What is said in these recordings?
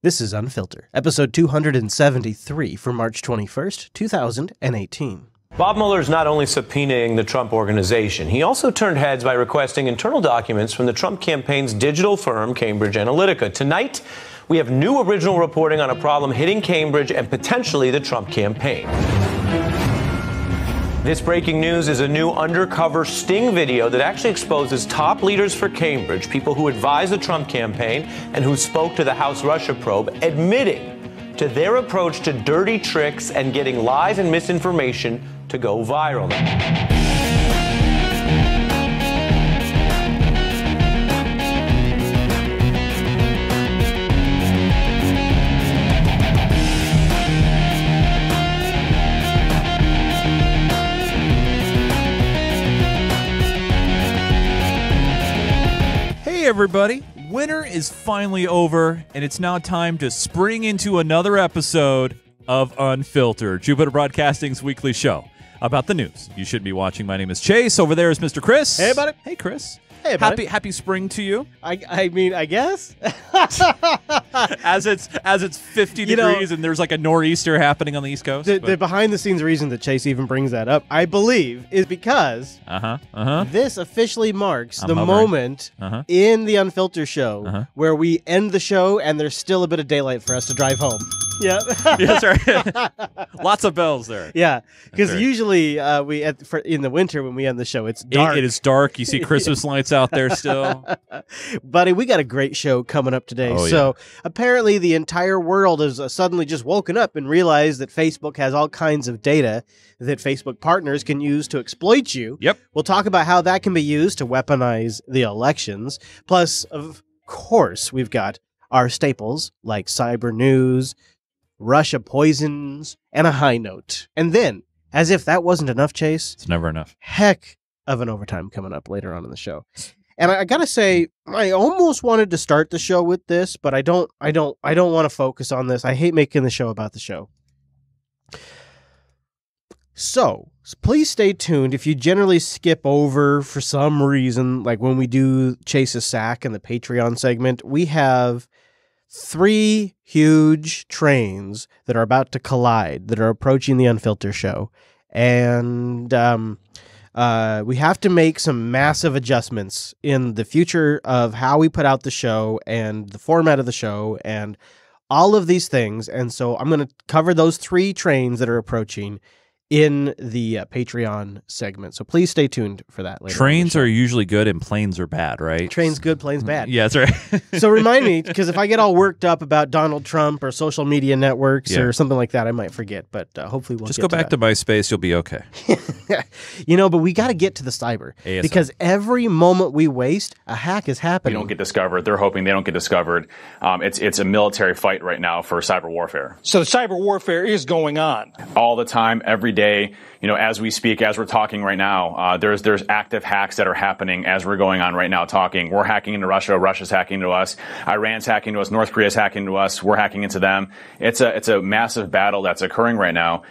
This is Unfilter, episode 273 for March 21st, 2018. Bob Mueller's not only subpoenaing the Trump organization, he also turned heads by requesting internal documents from the Trump campaign's digital firm, Cambridge Analytica. Tonight, we have new original reporting on a problem hitting Cambridge and potentially the Trump campaign. This breaking news is a new undercover sting video that actually exposes top leaders for Cambridge, people who advised the Trump campaign and who spoke to the House Russia probe, admitting to their approach to dirty tricks and getting lies and misinformation to go viral. Hey everybody, winter is finally over, and it's now time to spring into another episode of Unfiltered, Jupiter Broadcasting's weekly show about the news you should be watching. My name is Chase. Over there is Mr. Chris. Hey, buddy. Hey, Chris. Hey, buddy. Happy spring to you. I mean, I guess. as it's 50 degrees and there's like a nor'easter happening on the East Coast. The behind-the-scenes reason that Chase even brings that up, I believe, is because this officially marks the moment in the Unfilter show where we end the show and there's still a bit of daylight for us to drive home. Yeah. Yes, right. Lots of bells there. Yeah, because usually in the winter when we end the show, it's dark. It is dark. You see Christmas lights out there still. Buddy, we got a great show coming up today. So apparently the entire world has suddenly just woken up and realized that Facebook has all kinds of data that Facebook partners can use to exploit you. Yep. We'll talk about how that can be used to weaponize the elections. Plus, of course, we've got our staples like cyber news, Russia poisons, and a high note. And then, as if that wasn't enough, Chase. It's never enough. Heck of an overtime coming up later on in the show. And I gotta say, I almost wanted to start the show with this, but I don't want to focus on this. I hate making the show about the show. So please stay tuned. If you generally skip over for some reason, like when we do Chase's Sack in the Patreon segment, we have 3 huge trains that are about to collide, that are approaching the Unfilter show. And we have to make some massive adjustments in the future of how we put out the show and the format of the show and all of these things. And so I'm going to cover those 3 trains that are approaching in the Patreon segment. So please stay tuned for that later. Trains are usually good and planes are bad, right? Trains good, planes bad. Yeah, that's right. So remind me, because if I get all worked up about Donald Trump or social media networks or something like that, I might forget. But hopefully we'll just go back to MySpace. You'll be okay. But we got to get to the cyber. ASL. Because every moment we waste, a hack is happening. We don't get discovered. They're hoping they don't get discovered. It's a military fight right now for cyber warfare. So cyber warfare is going on all the time, every day. As we speak, as we're talking right now, there's active hacks that are happening as we're going on right now talking. We're hacking into Russia. Russia's hacking into us. Iran's hacking into us. North Korea's hacking into us. We're hacking into them. It's a massive battle that's occurring right now.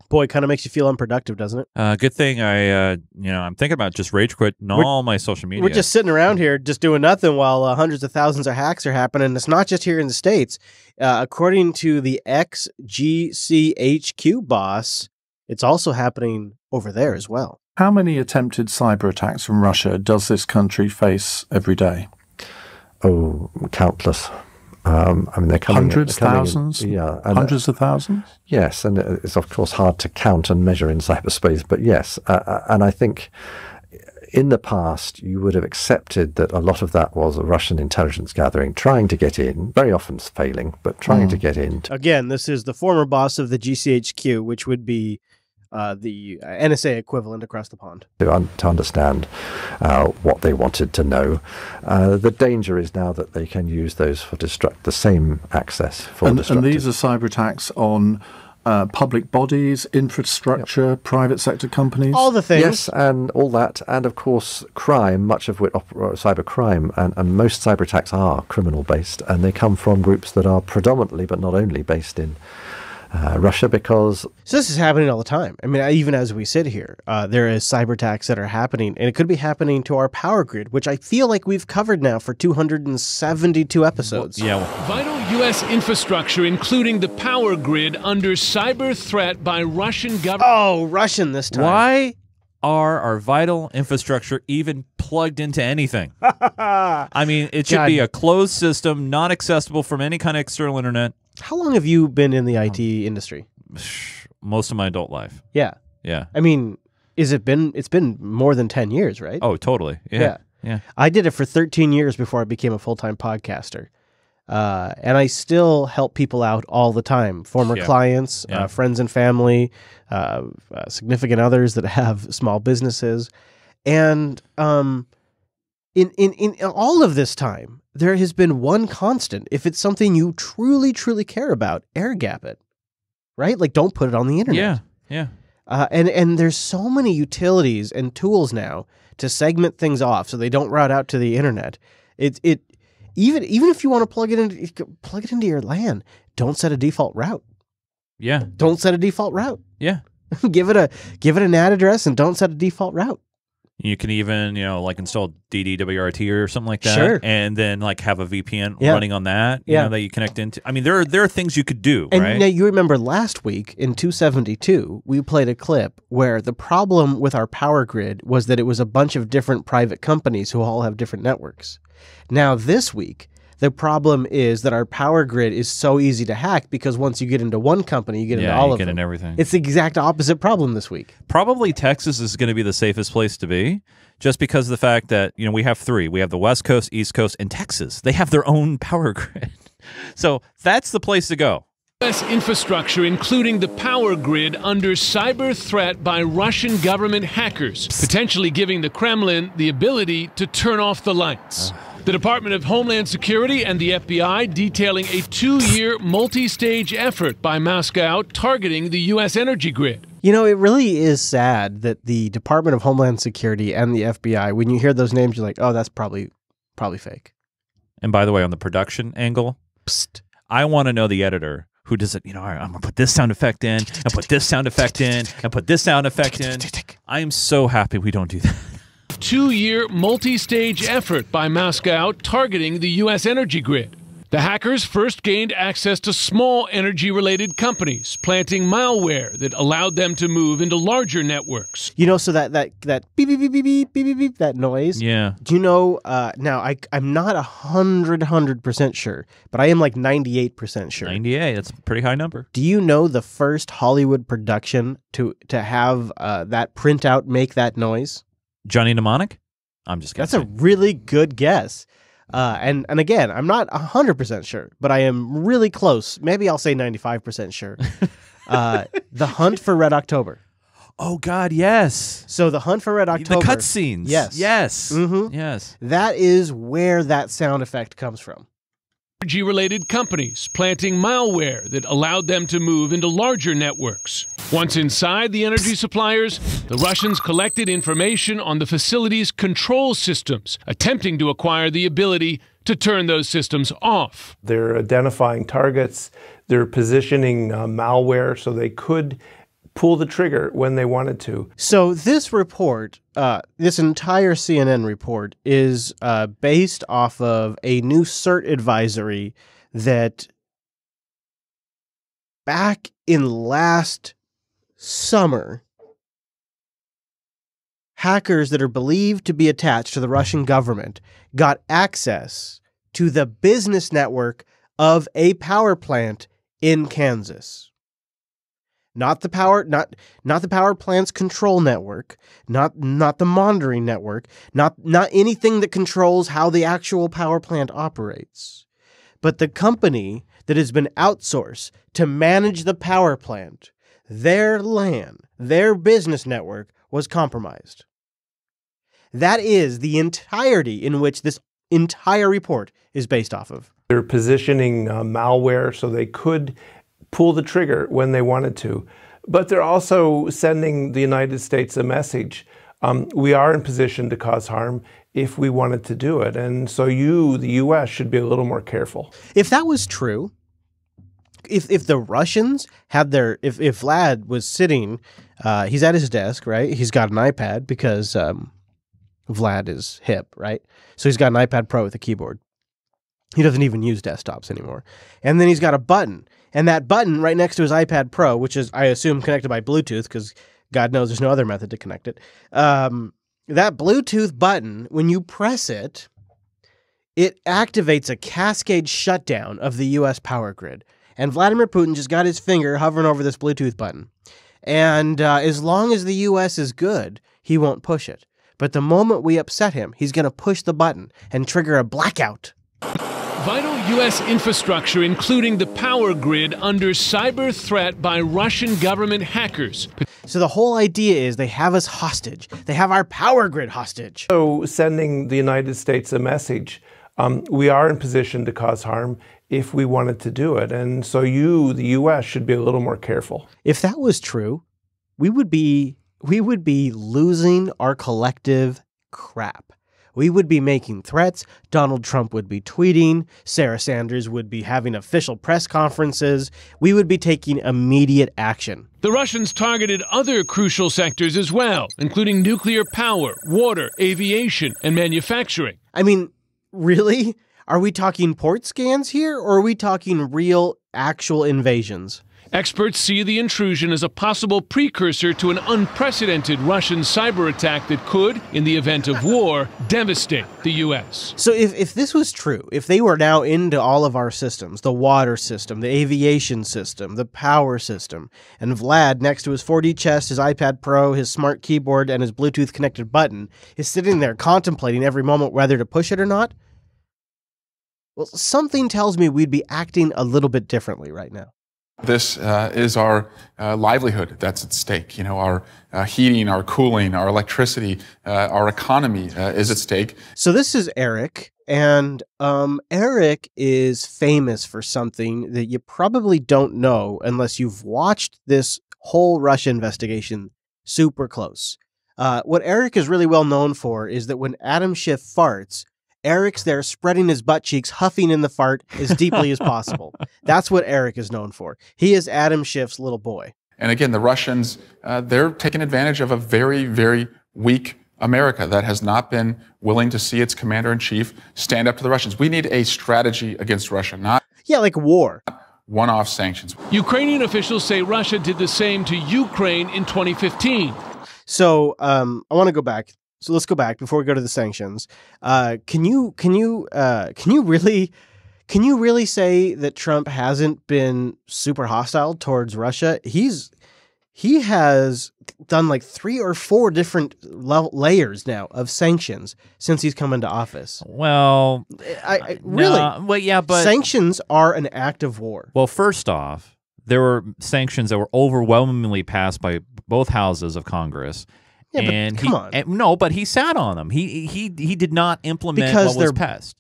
Boy, it kind of makes you feel unproductive, doesn't it? Good thing I'm thinking about just rage quitting all my social media. We're just sitting around here just doing nothing while hundreds of thousands of hacks are happening. It's not just here in the States. According to the ex-GCHQ boss, it's also happening over there as well. How many attempted cyber attacks from Russia does this country face every day? Oh, countless. They're coming hundreds, thousands? Hundreds of thousands? Yes, and it's of course hard to count and measure in cyberspace, but yes. And I think in the past you would have accepted that a lot of that was a Russian intelligence gathering, trying to get in, very often failing, but trying to get in. Again, this is the former boss of the GCHQ, which would be the NSA equivalent across the pond. To understand what they wanted to know. The danger is now that they can use those for the same access for destructive. And these are cyber attacks on public bodies, infrastructure, private sector companies? All the things. Yes, and all that. And of course, crime, much of which cyber crime, and most cyber attacks are criminal based, and they come from groups that are predominantly, but not only, based in Russia because... So this is happening all the time. I mean, even as we sit here, there is cyber attacks that are happening, and it could be happening to our power grid, which I feel like we've covered now for 272 episodes. Yeah. Vital U.S. infrastructure, including the power grid, under cyber threat by Russian government. Oh, Russian this time. Why are our vital infrastructure even plugged into anything? I mean, it should be a closed system, not accessible from any kind of external internet. How long have you been in the IT industry? Most of my adult life. Yeah. Yeah. I mean, it's been more than 10 years, right? Oh, totally. Yeah. I did it for 13 years before I became a full-time podcaster. And I still help people out all the time. Former clients, friends and family, significant others that have small businesses. And in all of this time, there has been one constant. If it's something you truly, truly care about, air gap it, right? Like, don't put it on the internet. Yeah. And there's so many utilities and tools now to segment things off so they don't route out to the internet. Even if you want to plug it into your LAN, don't set a default route. Yeah. Don't set a default route. Yeah. give it a NAT address and don't set a default route. You can even, like install DDWRT or something like that. Sure. And then like have a VPN running on that, you know, that you connect into. I mean, there are things you could do, and right? Now you remember last week in 272, we played a clip where the problem with our power grid was that it was a bunch of different private companies who all have different networks. Now this week, the problem is that our power grid is so easy to hack because once you get into one company, you get into all of them. Yeah, you get in everything. It's the exact opposite problem this week. Probably Texas is going to be the safest place to be just because of the fact that, we have three. We have the West Coast, East Coast, and Texas. They have their own power grid. So that's the place to go. U.S. infrastructure, including the power grid, under cyber threat by Russian government hackers, potentially giving the Kremlin the ability to turn off the lights. The Department of Homeland Security and the FBI detailing a 2-year multi-stage effort by Moscow targeting the U.S. energy grid. It really is sad that the Department of Homeland Security and the FBI, when you hear those names, you're like, oh, that's probably fake. And by the way, on the production angle, I want to know the editor who does it. All right, I'm going to put this sound effect in, and put this sound effect in, and put this sound effect in. I am so happy we don't do that. 2-year multi-stage effort by Moscow targeting the U.S. energy grid. The hackers first gained access to small energy-related companies, planting malware that allowed them to move into larger networks. So that beep, beep, beep, beep, beep, beep, beep, beep, that noise? Yeah. Do you know, now I'm not 100% sure, but I am like 98% sure. 98, that's a pretty high number. Do you know the first Hollywood production to have that printout make that noise? Johnny Mnemonic? I'm just That's a really good guess. And again, I'm not 100% sure, but I am really close. Maybe I'll say 95% sure. The Hunt for Red October. Oh, God, yes. So the Hunt for Red October. The cutscenes. Yes. Yes. Mm-hmm. Yes. That is where that sound effect comes from. Energy-related companies planting malware that allowed them to move into larger networks. Once inside the energy suppliers, the Russians collected information on the facility's control systems, attempting to acquire the ability to turn those systems off. They're identifying targets, they're positioning malware so they could pull the trigger when they wanted to. So this report, this entire CNN report, is based off of a new CERT advisory that back in last summer, hackers that are believed to be attached to the Russian government got access to the business network of a power plant in Kansas. Not the power plant's control network, not the monitoring network, not anything that controls how the actual power plant operates, but the company that has been outsourced to manage the power plant. Their LAN, their business network was compromised. That is the entirety in which this entire report is based off of. They're positioning malware so they could pull the trigger when they wanted to. But they're also sending the United States a message. We are in position to cause harm if we wanted to do it. And so the U.S., should be a little more careful. If that was true, if the Russians had their if Vlad was sitting, he's at his desk, right? He's got an iPad because Vlad is hip, right? So he's got an iPad Pro with a keyboard. He doesn't even use desktops anymore. And then he's got a button, and that button right next to his iPad Pro, which is I assume connected by Bluetooth because God knows there's no other method to connect it. That Bluetooth button, when you press it, it activates a cascade shutdown of the U.S. power grid. And Vladimir Putin just got his finger hovering over this Bluetooth button. And as long as the U.S. is good, he won't push it. But the moment we upset him, he's going to push the button and trigger a blackout. Vital U.S. infrastructure, including the power grid, under cyber threat by Russian government hackers. So the whole idea is they have us hostage. They have our power grid hostage. So sending the United States a message, we are in position to cause harm if we wanted to do it. And so the U.S., should be a little more careful. If that was true, we would be losing our collective crap. We would be making threats. Donald Trump would be tweeting. Sarah Sanders would be having official press conferences. We would be taking immediate action. The Russians targeted other crucial sectors as well, including nuclear power, water, aviation, and manufacturing. I mean, really? Are we talking port scans here, or are we talking real, actual invasions? Experts see the intrusion as a possible precursor to an unprecedented Russian cyber attack that could, in the event of war, devastate the U.S. So if this was true, if they were now into all of our systems, the water system, the aviation system, the power system, and Vlad, next to his 4D chest, his iPad Pro, his smart keyboard, and his Bluetooth-connected button, is sitting there contemplating every moment whether to push it or not, well, something tells me we'd be acting a little bit differently right now. This is our livelihood that's at stake. You know, our heating, our cooling, our electricity, our economy is at stake. So this is Eric, and Eric is famous for something that you probably don't know unless you've watched this whole Russia investigation super close. What Eric is really well known for is that when Adam Schiff farts, Eric's there spreading his butt cheeks, huffing in the fart as deeply as possible. That's what Eric is known for. He is Adam Schiff's little boy. And again, the Russians, they're taking advantage of a very, very weak America that has not been willing to see its commander-in-chief stand up to the Russians. We need a strategy against Russia, not like war. One-off sanctions. Ukrainian officials say Russia did the same to Ukraine in 2015. So I want to go back. So let's go back before we go to the sanctions. Can you really say that Trump hasn't been super hostile towards Russia? He has done like 3 or 4 different layers now of sanctions since he's come into office. Well, really? Well, yeah, but sanctions are an act of war. Well, first off, there were sanctions that were overwhelmingly passed by both houses of Congress. Yeah, and but come on. No, but he sat on them. He did not implement what was passed.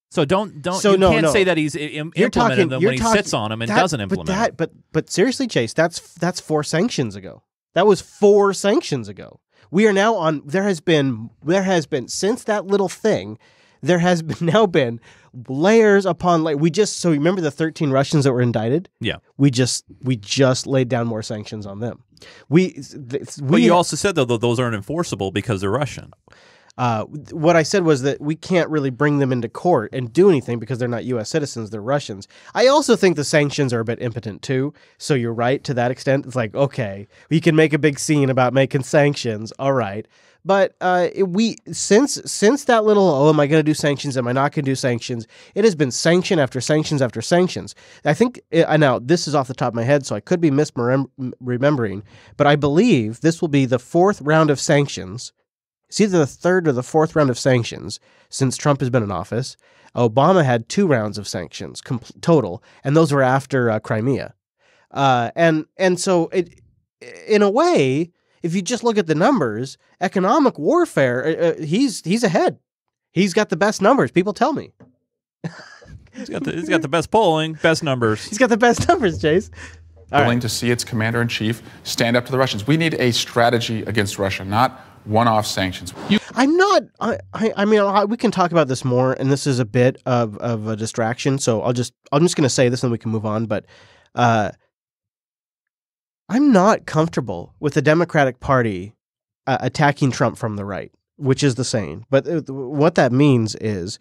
So you can't say that he's implemented them when he sits on them and doesn't implement them. But seriously, Chase, that's 4 sanctions ago. That was 4 sanctions ago. We are now on. There has been since that little thing. There has now been layers upon layers. So remember the 13 Russians that were indicted? Yeah. We just laid down more sanctions on them. But you also said though those aren't enforceable because they're Russian. What I said was that we can't really bring them into court and do anything because they're not U.S. citizens, they're Russians. I also think the sanctions are a bit impotent too, so you're right to that extent. It's like, okay, we can make a big scene about making sanctions, all right. But since that little, am I going to do sanctions, am I not going to do sanctions, it has been sanction after sanctions after sanctions. I think, now this is off the top of my head, so I could be misremembering, but I believe this will be the 4th round of sanctions. It's either the 3rd or the 4th round of sanctions since Trump has been in office. Obama had 2 rounds of sanctions total, and those were after Crimea. And so in a way, if you just look at the numbers, economic warfare, he's ahead. He's got the best numbers. People tell me. He's got the best polling, best numbers. He's got the best numbers, Chase. Willing to see its commander-in-chief stand up to the Russians. We need a strategy against Russia, not one-off sanctions. I'm not. I mean, we can talk about this more, and this is a bit of a distraction. So I'm just going to say this, and then we can move on. But I'm not comfortable with the Democratic Party attacking Trump from the right, which is the saying. But what that means is,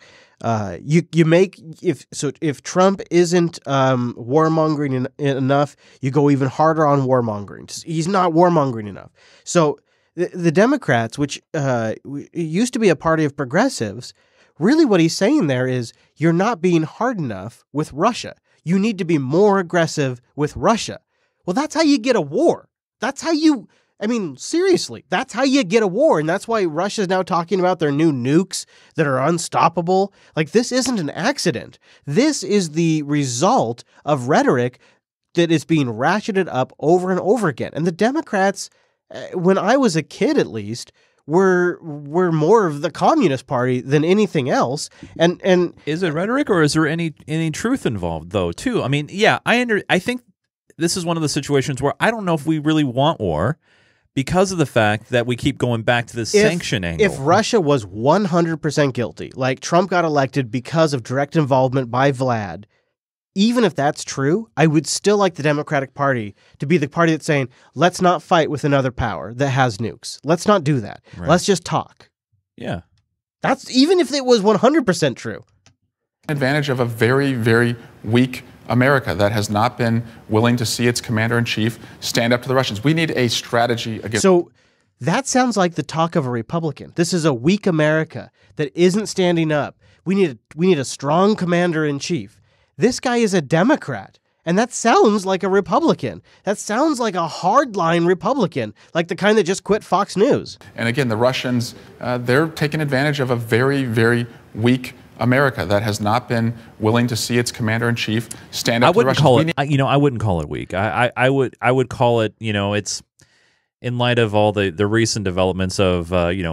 you make if Trump isn't warmongering enough, you go even harder on warmongering. He's not warmongering enough. So the Democrats, which used to be a party of progressives, really what he's saying there is you're not being hard enough with Russia. You need to be more aggressive with Russia. Well, that's how you get a war. That's how you. I mean, seriously, that's how you get a war. And that's why Russia's now talking about their new nukes that are unstoppable. Like, this isn't an accident. This is the result of rhetoric that is being ratcheted up over and over again. And the Democrats, when I was a kid at least, were more of the Communist Party than anything else. And is it rhetoric, or is there any truth involved, though, too? I mean, yeah, I think this is one of the situations where I don't know if we really want war, because of the fact that we keep going back to this sanction angle. If Russia was 100% guilty, like Trump got elected because of direct involvement by Vlad, even if that's true, I would still like the Democratic Party to be the party that's saying, let's not fight with another power that has nukes. Let's not do that. Right. Let's just talk. Yeah. That's even if it was 100% true. Advantage of a very, very weak America that has not been willing to see its commander-in-chief stand up to the Russians. We need a strategy against. So that sounds like the talk of a Republican. This is a weak America that isn't standing up. We need a strong commander-in-chief. This guy is a Democrat, and that sounds like a Republican. That sounds like a hardline Republican, like the kind that just quit Fox News. And again, the Russians, they're taking advantage of a very, very weak America that has not been willing to see its commander-in-chief stand up to the Russians. I wouldn't call it weak. I would call it, it's in light of all the recent developments of,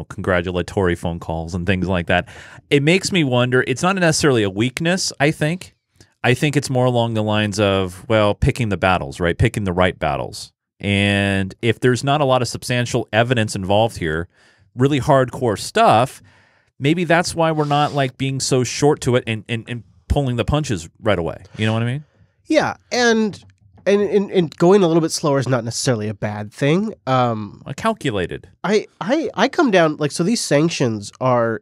congratulatory phone calls and things like that. It makes me wonder, it's not necessarily a weakness, I think. I think it's more along the lines of, well, picking the battles, right? Picking the right battles. And if there's not a lot of substantial evidence involved here, really hardcore stuff, maybe that's why we're not like being so short to it and pulling the punches right away. You know what I mean? Yeah, and going a little bit slower is not necessarily a bad thing. Calculated. I come down so these sanctions are,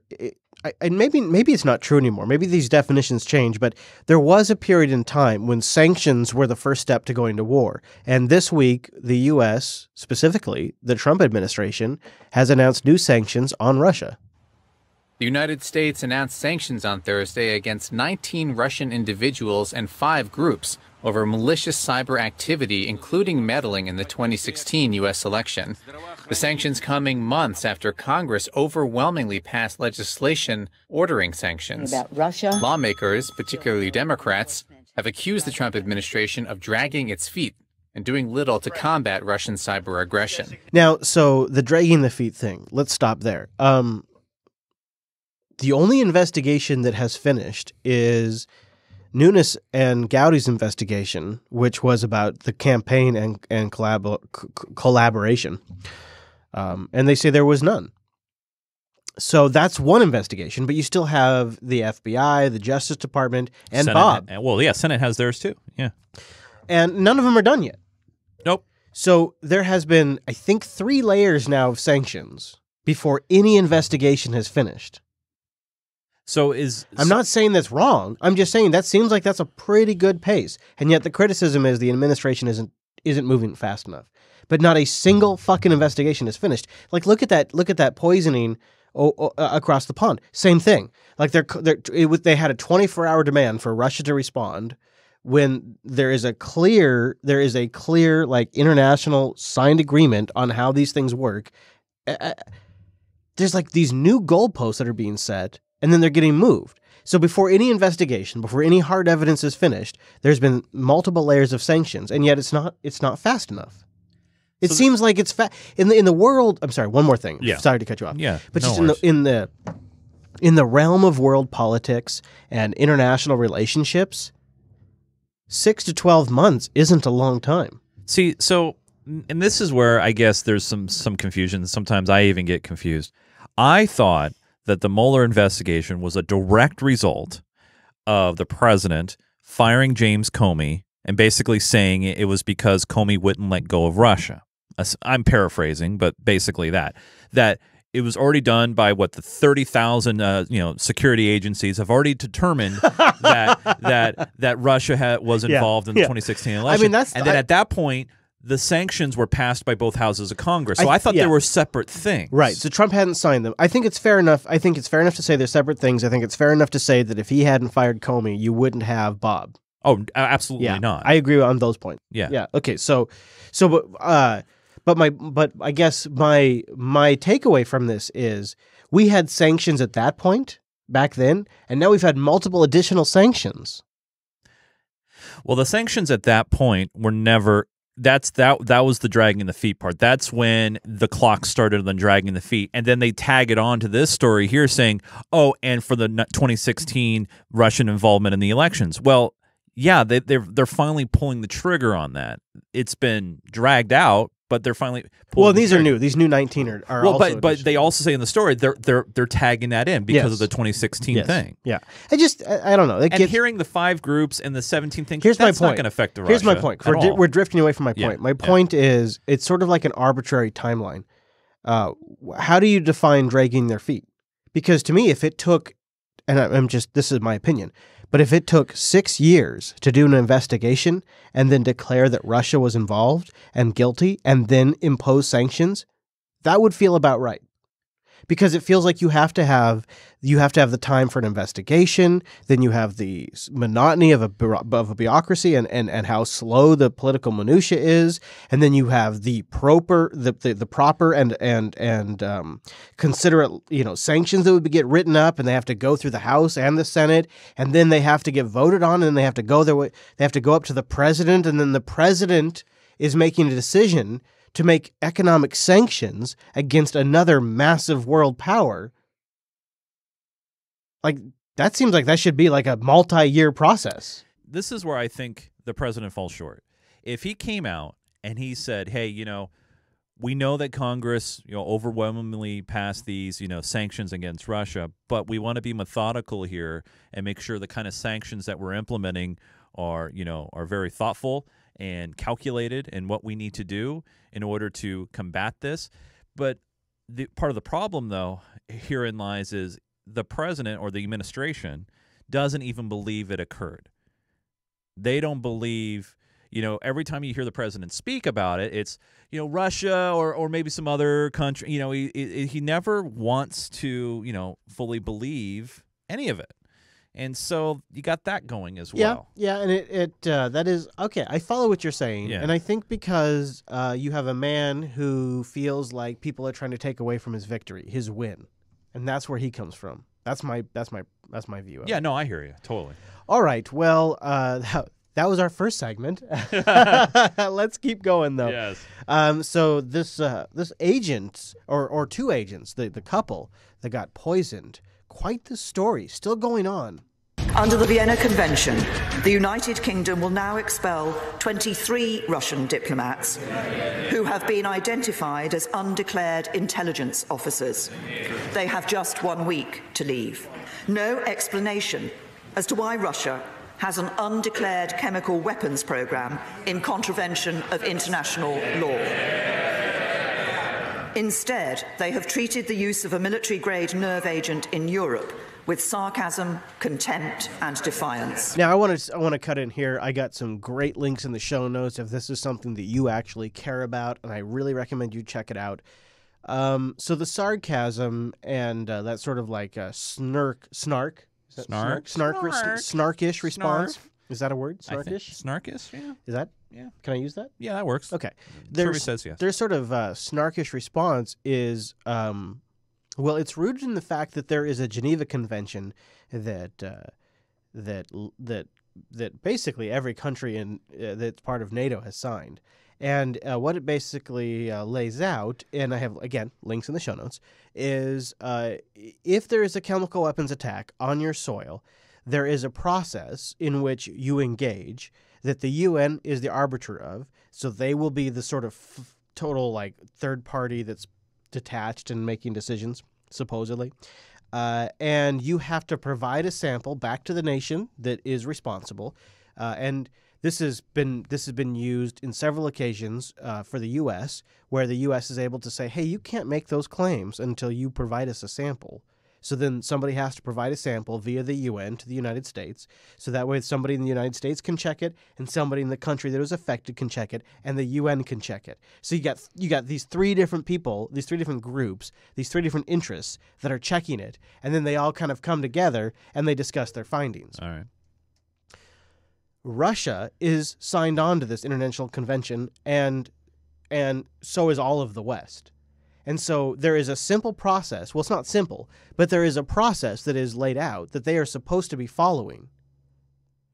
and maybe it's not true anymore. Maybe these definitions change, but there was a period in time when sanctions were the first step to going to war. And this week, the U.S., specifically the Trump administration, has announced new sanctions on Russia. The United States announced sanctions on Thursday against 19 Russian individuals and 5 groups over malicious cyber activity, including meddling in the 2016 U.S. election. The sanctions coming months after Congress overwhelmingly passed legislation ordering sanctions. About Russia. Lawmakers, particularly Democrats, have accused the Trump administration of dragging its feet and doing little to combat Russian cyber aggression. Now, so the dragging the feet thing, let's stop there. The only investigation that has finished is Nunes and Gowdy's investigation, which was about the campaign and collaboration. And they say there was none. So that's one investigation, but you still have the FBI, the Justice Department, and Senate, Bob. Well, yeah, Senate has theirs too. Yeah. And none of them are done yet. Nope. So there has been, I think, 3 layers now of sanctions before any investigation has finished. I'm not saying that's wrong. I'm just saying that seems like that's a pretty good pace. And yet the criticism is the administration isn't moving fast enough. But not a single fucking investigation is finished. Like, look at that poisoning across the pond. Same thing. Like they had a 24-hour demand for Russia to respond when there is a clear like international signed agreement on how these things work. There's like these new goalposts that are being set. And then they're getting moved. So before any investigation, before any hard evidence is finished, there's been multiple layers of sanctions, and yet it's not fast enough. It seems like it's in the world. I'm sorry. One more thing. Yeah. Sorry to cut you off. Yeah. But no just worries. in the realm of world politics and international relationships, 6 to 12 months isn't a long time. See, so and this is where I guess there's some confusion. Sometimes I even get confused. I thought that the Mueller investigation was a direct result of the president firing James Comey and basically saying it was because Comey wouldn't let go of Russia. I'm paraphrasing, but basically that it was already done by the 30,000 security agencies have already determined that Russia was involved in the 2016 election. I mean, then at that point, the sanctions were passed by both houses of Congress. So I thought they were separate things. Right. So Trump hadn't signed them. I think it's fair enough. I think it's fair enough to say they're separate things. I think it's fair enough to say that if he hadn't fired Comey, you wouldn't have Bob. Oh, absolutely not. I agree on those points. Yeah. Yeah. Okay. But I guess my takeaway from this is we had sanctions at that point back then, and now we've had multiple additional sanctions. Well, the sanctions at that point were never. That was the dragging the feet part. That's when the clock started on dragging the feet, and then they tag it on to this story here saying, "Oh, and for the 2016 Russian involvement in the elections." Well, yeah, they're finally pulling the trigger on that. It's been dragged out, but they're finally pulling these are new. These new 19 are well, also but they also say in the story they're tagging that in because of the 2016 thing. Yeah, I don't know. Hearing the 5 groups and the 17 things. Here's that's my not point. going to affect the Russia. Here's my point. We're drifting away from my point. Yeah. My point is it's sort of like an arbitrary timeline. How do you define dragging their feet? Because to me, if it took, and this is my opinion, but if it took 6 years to do an investigation and then declare that Russia was involved and guilty and then impose sanctions, that would feel about right. Because it feels like you have to have the time for an investigation, then you have the monotony of a bureaucracy and how slow the political minutia is, and then you have the proper and considerate sanctions that would get written up, and they have to go through the House and the Senate, and then they have to get voted on, and they have to go up to the president, and then the president is making a decision to make economic sanctions against another massive world power. Like, that seems like that should be like a multi-year process. This is where I think the president falls short. If he came out and he said, hey, we know that Congress, overwhelmingly passed these, sanctions against Russia, but we want to be methodical here and make sure the kind of sanctions that we're implementing are very thoughtful and calculated in what we need to do in order to combat this. But part of the problem, though, herein lies is the president or the administration doesn't even believe it occurred. They don't believe, every time you hear the president speak about it, it's, Russia or maybe some other country, he never wants to, fully believe any of it. And so you got that going as well. Yeah, and that is okay. I follow what you're saying, and I think because you have a man who feels like people are trying to take away from his victory, his win, and that's where he comes from. That's my view of it. Yeah, no, I hear you totally. All right, well, that was our first segment. Let's keep going though. Yes. So this agent or 2 agents, the couple that got poisoned. Quite the story, still going on. Under the Vienna Convention, the United Kingdom will now expel 23 Russian diplomats who have been identified as undeclared intelligence officers. They have just 1 week to leave. No explanation as to why Russia has an undeclared chemical weapons program in contravention of international law. Instead, they have treated the use of a military-grade nerve agent in Europe with sarcasm, contempt, and defiance. Now, I want to cut in here. I got some great links in the show notes if this is something that you actually care about, and I really recommend you check it out. So the sarcasm and that sort of like snarkish response. Is that a word? Snarkish? Snarkish, yeah. Is that? Yeah. Can I use that? Yeah, that works. Okay. Survey says yes. Their sort of snarkish response is, well, it's rooted in the fact that there is a Geneva Convention that basically every country that's part of NATO has signed. And what it basically lays out, and I have, again, links in the show notes, is if there is a chemical weapons attack on your soil, there is a process in which you engage that the UN is the arbiter of. So they will be the sort of total like third party that's detached and making decisions, supposedly. And you have to provide a sample back to the nation that is responsible. And this has been used in several occasions for the U.S., where the U.S. is able to say, hey, you can't make those claims until you provide us a sample. So then somebody has to provide a sample via the UN to the United States. So that way somebody in the United States can check it, and somebody in the country that was affected can check it, and the UN can check it. So you got these three different people, these three different groups, these three different interests that are checking it, and then they all kind of come together and they discuss their findings. All right. Russia is signed on to this international convention, and so is all of the West. And so there is a simple process. Well, it's not simple, but there is a process that is laid out that they are supposed to be following.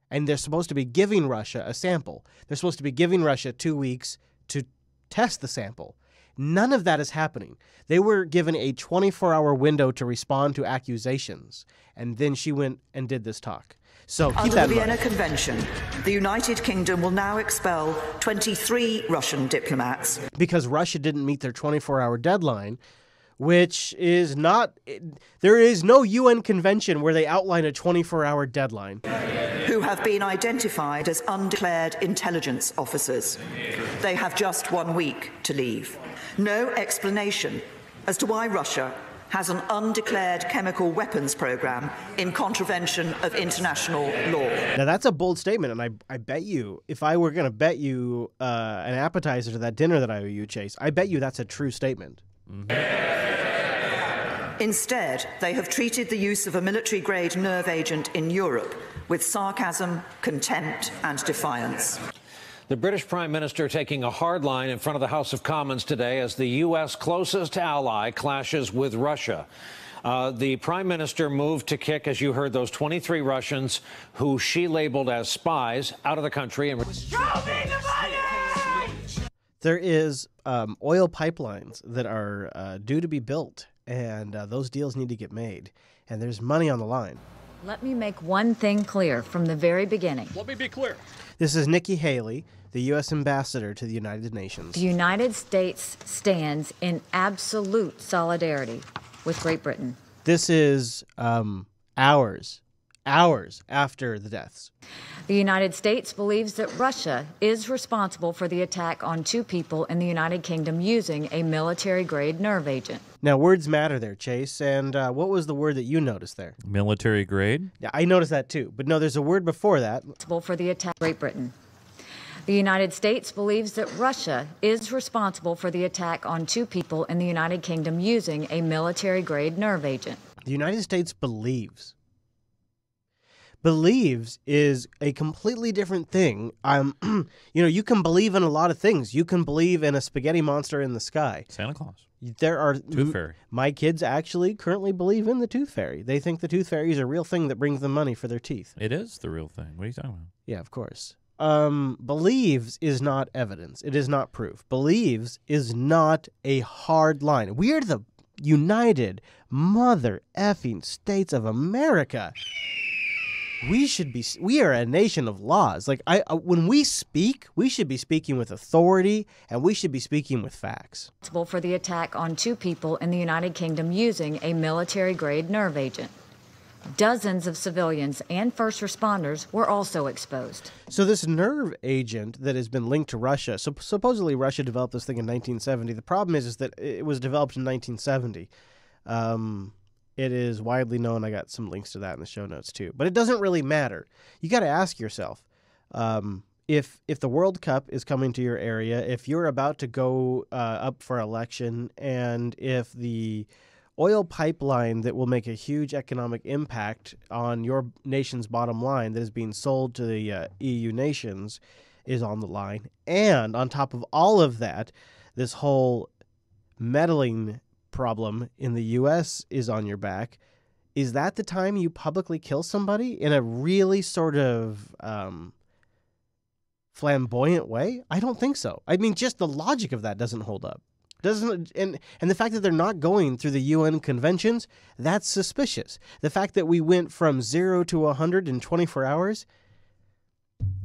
And they're supposed to be giving Russia a sample. They're supposed to be giving Russia 2 weeks to test the sample. None of that is happening. They were given a 24-hour window to respond to accusations. And then she went and did this talk. So keep that in mind. Under the Vienna Convention, the United Kingdom will now expel 23 Russian diplomats. Because Russia didn't meet their 24-hour deadline, which is not... There is no UN convention where they outline a 24-hour deadline. Who have been identified as undeclared intelligence officers. They have just 1 week to leave. No explanation as to why Russia has an undeclared chemical weapons program in contravention of international law. Now, that's a bold statement, and I bet you, if I were going to bet you an appetizer to that dinner that I owe you, Chase, I bet you that's a true statement. Mm-hmm. Instead, they have treated the use of a military-grade nerve agent in Europe with sarcasm, contempt, and defiance. The British Prime Minister taking a hard line in front of the House of Commons today as the U.S. closest ally clashes with Russia. The Prime Minister moved to kick, as you heard, those 23 Russians who she labeled as spies out of the country. And there is oil pipelines that are due to be built, and those deals need to get made. And there's money on the line. Let me make one thing clear from the very beginning. Let me be clear. This is Nikki Haley, the U.S. ambassador to the United Nations. The United States stands in absolute solidarity with Great Britain. This is hours after the deaths. The United States believes that Russia is responsible for the attack on 2 people in the United Kingdom using a military-grade nerve agent. Now, words matter there, Chase. And what was the word that you noticed there? Military grade? Yeah, I noticed that too. But no, there's a word before that. For the attack on Great Britain. The United States believes that Russia is responsible for the attack on 2 people in the United Kingdom using a military-grade nerve agent. The United States believes. Believes is a completely different thing. You can believe in a lot of things. You can believe in a spaghetti monster in the sky. Santa Claus. There are Tooth Fairy. My kids actually currently believe in the Tooth Fairy. They think the Tooth Fairy is a real thing that brings them money for their teeth. It is the real thing. What are you talking about? Yeah, of course. Believes is not evidence. It is not proof. Believes is not a hard line. We are the United Mother effing States of America. We are a nation of laws. Like when we speak, we should be speaking with authority, and we should be speaking with facts. For the attack on 2 people in the United Kingdom using a military-grade nerve agent. Dozens of civilians and first responders were also exposed. So this nerve agent that has been linked to Russia, so supposedly Russia developed this thing in 1970. The problem is that it was developed in 1970. It is widely known. I got some links to that in the show notes too. But it doesn't really matter. You got to ask yourself, if the World Cup is coming to your area, if you're about to go up for election, and if the oil pipeline that will make a huge economic impact on your nation's bottom line that is being sold to the EU nations is on the line, and on top of all of that, this whole meddling problem in the U.S. is on your back, is that the time you publicly kill somebody in a really sort of flamboyant way? I don't think so. I mean, just the logic of that doesn't hold up. And the fact that they're not going through the UN conventions, that's suspicious. The fact that we went from 0 to 100 in 24 hours,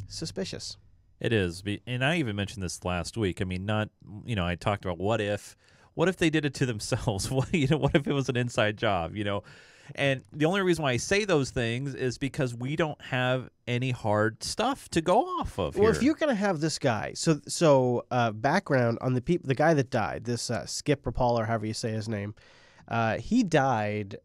suspicious. It is, and I even mentioned this last week. I mean, I talked about what if they did it to themselves? What if it was an inside job? And the only reason why I say those things is because we don't have any hard stuff to go off of. Well, if you're gonna have this guy, so background on the guy that died, this Skip Rapal, or however you say his name, he died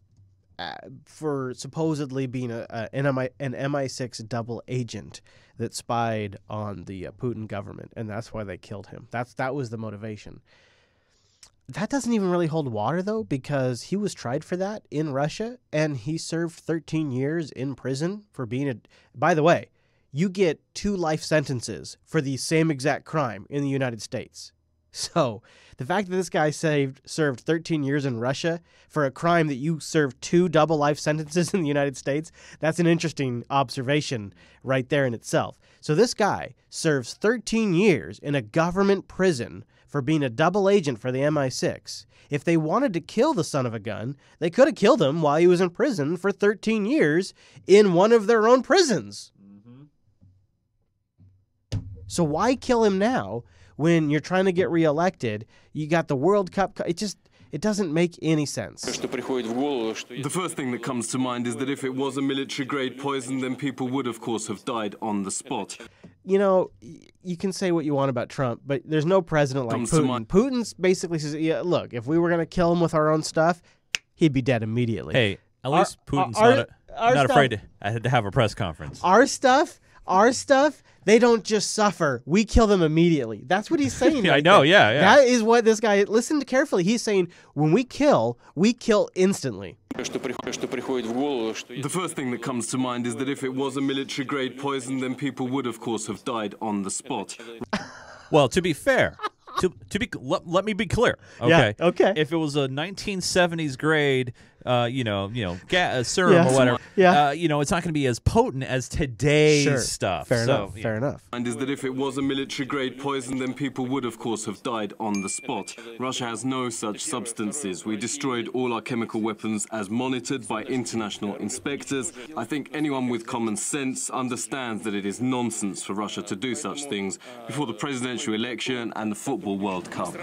for supposedly being an MI6 double agent that spied on the Putin government, and that's why they killed him. That was the motivation. That doesn't even really hold water, though, because he was tried for that in Russia, and he served 13 years in prison for being By the way, you get 2 life sentences for the same exact crime in the United States. So the fact that this guy served 13 years in Russia for a crime that you served 2 double life sentences in the United States, that's an interesting observation right there in itself. So this guy serves 13 years in a government prison for being a double agent for the MI6. If they wanted to kill the son of a gun, they could have killed him while he was in prison for 13 years in one of their own prisons. Mm-hmm. So why kill him now when you're trying to get reelected? You got the World Cup. It doesn't make any sense. The first thing that comes to mind is that if it was a military-grade poison, then people would, of course, have died on the spot. You can say what you want about Trump, but there's no president like Putin. Putin's basically says, look, if we were going to kill him with our own stuff, he'd be dead immediately. Hey, at least Putin's not afraid to have a press conference. Our stuff, they don't just suffer. We kill them immediately. That's what he's saying. I know, yeah. That is what this guy, listen carefully. He's saying when we kill instantly. The first thing that comes to mind is that if it was a military-grade poison, then people would, of course, have died on the spot. Well, to be fair, let me be clear. Okay. Yeah, okay. If it was a 1970s grade, serum or whatever, it's not going to be as potent as today's stuff. Fair enough. And is that if it was a military-grade poison, then people would, of course, have died on the spot. Russia has no such substances. We destroyed all our chemical weapons as monitored by international inspectors. I think anyone with common sense understands that it is nonsense for Russia to do such things before the presidential election and the Football World Cup.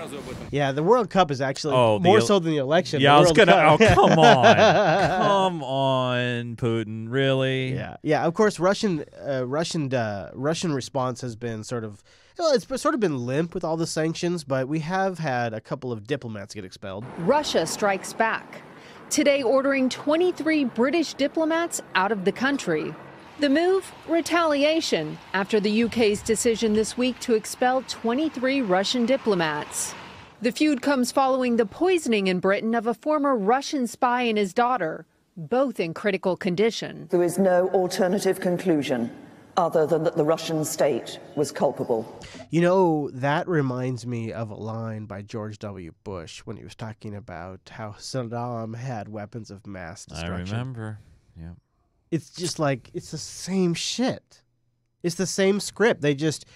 Yeah, the World Cup is actually more so than the election. Yeah, I was going to... Oh, come on. Come on, Putin. Really? Yeah. Of course, Russian response has been it's sort of been limp with all the sanctions, but we have had a couple of diplomats get expelled. Russia strikes back today, ordering 23 British diplomats out of the country. The move, retaliation, after the UK's decision this week to expel 23 Russian diplomats. The feud comes following the poisoning in Britain of a former Russian spy and his daughter, both in critical condition. There is no alternative conclusion other than that the Russian state was culpable. That reminds me of a line by George W. Bush when he was talking about how Saddam had weapons of mass destruction. I remember, yeah. It's just like, it's the same shit. It's the same script. They just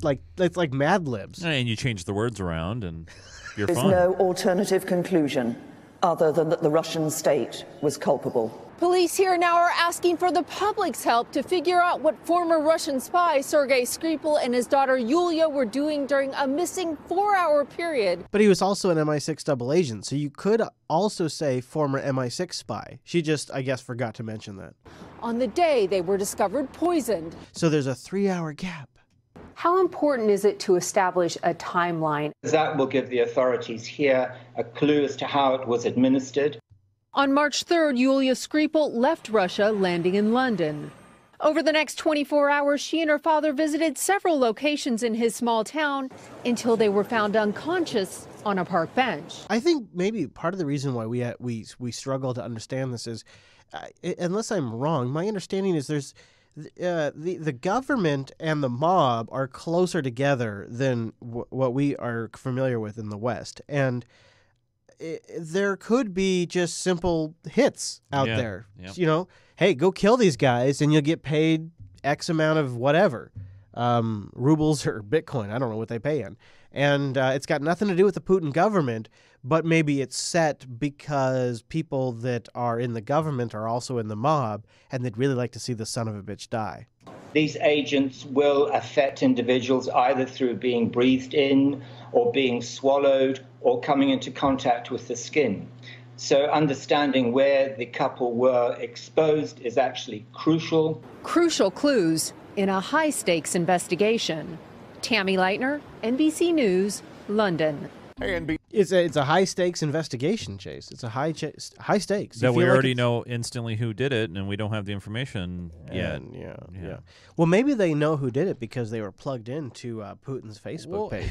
like, it's like Mad Libs. And you change the words around and you're fine. There's no alternative conclusion other than that the Russian state was culpable. Police here now are asking for the public's help to figure out what former Russian spy Sergei Skripal and his daughter Yulia were doing during a missing 4-hour period. But he was also an MI6 double agent, so you could also say former MI6 spy. She just, I guess, forgot to mention that. On the day they were discovered poisoned. So there's a 3-hour gap. How important is it to establish a timeline? That will give the authorities here a clue as to how it was administered. On March 3rd, Yulia Skripal left Russia, landing in London. Over the next 24 hours, she and her father visited several locations in his small town until they were found unconscious on a park bench. I think maybe part of the reason why we struggle to understand this is, unless I'm wrong, my understanding is there's the government and the mob are closer together than what we are familiar with in the West, and there could be just simple hits out there. Yep. Hey, go kill these guys and you'll get paid X amount of whatever, rubles or Bitcoin. I don't know what they pay in. And it's got nothing to do with the Putin government, but maybe it's set because people that are in the government are also in the mob, and they'd really like to see the son of a bitch die. These agents will affect individuals either through being breathed in or being swallowed or coming into contact with the skin. So understanding where the couple were exposed is actually crucial. Crucial clues in a high-stakes investigation. Tammy Leitner, NBC News, London. It's a high-stakes investigation, Chase. It's a high stakes. That we already know instantly who did it, and we don't have the information yet. Yeah. Well, maybe they know who did it because they were plugged into Putin's Facebook page.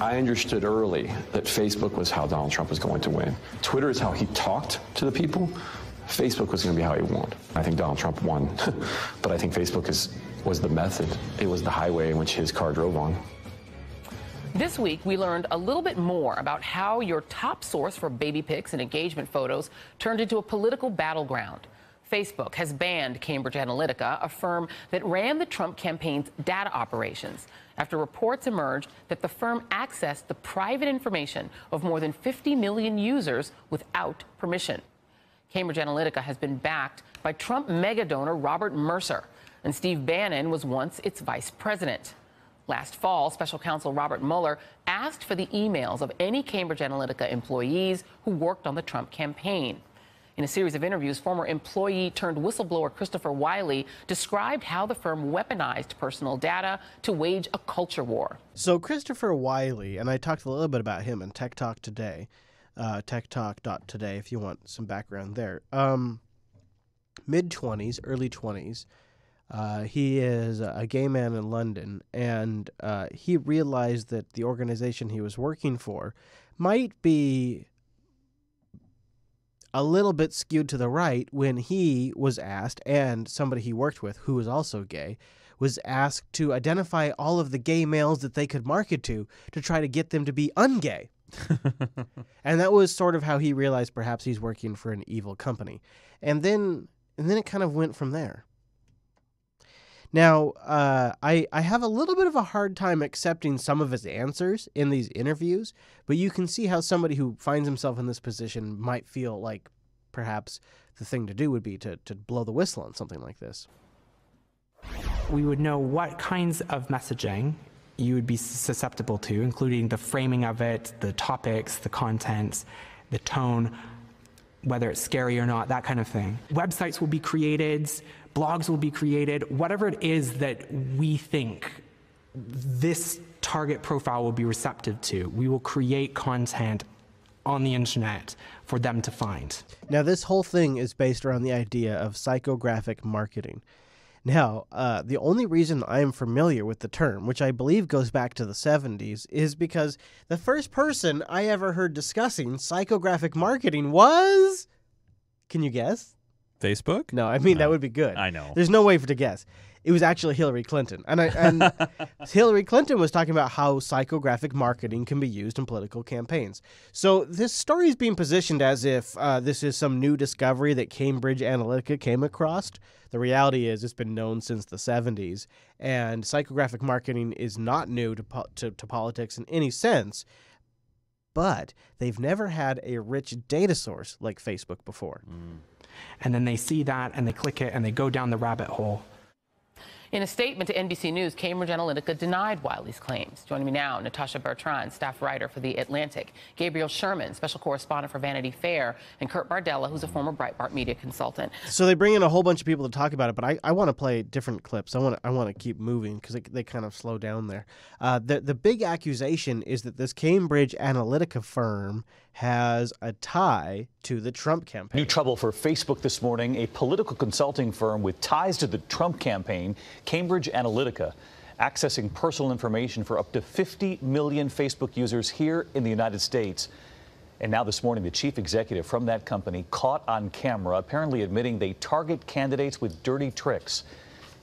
I understood early that Facebook was how Donald Trump was going to win. Twitter is how he talked to the people. Facebook was going to be how he won. I think Donald Trump won, but I think Facebook was the method. It was the highway in which his car drove on. This week, we learned a little bit more about how your top source for baby pics and engagement photos turned into a political battleground. Facebook has banned Cambridge Analytica, a firm that ran the Trump campaign's data operations, after reports emerged that the firm accessed the private information of more than 50 million users without permission. Cambridge Analytica has been backed by Trump mega donor Robert Mercer, and Steve Bannon was once its vice president. Last fall, special counsel Robert Mueller asked for the emails of any Cambridge Analytica employees who worked on the Trump campaign. In a series of interviews, former employee turned whistleblower Christopher Wiley described how the firm weaponized personal data to wage a culture war. So Christopher Wiley, and I talked a little bit about him in Tech Talk today, techtalk.today if you want some background there. Mid-20s, early 20s. He is a gay man in London, and he realized that the organization he was working for might be a little bit skewed to the right when he was asked, and somebody he worked with who was also gay, was asked to identify all of the gay males that they could market to try to get them to be ungay. And that was sort of how he realized perhaps he's working for an evil company. And then it kind of went from there. Now, I have a little bit of a hard time accepting some of his answers in these interviews, but you can see how somebody who finds himself in this position might feel like perhaps the thing to do would be to blow the whistle on something like this. We would know what kinds of messaging you would be susceptible to, including the framing of it, the topics, the contents, the tone, whether it's scary or not, that kind of thing. Websites will be created, blogs will be created, whatever it is that we think this target profile will be receptive to. We will create content on the internet for them to find. Now, this whole thing is based around the idea of psychographic marketing. Now, the only reason I am familiar with the term, which I believe goes back to the 70s, is because the first person I ever heard discussing psychographic marketing was... Can you guess? Facebook? No, I mean, that would be good. I know. There's no way to guess. It was actually Hillary Clinton. And Hillary Clinton was talking about how psychographic marketing can be used in political campaigns. So this story is being positioned as if this is some new discovery that Cambridge Analytica came across. The reality is it's been known since the 70s, and psychographic marketing is not new to politics in any sense. But they've never had a rich data source like Facebook before. And then they see that, and they click it, and they go down the rabbit hole. In a statement to NBC News, Cambridge Analytica denied Wiley's claims. Joining me now, Natasha Bertrand, staff writer for The Atlantic, Gabriel Sherman, special correspondent for Vanity Fair, and Kurt Bardella, who's a former Breitbart media consultant. So they bring in a whole bunch of people to talk about it, but I want to play different clips. I want to keep moving because they kind of slow down there. The big accusation is that this Cambridge Analytica firm has a tie to the Trump campaign. New trouble for Facebook this morning. A political consulting firm with ties to the Trump campaign, Cambridge Analytica, accessing personal information for up to 50 million Facebook users here in the United States. And now this morning, the chief executive from that company caught on camera, apparently admitting they target candidates with dirty tricks.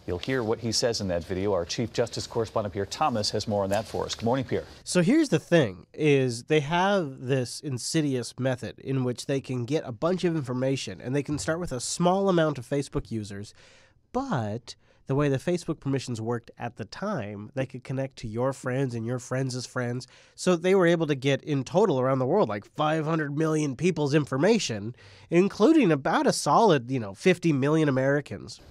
You'll hear what he says in that video. Our Chief Justice correspondent Pierre Thomas has more on that for us. Good morning, Pierre. So here's the thing, is they have this insidious method in which they can get a bunch of information, and they can start with a small amount of Facebook users, but the way the Facebook permissions worked at the time, they could connect to your friends and your friends' friends. So they were able to get in total around the world like 500 million people's information, including about a solid, 50 million Americans.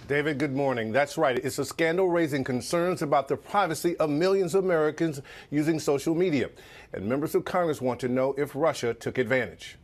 David, good morning. That's right. It's a scandal raising concerns about the privacy of millions of Americans using social media. And members of Congress want to know if Russia took advantage.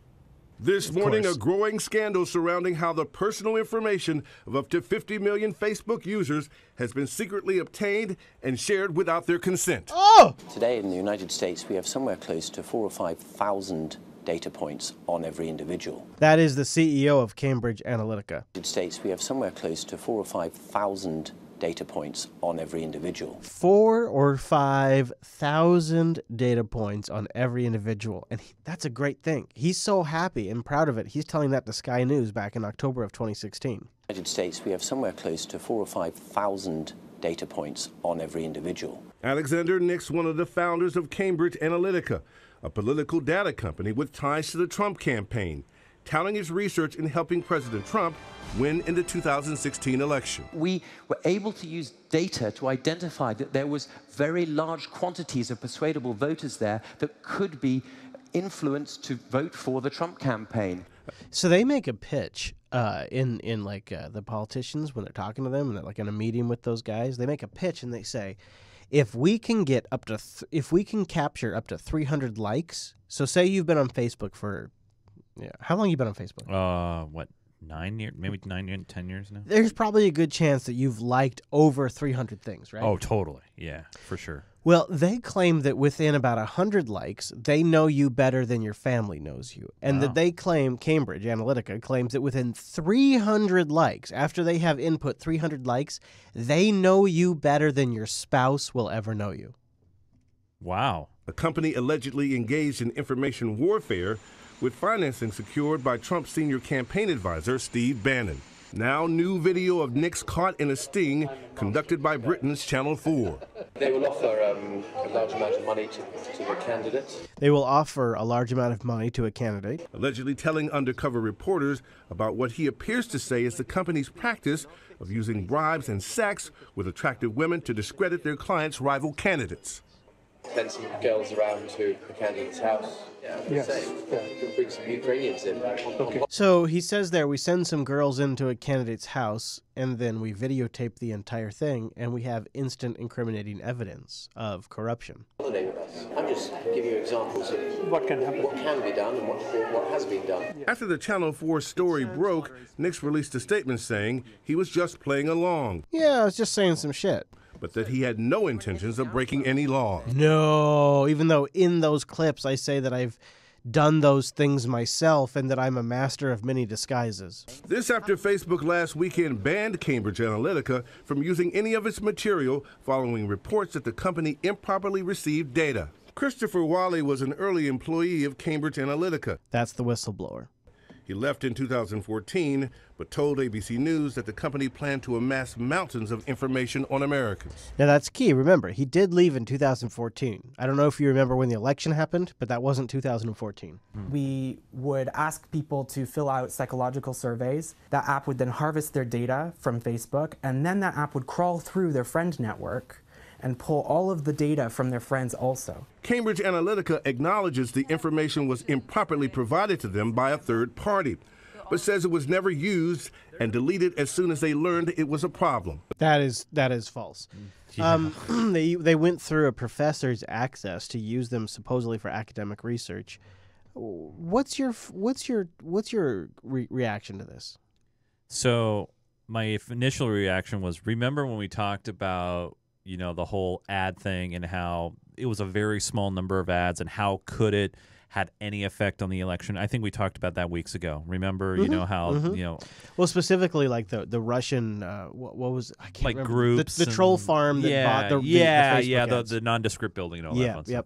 This morning, a growing scandal surrounding how the personal information of up to 50 million Facebook users has been secretly obtained and shared without their consent. Oh! Today in the United States, we have somewhere close to 4,000 or 5,000 data points on every individual. That is the CEO of Cambridge Analytica. In the United States, we have somewhere close to 4,000 or 5,000 data points on every individual. 4,000 or 5,000 data points on every individual. And that's a great thing. He's so happy and proud of it. He's telling that to Sky News back in October of 2016. In the United States, we have somewhere close to 4,000 or 5,000 data points on every individual. Alexander Nix, one of the founders of Cambridge Analytica, a political data company with ties to the Trump campaign, touting his research in helping President Trump win in the 2016 election. We were able to use data to identify that there was very large quantities of persuadable voters there that could be influenced to vote for the Trump campaign. So they make a pitch in the politicians when they're talking to them and they're like in a meeting with those guys. They make a pitch and they say, if we can get up to if we can capture up to 300 likes. So say you've been on Facebook for how long have you been on Facebook? 9 years, maybe 10 years now. There's probably a good chance that you've liked over 300 things, right? Oh, totally. Yeah, for sure. Well, they claim that within about 100 likes, they know you better than your family knows you. And that they claim, Cambridge Analytica claims that within 300 likes, after they have input 300 likes, they know you better than your spouse will ever know you. Wow. A company allegedly engaged in information warfare with financing secured by Trump's senior campaign advisor, Steve Bannon. Now, new video of Nix caught in a sting conducted by Britain's Channel 4. They will offer a large amount of money to the candidate. They will offer a large amount of money to a candidate. Allegedly telling undercover reporters about what he appears to say is the company's practice of using bribes and sex with attractive women to discredit their clients' rival candidates. Send some girls around to the candidate's house. Yes. Bring some Ukrainians in. Okay. So he says there, we send some girls into a candidate's house and then we videotape the entire thing and we have instant incriminating evidence of corruption. I'm just giving you examples of what can happen, what can be done and what has been done. After the Channel 4 story broke, Nix released a statement saying he was just playing along. Yeah, I was just saying some shit. But that he had no intentions of breaking any law. No, even though in those clips I say that I've done those things myself and that I'm a master of many disguises. This after Facebook last weekend banned Cambridge Analytica from using any of its material following reports that the company improperly received data. Christopher Wally was an early employee of Cambridge Analytica. That's the whistleblower. He left in 2014, but told ABC News that the company planned to amass mountains of information on Americans. Now, that's key. Remember, he did leave in 2014. I don't know if you remember when the election happened, but that wasn't 2014. We would ask people to fill out psychological surveys. That app would then harvest their data from Facebook, and then that app would crawl through their friend network and pull all of the data from their friends also. Cambridge Analytica acknowledges the information was improperly provided to them by a third party, but says it was never used and deleted as soon as they learned it was a problem. That is false. Yeah. They went through a professor's access to use them supposedly for academic research. What's your reaction to this? So my initial reaction was, remember when we talked about the whole ad thing and how it was a very small number of ads and how could it had any effect on the election? I think we talked about that weeks ago. Remember, how. Well, specifically like the Russian, what was, I can't remember. Groups. The troll farm that bought the Facebook ads. The nondescript building and all that fun stuff.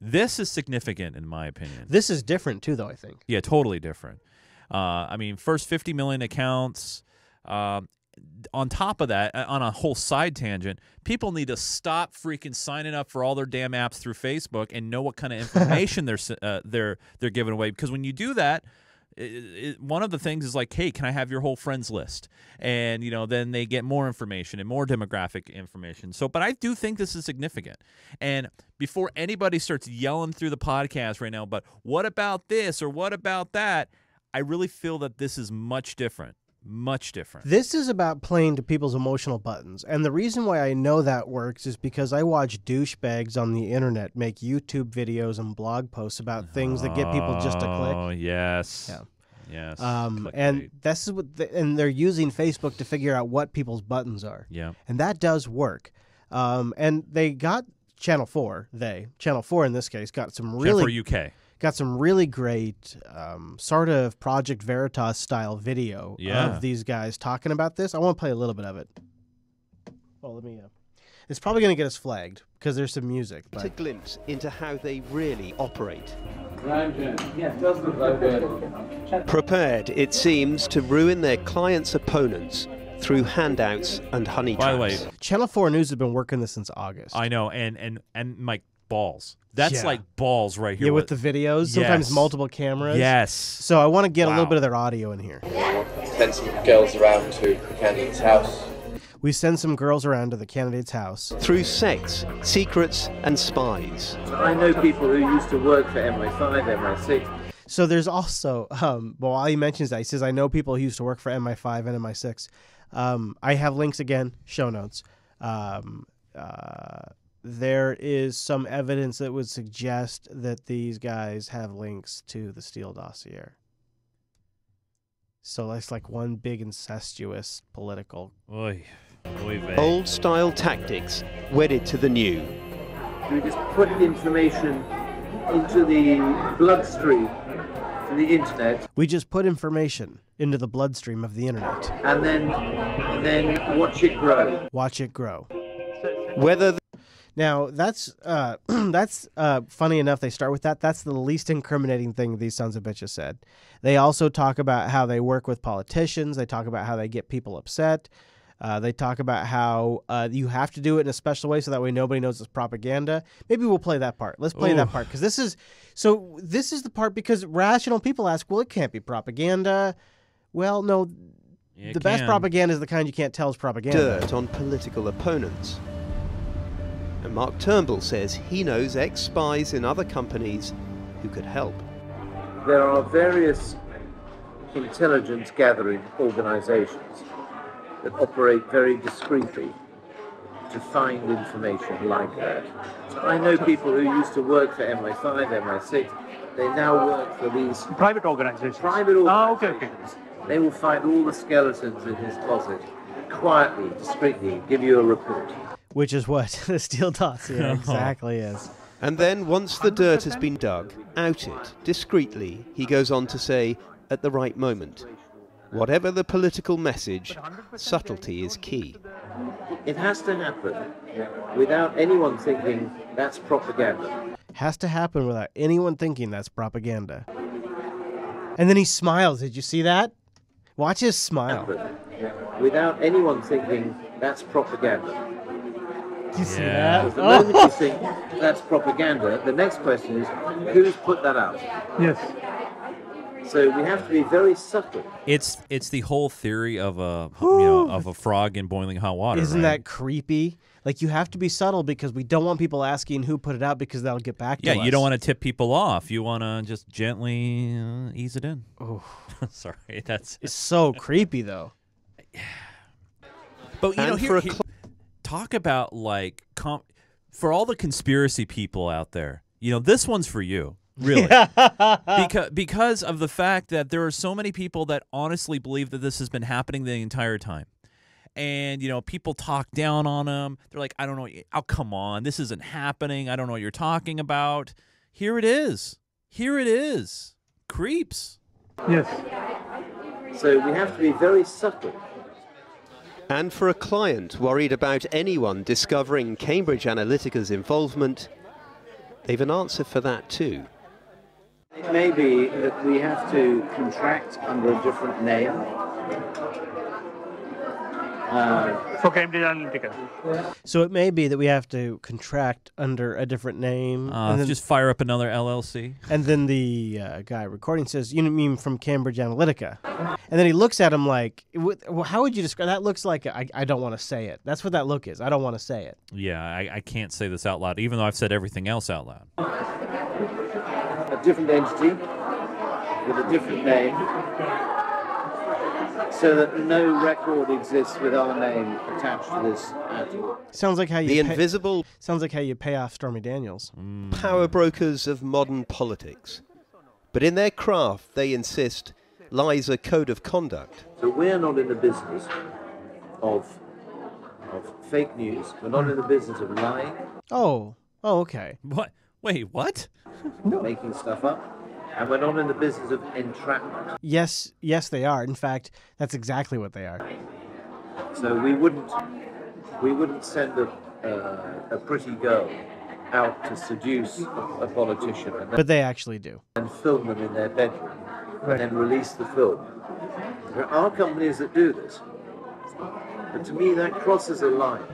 This is significant in my opinion. This is different too, though, I think. Yeah, totally different. First 50 million accounts. On top of that, on a whole side tangent, people need to stop freaking signing up for all their damn apps through Facebook and know what kind of information they're giving away. Because when you do that, one of the things is like, hey, can I have your whole friends list? And, then they get more information and more demographic information. So, but I do think this is significant. And before anybody starts yelling through the podcast right now, but what about this or what about that? I really feel that this is much different. Much different. This is about playing to people's emotional buttons. And the reason why I know that works is because I watch douchebags on the internet make YouTube videos and blog posts about things that get people just to click. Oh, yes. Yeah. Yes. And this is and they're using Facebook to figure out what people's buttons are. Yeah. And that does work. And they got Channel 4 in this case, got some really... Channel 4 UK. Got some really great sort of Project Veritas style video of these guys talking about this. I want to play a little bit of it. Well, let me. It's probably going to get us flagged because there's some music. It's a glimpse into how they really operate. Prepared, it seems, to ruin their clients' opponents through handouts and honey traps. By the way, Channel 4 News has been working this since August. I know, and Mike, balls. That's like balls right here. Yeah, with the videos, sometimes multiple cameras. Yes. So I want to get a little bit of their audio in here. Send some girls around to the candidate's house. We send some girls around to the candidate's house. Through sex, secrets, and spies. I know people who used to work for MI5, MI6. So there's also, while he mentions that, he says, I know people who used to work for MI5 and MI6. I have links again, show notes. There is some evidence that would suggest that these guys have links to the Steele dossier. So that's like one big incestuous political. Old-style tactics wedded to the new. We just put information into the bloodstream of the internet. We just put information into the bloodstream of the internet. And then watch it grow. Watch it grow. Whether... Now, that's funny enough they start with that. That's the least incriminating thing these sons of bitches said. They also talk about how they work with politicians. They talk about how they get people upset. They talk about how you have to do it in a special way so that way nobody knows it's propaganda. Maybe we'll play that part. Let's play that part because this is the part because rational people ask, well, it can't be propaganda. Well, no, the best propaganda is the kind you can't tell is propaganda. Dirt on political opponents. And Mark Turnbull says he knows ex-spies in other companies who could help. There are various intelligence gathering organizations that operate very discreetly to find information like that. So I know people who used to work for MI5, MI6. They now work for these private organizations. Okay. They will find all the skeletons in his closet quietly, discreetly, give you a report. Which is what the Steele dossier exactly is. And then, once the dirt has been dug, out it, discreetly, he goes on to say, at the right moment. Whatever the political message, subtlety is key. It has to happen without anyone thinking that's propaganda. Has to happen without anyone thinking that's propaganda. And then he smiles. Did you see that? Watch his smile. Without anyone thinking that's propaganda. Do you see that? The moment you think that's propaganda, the next question is, who's put that out? Yes. So we have to be very subtle. It's the whole theory of a frog in boiling hot water. Isn't right? that creepy? Like, you have to be subtle because we don't want people asking who put it out because that'll get back to us. Yeah, you don't want to tip people off. You want to just gently ease it in. Oh, sorry, it's so creepy though. But here, talk about like for all the conspiracy people out there. This one's for you. Really, because of the fact that there are so many people that honestly believe that this has been happening the entire time. And, people talk down on them. They're like, I don't know. Oh, come on. This isn't happening. I don't know what you're talking about. Here it is. Creeps. Yes. So we have to be very subtle. And for a client worried about anyone discovering Cambridge Analytica's involvement, they've an answer for that too. It may be that we have to contract under a different name. for Cambridge Analytica. So it may be that we have to contract under a different name. And then, just fire up another LLC. And then the guy recording says, "You mean from Cambridge Analytica?" And then he looks at him like, "How would you describe that?" Looks like I don't want to say it. That's what that look is. I don't want to say it. Yeah, I can't say this out loud, even though I've said everything else out loud. A different entity with a different name, so that no record exists with our name attached to this item. Sounds like how you invisible sounds like how you pay off Stormy Daniels. Power brokers of modern politics. But in their craft, they insist, lies a code of conduct. So we're not in the business of fake news. We're not in the business of lying. Oh, okay. What? Wait, what? Making stuff up. And we're not in the business of entrapment. Yes, they are. In fact, that's exactly what they are. So we wouldn't send a pretty girl out to seduce a politician. But they actually do. And film them in their bedroom. And then release the film. There are companies that do this. But to me, that crosses a line.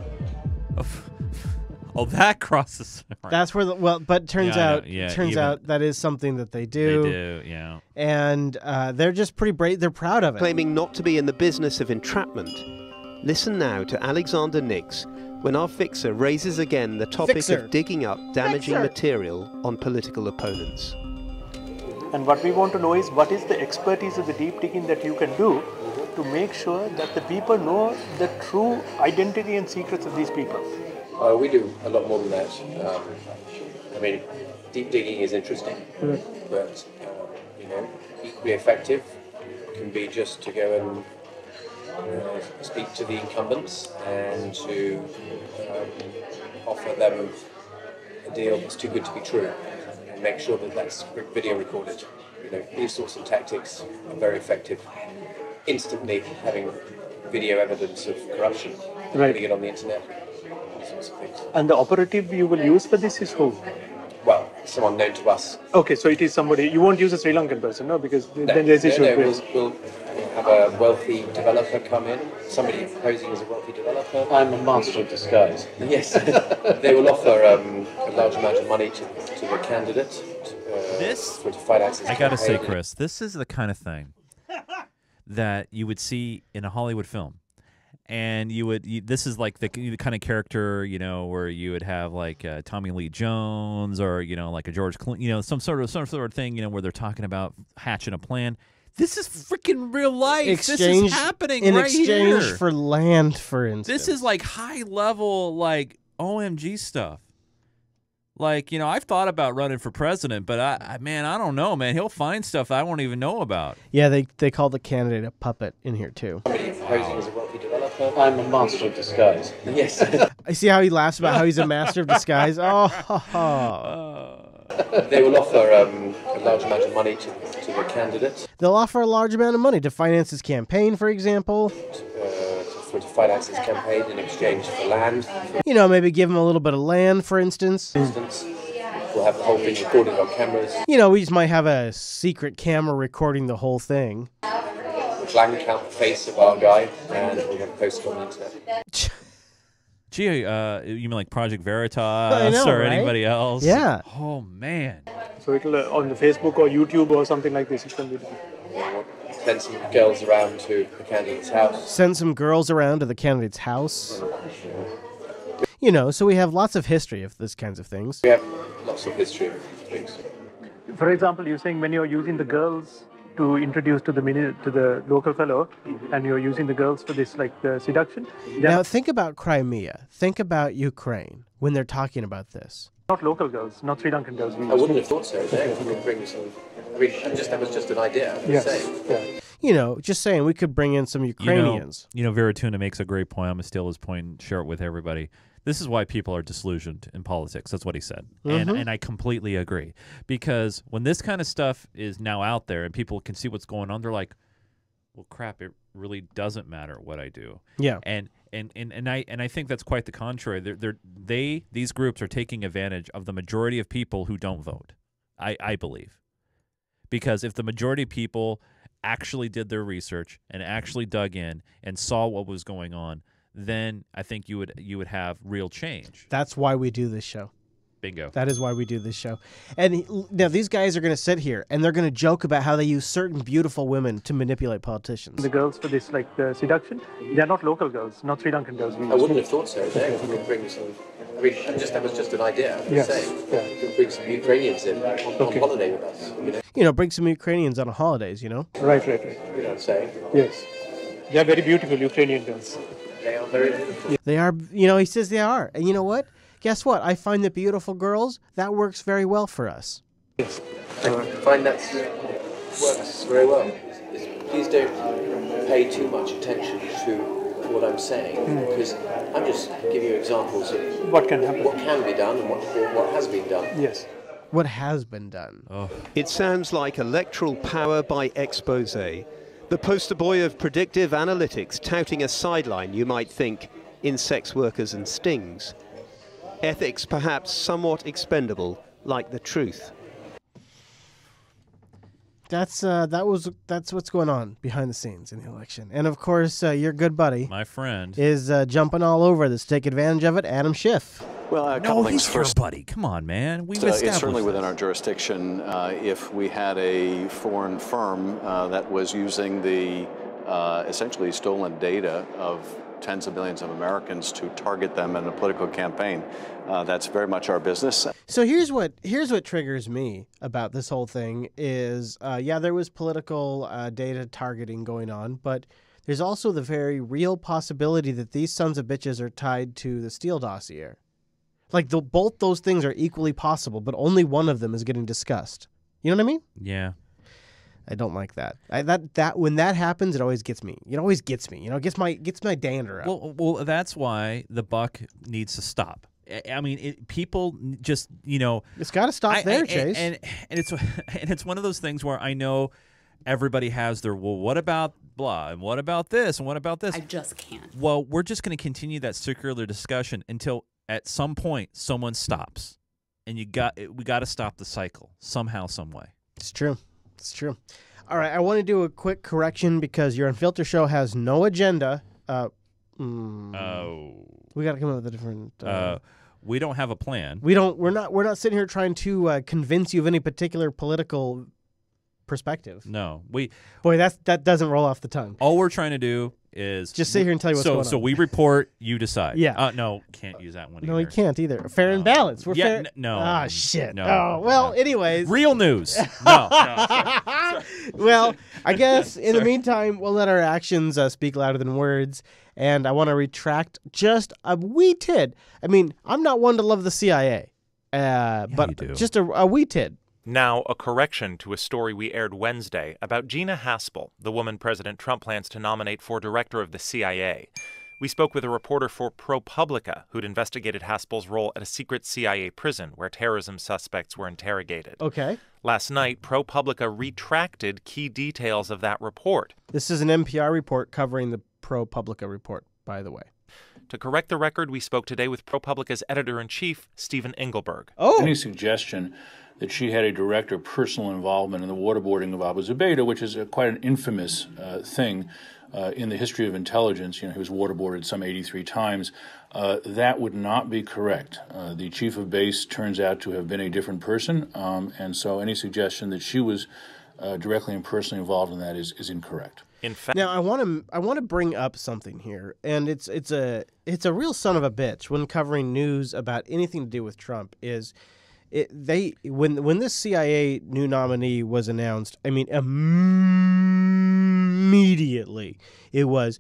Oh, that crosses. That's where but turns out that is something that they do. They do, yeah. And they're just pretty brave. They're proud of it. Claiming not to be in the business of entrapment. Listen now to Alexander Nix when our fixer raises again the topic of digging up damaging material on political opponents. And what we want to know is what is the expertise of the deep digging that you can do to make sure that the people know the true identity and secrets of these people. We do a lot more than that. I mean, deep digging is interesting, but equally effective can be just to go and speak to the incumbents and to offer them a deal that's too good to be true, and make sure that that's video recorded. These sorts of tactics are very effective. Instantly having video evidence of corruption, putting it on the internet. And the operative you will use for this is who? Well, someone known to us. Okay, so it is somebody. You won't use a Sri Lankan person, no? Because then there's issue. We'll have a wealthy developer come in, somebody posing as a wealthy developer. I'm a master of disguise. Yes. They will offer a large amount of money to the candidate to finance his I gotta say, campaign. Chris, this is the kind of thing that you would see in a Hollywood film. And this is like the kind of character, where you would have like Tommy Lee Jones or, like a George Clooney, some sort of thing, where they're talking about hatching a plan. This is freaking real life. This is happening in right exchange here. for land, for instance. This is like high level, like OMG stuff. Like, I've thought about running for president, but I don't know, man. He'll find stuff I won't even know about. Yeah, they call the candidate a puppet in here too. Somebody posing as a wealthy developer. I'm a master of disguise. Yes. I see how he laughs about how he's a master of disguise. Oh, They will offer a large amount of money to the candidate. They'll offer a large amount of money to finance his campaign, for example. To finance his campaign in exchange for land. Maybe give him a little bit of land, for instance. We'll have the whole thing recorded on cameras. We just might have a secret camera recording the whole thing. We'll blank out the face of our guy, and we're going to post it on the internet. Gee, you mean like Project Veritas or right? Anybody else? Yeah. Oh, man. So it'll on the Facebook or YouTube or something like this, it can be done. Send some girls around to the candidate's house. Send some girls around to the candidate's house. So we have lots of history of these kinds of things. We have lots of history of things. For example, you're saying when you're using the girls to introduce to the local fellow, and you're using the girls for this, like the seduction. Now think about Crimea. Think about Ukraine when they're talking about this. Not local girls, not Sri Lankan girls. I wouldn't have thought so. We could bring some. That was just an idea. Just saying we could bring in some Ukrainians. Veratuna makes a great point. I'm going to steal his point and share it with everybody. This is why people are disillusioned in politics. That's what he said. And I completely agree. Because when this kind of stuff is now out there and people can see what's going on, they're like, well, crap, it really doesn't matter what I do. Yeah. And I think that's quite the contrary. These groups are taking advantage of the majority of people who don't vote, I believe. Because if the majority of people actually did their research and actually dug in and saw what was going on, then I think you would have real change. That's why we do this show. Bingo. That is why we do this show. And now these guys are going to sit here and they're going to joke about how they use certain beautiful women to manipulate politicians. The girls for this, like the seduction, they're not local girls, not Sri Lankan girls. I wouldn't have thought so. They could bring some. I mean, that was just an idea. Yes. You could bring some Ukrainians in on holiday with us. Bring some Ukrainians on holidays. You know what I'm saying? Yes. They are very beautiful Ukrainian girls. They are very beautiful. They are. He says they are. And you know what? Guess what? I find that beautiful girls, that works very well for us. Yes. I find that works very well. Please don't pay too much attention to what I'm saying, because I'm just giving you examples of what can happen, what can be done, and what has been done. Yes. What has been done. Oh. It sounds like electoral power by expose. The poster boy of predictive analytics touting a sideline, you might think, in sex workers and stings. Ethics perhaps somewhat expendable, like the truth. That's what's going on behind the scenes in the election. And of course, your good buddy, my friend, is jumping all over this. Take advantage of it, Adam Schiff. Well, a couple things he's first. Your buddy. Come on, man. We've It's established certainly this. within our jurisdiction if we had a foreign firm that was using the essentially stolen data of tens of millions of Americans to target them in a political campaign. That's very much our business. So here's what triggers me about this whole thing is, there was political data targeting going on, but there's also the very real possibility that these sons of bitches are tied to the Steele dossier. Like, both those things are equally possible, but only one of them is getting discussed. You know what I mean? Yeah. I don't like that. That when that happens, it always gets me. It always gets me. Gets my dander up. Well, that's why the buck needs to stop. I mean, people just it's got to stop there, Chase. And it's one of those things where I know everybody has their what about blah and what about this and what about this. I just can't. Well, we're just going to continue that circular discussion until at some point someone stops, and we got to stop the cycle somehow, some way. It's true. It's true. All right, I want to do a quick correction because your Unfilter show has no agenda. We got to come up with a different. We don't have a plan. We're not sitting here trying to convince you of any particular political perspective. No, that doesn't roll off the tongue. All we're trying to do is just sit here and tell you what's going on. So we report, you decide. Yeah. No, can't use that one. No, either. you can't either. Fair and balanced. We're fair. No. Ah, shit. No. Oh, well. Anyways. Real news. No. Well, I guess in the meantime, we'll let our actions speak louder than words. And I want to retract just a wee tid. I mean, I'm not one to love the CIA, but just a wee tid. Now, a correction to a story we aired Wednesday about Gina Haspel, the woman President Trump plans to nominate for director of the CIA. We spoke with a reporter for ProPublica who'd investigated Haspel's role at a secret CIA prison where terrorism suspects were interrogated. Okay. Last night, ProPublica retracted key details of that report. This is an NPR report covering the ProPublica report, by the way. To correct the record, we spoke today with ProPublica's editor-in-chief, Stephen Engelberg. Any suggestion that she had a direct or personal involvement in the waterboarding of Abu Zubaydah, which is quite an infamous thing in the history of intelligence. He was waterboarded some 83 times. That would not be correct. The chief of base turns out to have been a different person, and so any suggestion that she was directly and personally involved in that is incorrect. In fact, now I want to bring up something here, and it's a real son of a bitch when covering news about anything to do with Trump. When this CIA new nominee was announced, I mean, immediately it was,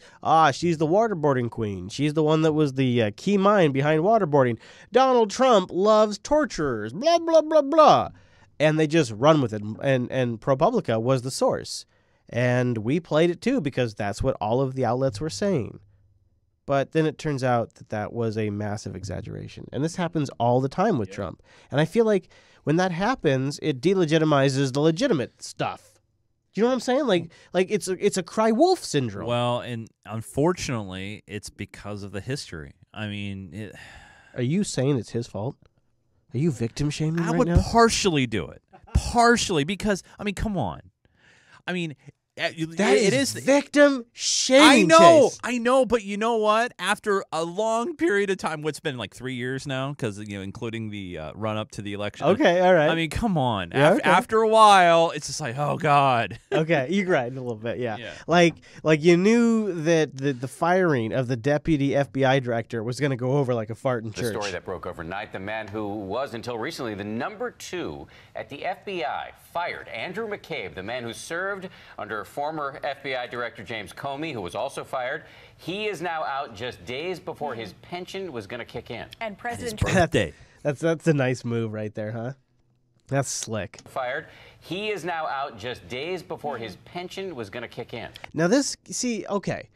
she's the waterboarding queen. She's the one that was the key mind behind waterboarding. Donald Trump loves torturers, blah, blah, blah, blah. And they just run with it. And ProPublica was the source. And we played it too because that's what all of the outlets were saying. But then it turns out that was a massive exaggeration. And this happens all the time with Trump. And I feel like when that happens, it delegitimizes the legitimate stuff. Do you know what I'm saying? Like it's a cry wolf syndrome. Well, and unfortunately, it's because of the history. I mean, are you saying it's his fault? Are you victim shaming I right would now? partially do it. Partially because, I mean, come on. I mean, It is victim shaming. I know, but you know what? After a long period of time, what's been like 3 years now, because including the run up to the election. Okay, all right. I mean, come on. Yeah, After a while, it's just like, oh God. Okay, you're right a little bit, yeah. Like you knew that the firing of the deputy FBI director was going to go over like a fart in church. The story that broke overnight: the man who was until recently the #2 at the FBI fired Andrew McCabe, the man who served under former FBI Director James Comey, who was also fired. He is now out just days before his pension was going to kick in. And President birthday. That's a nice move right there, huh? That's slick. Fired. He is now out just days before his pension was going to kick in. Now okay.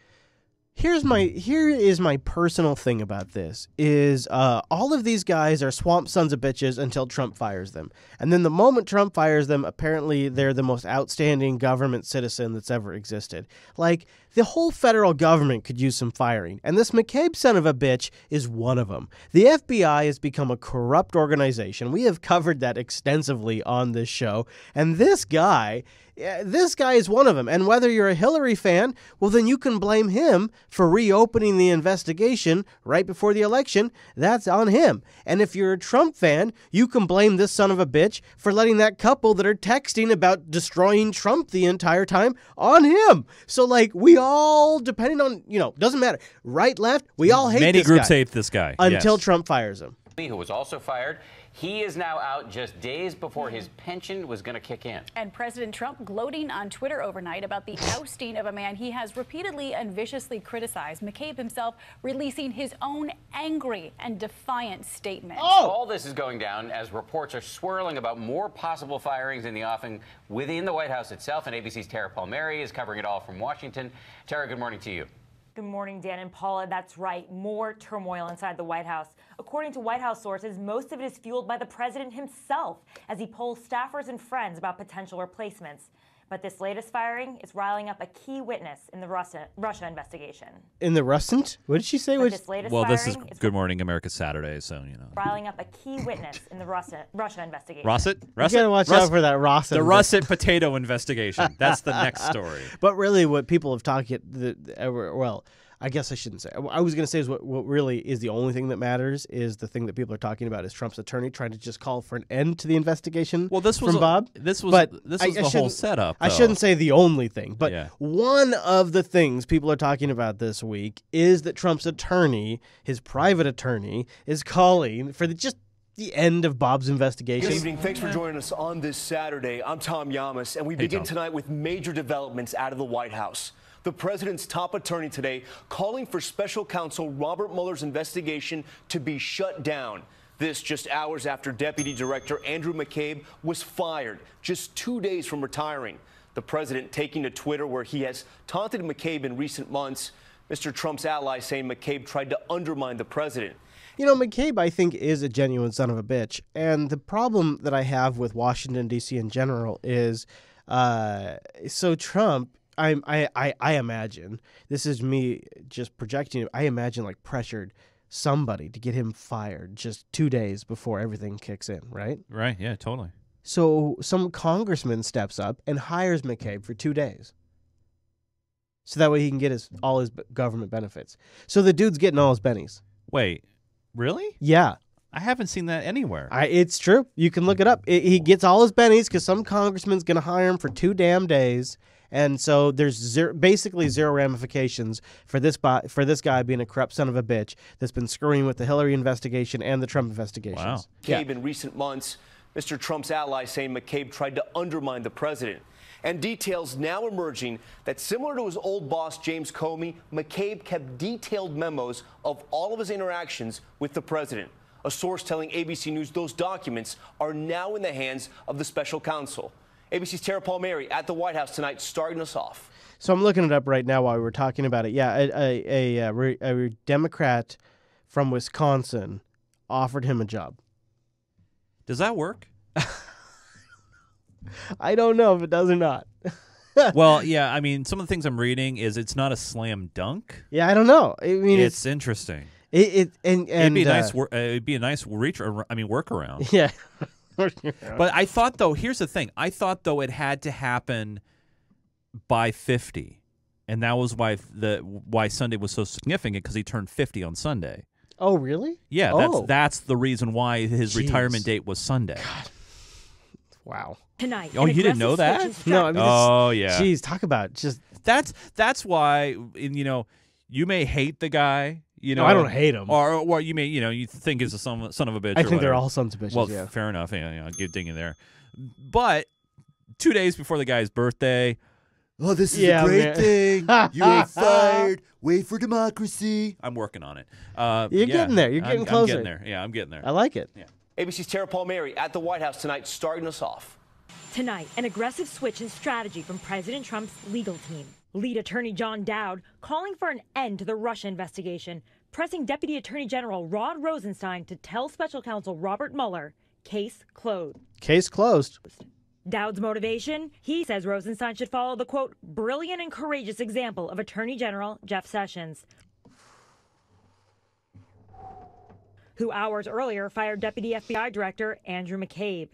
Here is my personal thing about this is all of these guys are swamp sons of bitches until Trump fires them. And then the moment Trump fires them, apparently they're the most outstanding government citizen that's ever existed. Like, the whole federal government could use some firing, and this McCabe son of a bitch is one of them. The FBI has become a corrupt organization. We have covered that extensively on this show, and this guy is one of them. And whether you're a Hillary fan, well, then you can blame him for reopening the investigation right before the election. That's on him. And if you're a Trump fan, you can blame this son of a bitch for letting that couple that are texting about destroying Trump the entire time on him. So, like, we all, depending on, doesn't matter. Right, left, we all hate this guy. Many groups hate this guy. Until Trump fires him. Who was also fired. He is now out just days before his pension was going to kick in. And President Trump gloating on Twitter overnight about the ousting of a man he has repeatedly and viciously criticized. McCabe himself releasing his own angry and defiant statement. All this is going down as reports are swirling about more possible firings in the offing within the White House itself. And ABC's Tara Palmieri is covering it all from Washington. Tara, good morning to you. Good morning, Dan and Paula. That's right. More turmoil inside the White House. According to White House sources, most of it is fueled by the president himself as he polls staffers and friends about potential replacements. But this latest firing is riling up a key witness in the Russia investigation. In the Russent? What did she say? This latest well, this is firing Good Morning America Saturday, so, riling up a key witness in the Russia investigation. Russet? You gotta watch out for that Russet. The Russet potato investigation. That's the next story. But really what people have talked, I guess I shouldn't say. I was going to say is what really is the only thing that matters is the thing that people are talking about is Trump's attorney trying to just call for an end to the investigation. Well, this was from Bob. This was the whole setup. I shouldn't say the only thing, but one of the things people are talking about this week is that Trump's attorney, his private attorney, is calling for the end of Bob's investigation. Good evening. Thanks for joining us on this Saturday. I'm Tom Yamas, and we begin tonight with major developments out of the White House. The president's top attorney today calling for special counsel Robert Mueller's investigation to be shut down. This just hours after Deputy Director Andrew McCabe was fired, just 2 days from retiring. The president taking to Twitter where he has taunted McCabe in recent months. Mr. Trump's allies saying McCabe tried to undermine the president. McCabe, I think, is a genuine son of a bitch. And the problem that I have with Washington, D.C. in general is, so Trump, I imagine, this is me just projecting, I imagine like pressured somebody to get him fired just 2 days before everything kicks in, right? Right, yeah, totally. So some congressman steps up and hires McCabe for 2 days. So that way he can get all his government benefits. So the dude's getting all his bennies. Wait, really? Yeah. I haven't seen that anywhere. It's true. You can look it up. He gets all his bennies because some congressman's going to hire him for 2 damn days. And so there's basically zero ramifications for this guy being a corrupt son of a bitch that's been screwing with the Hillary investigation and the Trump investigations. Wow. McCabe in recent months, Mr. Trump's allies saying McCabe tried to undermine the president. And details now emerging that similar to his old boss, James Comey, McCabe kept detailed memos of all of his interactions with the president. A source telling ABC News those documents are now in the hands of the special counsel. ABC's Tara Palmieri at the White House tonight, starting us off. So I'm looking it up right now while we were talking about it. Yeah, a Democrat from Wisconsin offered him a job. Does that work? I don't know if it does or not. Well, yeah, I mean, some of the things I'm reading is it's not a slam dunk. Yeah, I don't know. I mean, it's interesting. It'd be nice. It'd be a nice workaround. Yeah. But I thought, though, here's the thing. I thought, though, it had to happen by 50. And that was why Sunday was so significant, because he turned 50 on Sunday. Oh, really? Yeah, Oh. that's the reason why his Jeez. retirement date was Sunday. God. Wow. Tonight. Oh, you didn't know that? No, I mean, oh, yeah. Jeez, talk about just. That's why, you know, you may hate the guy. You know, No, I don't hate him. Or you may, you know, you think he's a son of a bitch. I or think they're whatever. all sons of bitches. Well, yeah. fair enough. Yeah, I'll give dinging there. But 2 days before the guy's birthday, oh, this is a great thing. You are fired. Wait for democracy. I'm working on it. You're getting there. You're getting closer. I'm getting there. Yeah, I'm getting there. I like it. Yeah. ABC's Tara Palmieri at the White House tonight, starting us off. Tonight, an aggressive switch in strategy from President Trump's legal team. Lead attorney John Dowd calling for an end to the Russia investigation, pressing Deputy Attorney General Rod Rosenstein to tell Special Counsel Robert Mueller, case closed. Case closed. Dowd's motivation? He says Rosenstein should follow the, quote, brilliant and courageous example of Attorney General Jeff Sessions, who hours earlier fired Deputy FBI Director Andrew McCabe.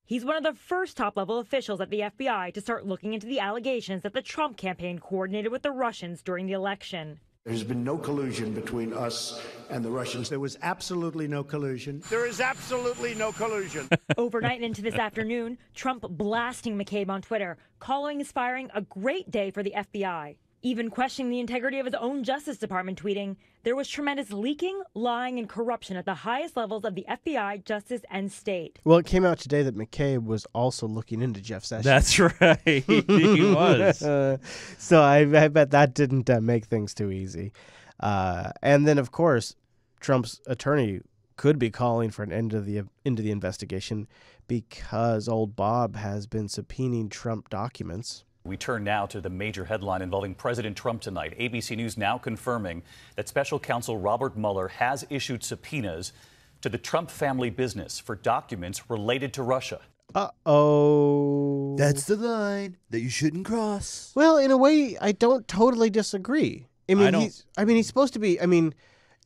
He's one of the first top-level officials at the FBI to start looking into the allegations that the Trump campaign coordinated with the Russians during the election. There's been no collusion between us and the Russians. There was absolutely no collusion. There is absolutely no collusion. Overnight and into this afternoon, Trump blasting McCabe on Twitter, calling his firing a great day for the FBI. Even questioning the integrity of his own Justice Department, tweeting, there was tremendous leaking, lying, and corruption at the highest levels of the FBI, Justice, and State. Well, it came out today that McCabe was also looking into Jeff Sessions. That's right. He was. So I bet that didn't make things too easy. And then, of course, Trump's attorney could be calling for an end to the investigation because old Bob has been subpoenaing Trump documents. We turn now to the major headline involving President Trump tonight. ABC News now confirming that Special Counsel Robert Mueller has issued subpoenas to the Trump family business for documents related to Russia. Uh-oh. That's the line that you shouldn't cross. Well, in a way, I don't totally disagree. He's supposed to be,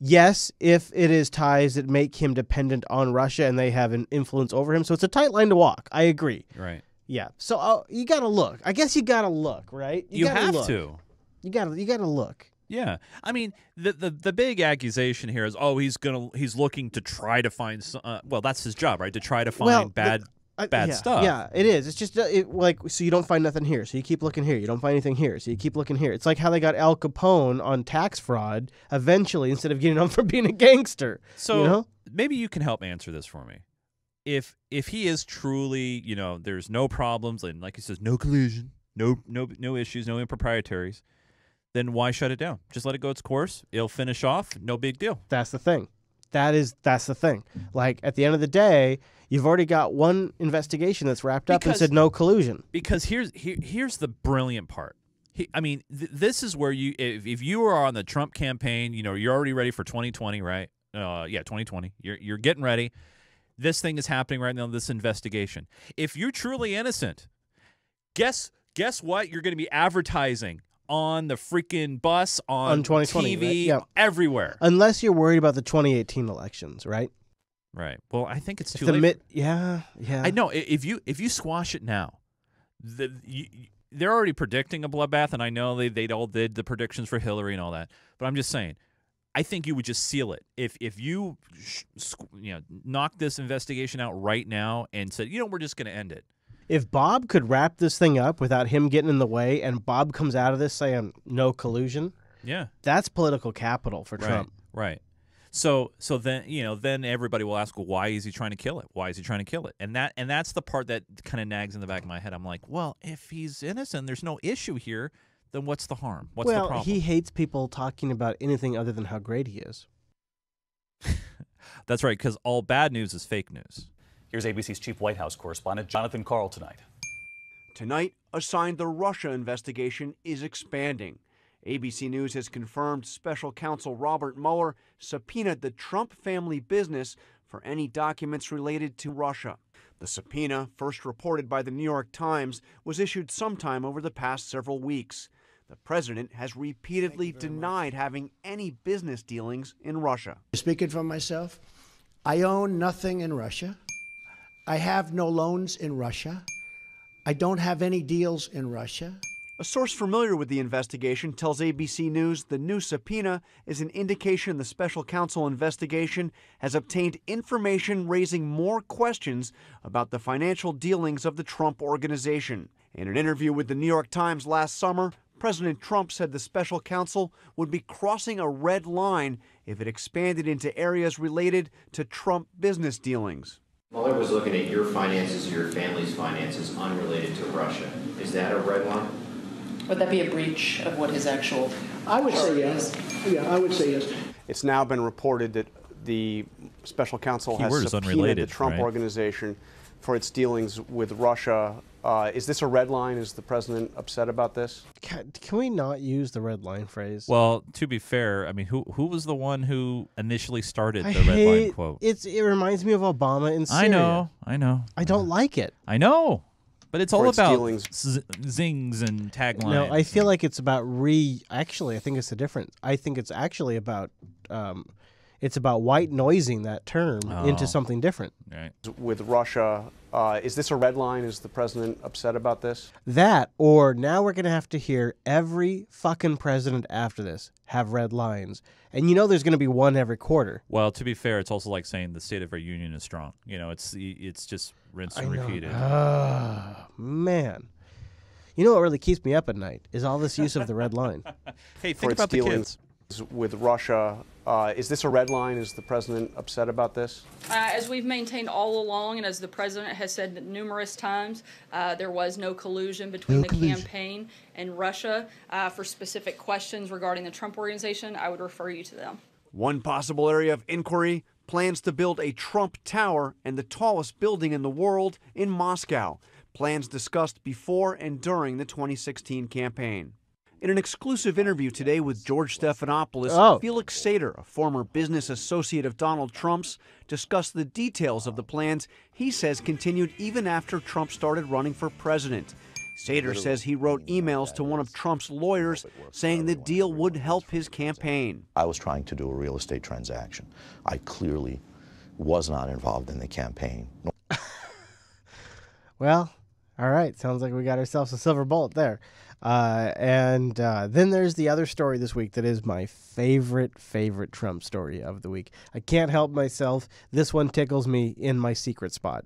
yes, if it is ties that make him dependent on Russia and they have an influence over him. So it's a tight line to walk. I agree. Right. Yeah. So you got to look. I guess you got to look, right? You have look. to. You got to look. Yeah. I mean, the big accusation here is, he's looking to try to find well, that's his job, right? To try to find bad stuff. Yeah, it is. It's just so you don't find nothing here, so you keep looking here. You don't find anything here, so you keep looking here. It's like how they got Al Capone on tax fraud eventually instead of getting him for being a gangster. So maybe you can help answer this for me. If he is truly, there's no problems, and like he says, no collusion, no issues, no improprieties, then why shut it down? Just let it go its course. It'll finish off. No big deal. That's the thing. That's the thing. Like, at the end of the day, you've already got one investigation that's wrapped up and said no collusion. Because here's the brilliant part. This is where if you are on the Trump campaign, you're already ready for 2020, right? 2020. You're getting ready. This thing is happening right now, this investigation. If you're truly innocent, guess what? You're going to be advertising on the freaking bus, on 2020, TV, right? Yeah. everywhere. Unless you're worried about the 2018 elections, right? Right. Well, I think it's too late. Yeah. I know. If you squash it now, they're already predicting a bloodbath, and I know they all did the predictions for Hillary and all that. But I'm just saying, I think you would just seal it. If you knock this investigation out right now and said, we're just going to end it. If Bob could wrap this thing up without him getting in the way, and Bob comes out of this saying no collusion, that's political capital for Trump. Right. So then then everybody will ask, well, why is he trying to kill it? Why is he trying to kill it? And that's the part that kind of nags in the back of my head. I'm like, well, if he's innocent, there's no issue here. Then what's the harm? What's the problem? He hates people talking about anything other than how great he is. That's right, because all bad news is fake news. Here's ABC's chief White House correspondent Jonathan Karl tonight. Tonight, a sign the Russia investigation is expanding. ABC News has confirmed Special Counsel Robert Mueller subpoenaed the Trump family business for any documents related to Russia. The subpoena, first reported by the New York Times, was issued sometime over the past several weeks. The president has repeatedly denied having any business dealings in Russia. Speaking for myself, I own nothing in Russia. I have no loans in Russia. I don't have any deals in Russia. A source familiar with the investigation tells ABC News the new subpoena is an indication the special counsel investigation has obtained information raising more questions about the financial dealings of the Trump organization. In an interview with the New York Times last summer, President Trump said the special counsel would be crossing a red line if it expanded into areas related to Trump business dealings. Mueller was looking at your finances or your family's finances unrelated to Russia. Is that a red line? Would that be a breach of what his actual I would say yes. Yeah, I would say yes. It's now been reported that the special counsel has subpoenaed the Trump organization for its dealings with Russia. Is this a red line? Is the president upset about this? Can we not use the red line phrase? Well, to be fair, I mean, who was the one who initially started the red line quote? It reminds me of Obama in Syria. I know. I don't like it. I know. But it's all about dealings. zings and taglines. No, I feel like it's about Actually, I think it's a different. I think it's actually about. It's about white noising that term into something different. Right. With Russia, is this a red line? Is the president upset about this? That, or now we're going to have to hear every fucking president after this have red lines. And you know there's going to be one every quarter. Well, to be fair, it's also like saying the state of our union is strong. You know, it's just rinse and repeated. Man. You know what really keeps me up at night is all this use of the red line. Hey, think about the kids. With Russia, is this a red line? Is the president upset about this? As we've maintained all along, and as the president has said numerous times, there was no collusion between campaign and Russia. For specific questions regarding the Trump organization, I would refer you to them. One possible area of inquiry, plans to build a Trump Tower and the tallest building in the world in Moscow. Plans discussed before and during the 2016 campaign. In an exclusive interview today with George Stephanopoulos, Felix Sater, a former business associate of Donald Trump's, discussed the details of the plans he says continued even after Trump started running for president. Sater says he wrote emails to one of Trump's lawyers saying the deal would help his campaign. I was trying to do a real estate transaction. I clearly was not involved in the campaign. Well, all right. Sounds like we got ourselves a silver bullet there. And then there's the other story this week that is my favorite Trump story of the week. I can't help myself. This one tickles me in my secret spot.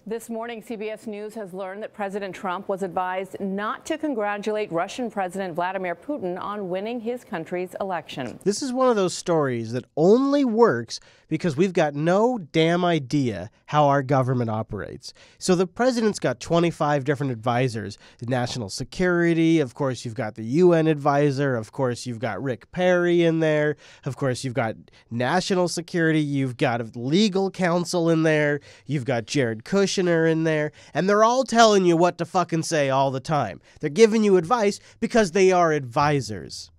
This morning, CBS News has learned that President Trump was advised not to congratulate Russian President Vladimir Putin on winning his country's election. This is one of those stories that only works because we've got no damn idea how our government operates. So the president's got 25 different advisors. National security, of course, you've got the UN advisor. Of course, you've got Rick Perry in there. Of course, you've got national security. You've got a legal counsel in there. You've got Jared Kushner in there. And they're all telling you what to fucking say all the time. They're giving you advice because they are advisors.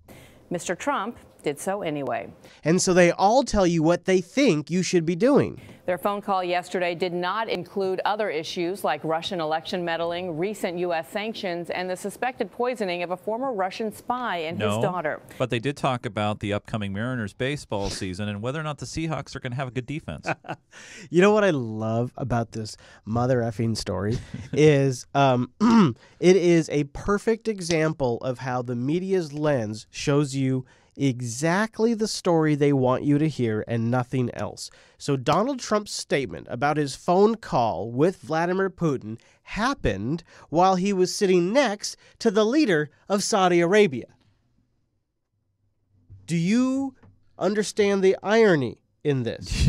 Mr. Trump did so anyway. And so they all tell you what they think you should be doing. Their phone call yesterday did not include other issues like Russian election meddling, recent U.S. sanctions, and the suspected poisoning of a former Russian spy and his daughter. But they did talk about the upcoming Mariners baseball season and whether or not the Seahawks are going to have a good defense. You know what I love about this mother effing story is it is a perfect example of how the media's lens shows you exactly the story they want you to hear and nothing else. So Donald Trump's statement about his phone call with Vladimir Putin happened while he was sitting next to the leader of Saudi Arabia. Do you understand the irony in this?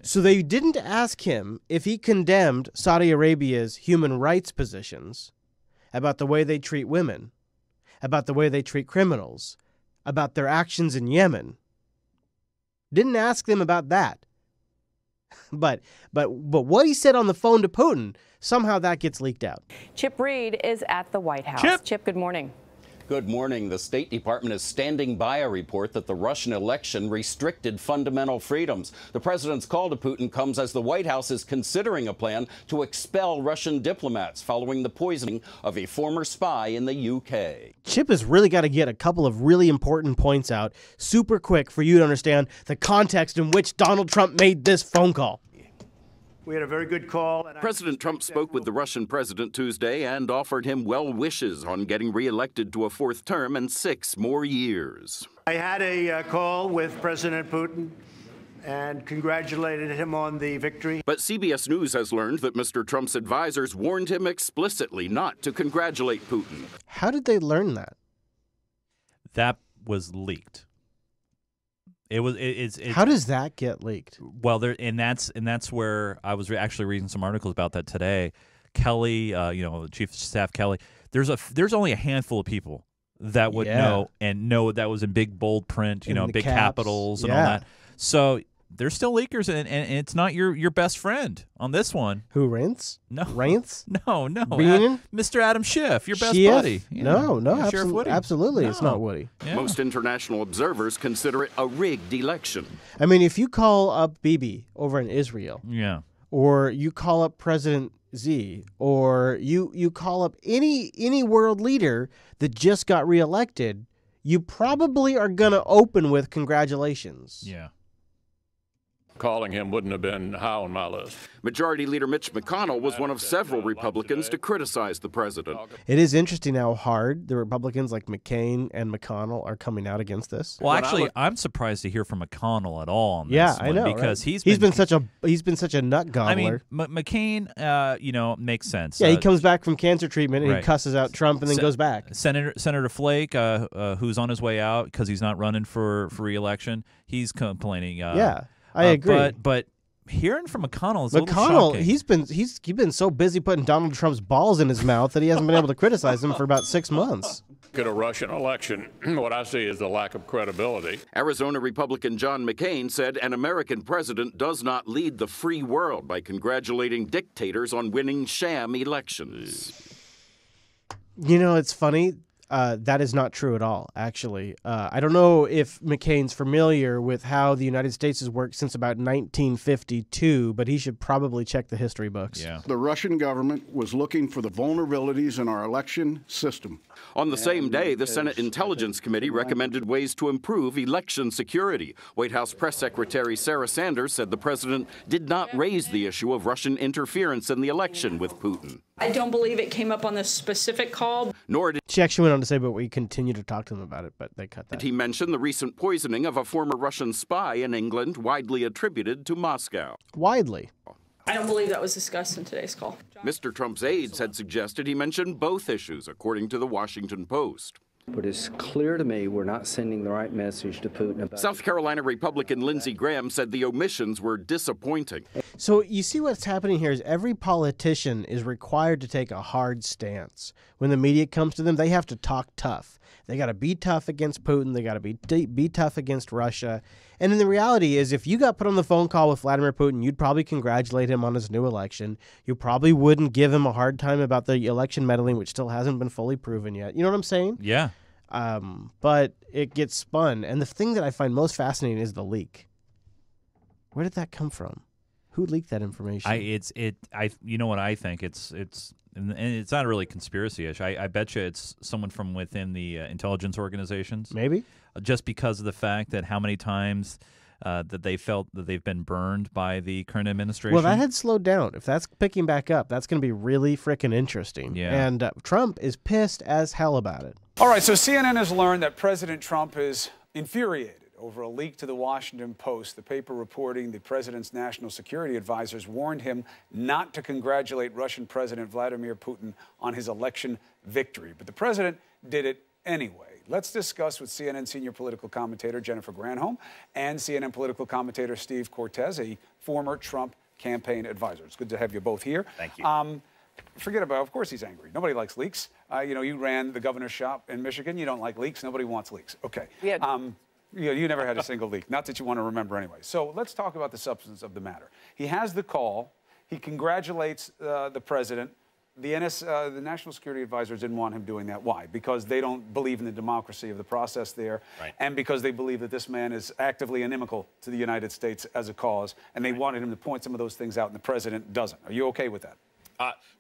So they didn't ask him if he condemned Saudi Arabia's human rights positions about the way they treat women, about the way they treat criminals, about their actions in Yemen. Didn't ask them about that. But what he said on the phone to Putin, somehow that gets leaked out. Chip Reed is at the White House. Chip, good morning. Good morning. The State Department is standing by a report that the Russian election restricted fundamental freedoms. The president's call to Putin comes as the White House is considering a plan to expel Russian diplomats following the poisoning of a former spy in the UK. Chip has really got to get a couple of really important points out super quick for you to understand the context in which Donald Trump made this phone call. We had a very good call. And President Trump spoke with the Russian president Tuesday and offered him well wishes on getting reelected to a 4th term and 6 more years. I had a call with President Putin and congratulated him on the victory. But CBS News has learned that Mr. Trump's advisors warned him explicitly not to congratulate Putin. How did they learn that? That was leaked. It's how does that get leaked? Well, that's where I was actually reading some articles about that today. Kelly, the Chief of Staff Kelly. There's only a handful of people that would know that was in big bold print, big caps. Capitals and all that. So there's still leakers, and it's not your best friend on this one. Who, Reince? No. Reince? No. Beenan? Mr. Adam Schiff, your best Schiff? buddy. No, Sheriff Woody. absolutely, No. it's not Woody. Yeah. Most international observers consider it a rigged election. I mean, if you call up Bibi over in Israel, or you call up President Z, or you call up any world leader that just got reelected, you probably are going to open with congratulations. Yeah. Calling him wouldn't have been high on my list. Majority Leader Mitch McConnell was one of several Republicans to criticize the president. It is interesting how hard the Republicans like McCain and McConnell are coming out against this. Well, actually, I'm surprised to hear from McConnell at all on this one, I know, because right? he's been such a nut gobbler. I mean, McCain, makes sense. Yeah, he comes back from cancer treatment and right. he cusses out Trump and then goes back. Senator Flake, who's on his way out because he's not running for re-election, he's complaining. I agree. But hearing from McConnell is a little shocking. he's been so busy putting Donald Trump's balls in his mouth that he hasn't been able to criticize him for about 6 months. At a Russian election, what I see is the lack of credibility. Arizona Republican John McCain said an American president does not lead the free world by congratulating dictators on winning sham elections. It's funny. That is not true at all, actually. I don't know if McCain's familiar with how the United States has worked since about 1952, but he should probably check the history books. Yeah. The Russian government was looking for the vulnerabilities in our election system. On the same day, the Senate Intelligence Committee recommended ways to improve election security. White House Press Secretary Sarah Sanders said the president did not raise the issue of Russian interference in the election with Putin. I don't believe it came up on this specific call. Nor did she actually went on to say, but we continue to talk to them about it, but they cut that. He mentioned the recent poisoning of a former Russian spy in England, widely attributed to Moscow. Widely? I don't believe that was discussed in today's call. Mr. Trump's aides had suggested he mentioned both issues, according to the Washington Post. But it's clear to me we're not sending the right message to Putin about South Carolina Republican Lindsey Graham said the omissions were disappointing. So you see what's happening here is every politician is required to take a hard stance. When the media comes to them, they have to talk tough. They got to be tough against Putin. They got to be tough against Russia. And then the reality is, if you got put on the phone call with Vladimir Putin, you'd probably congratulate him on his new election. You probably wouldn't give him a hard time about the election meddling, which still hasn't been fully proven yet. You know what I'm saying? Yeah. But it gets spun. And the thing that I find most fascinating is the leak. Where did that come from? Who leaked that information? You know what I think? It's and it's not really conspiracy-ish. I bet you it's someone from within the intelligence organizations. Maybe. Just because of the fact that how many times that they felt that they've been burned by the current administration. Well, that had slowed down. If that's picking back up, that's going to be really freaking interesting. Yeah. And Trump is pissed as hell about it. All right, so CNN has learned that President Trump is infuriated over a leak to the Washington Post. The paper reporting the president's national security advisors warned him not to congratulate Russian President Vladimir Putin on his election victory. But the president did it anyway. Let's discuss with CNN senior political commentator Jennifer Granholm and CNN political commentator Steve Cortez, a former Trump campaign advisor. It's good to have you both here. Thank you. Forget about, of course he's angry. Nobody likes leaks. You ran the governor's shop in Michigan. You don't like leaks. Nobody wants leaks. Okay. Yeah. You never had a single leak. Not that you want to remember anyway. So let's talk about the substance of the matter. He has the call. He congratulates the president. The National Security Advisors didn't want him doing that. Why? Because they don't believe in the democracy of the process there, right. And because they believe that this man is actively inimical to the United States as a cause, and they wanted him to point some of those things out, and the president doesn't. Are you okay with that?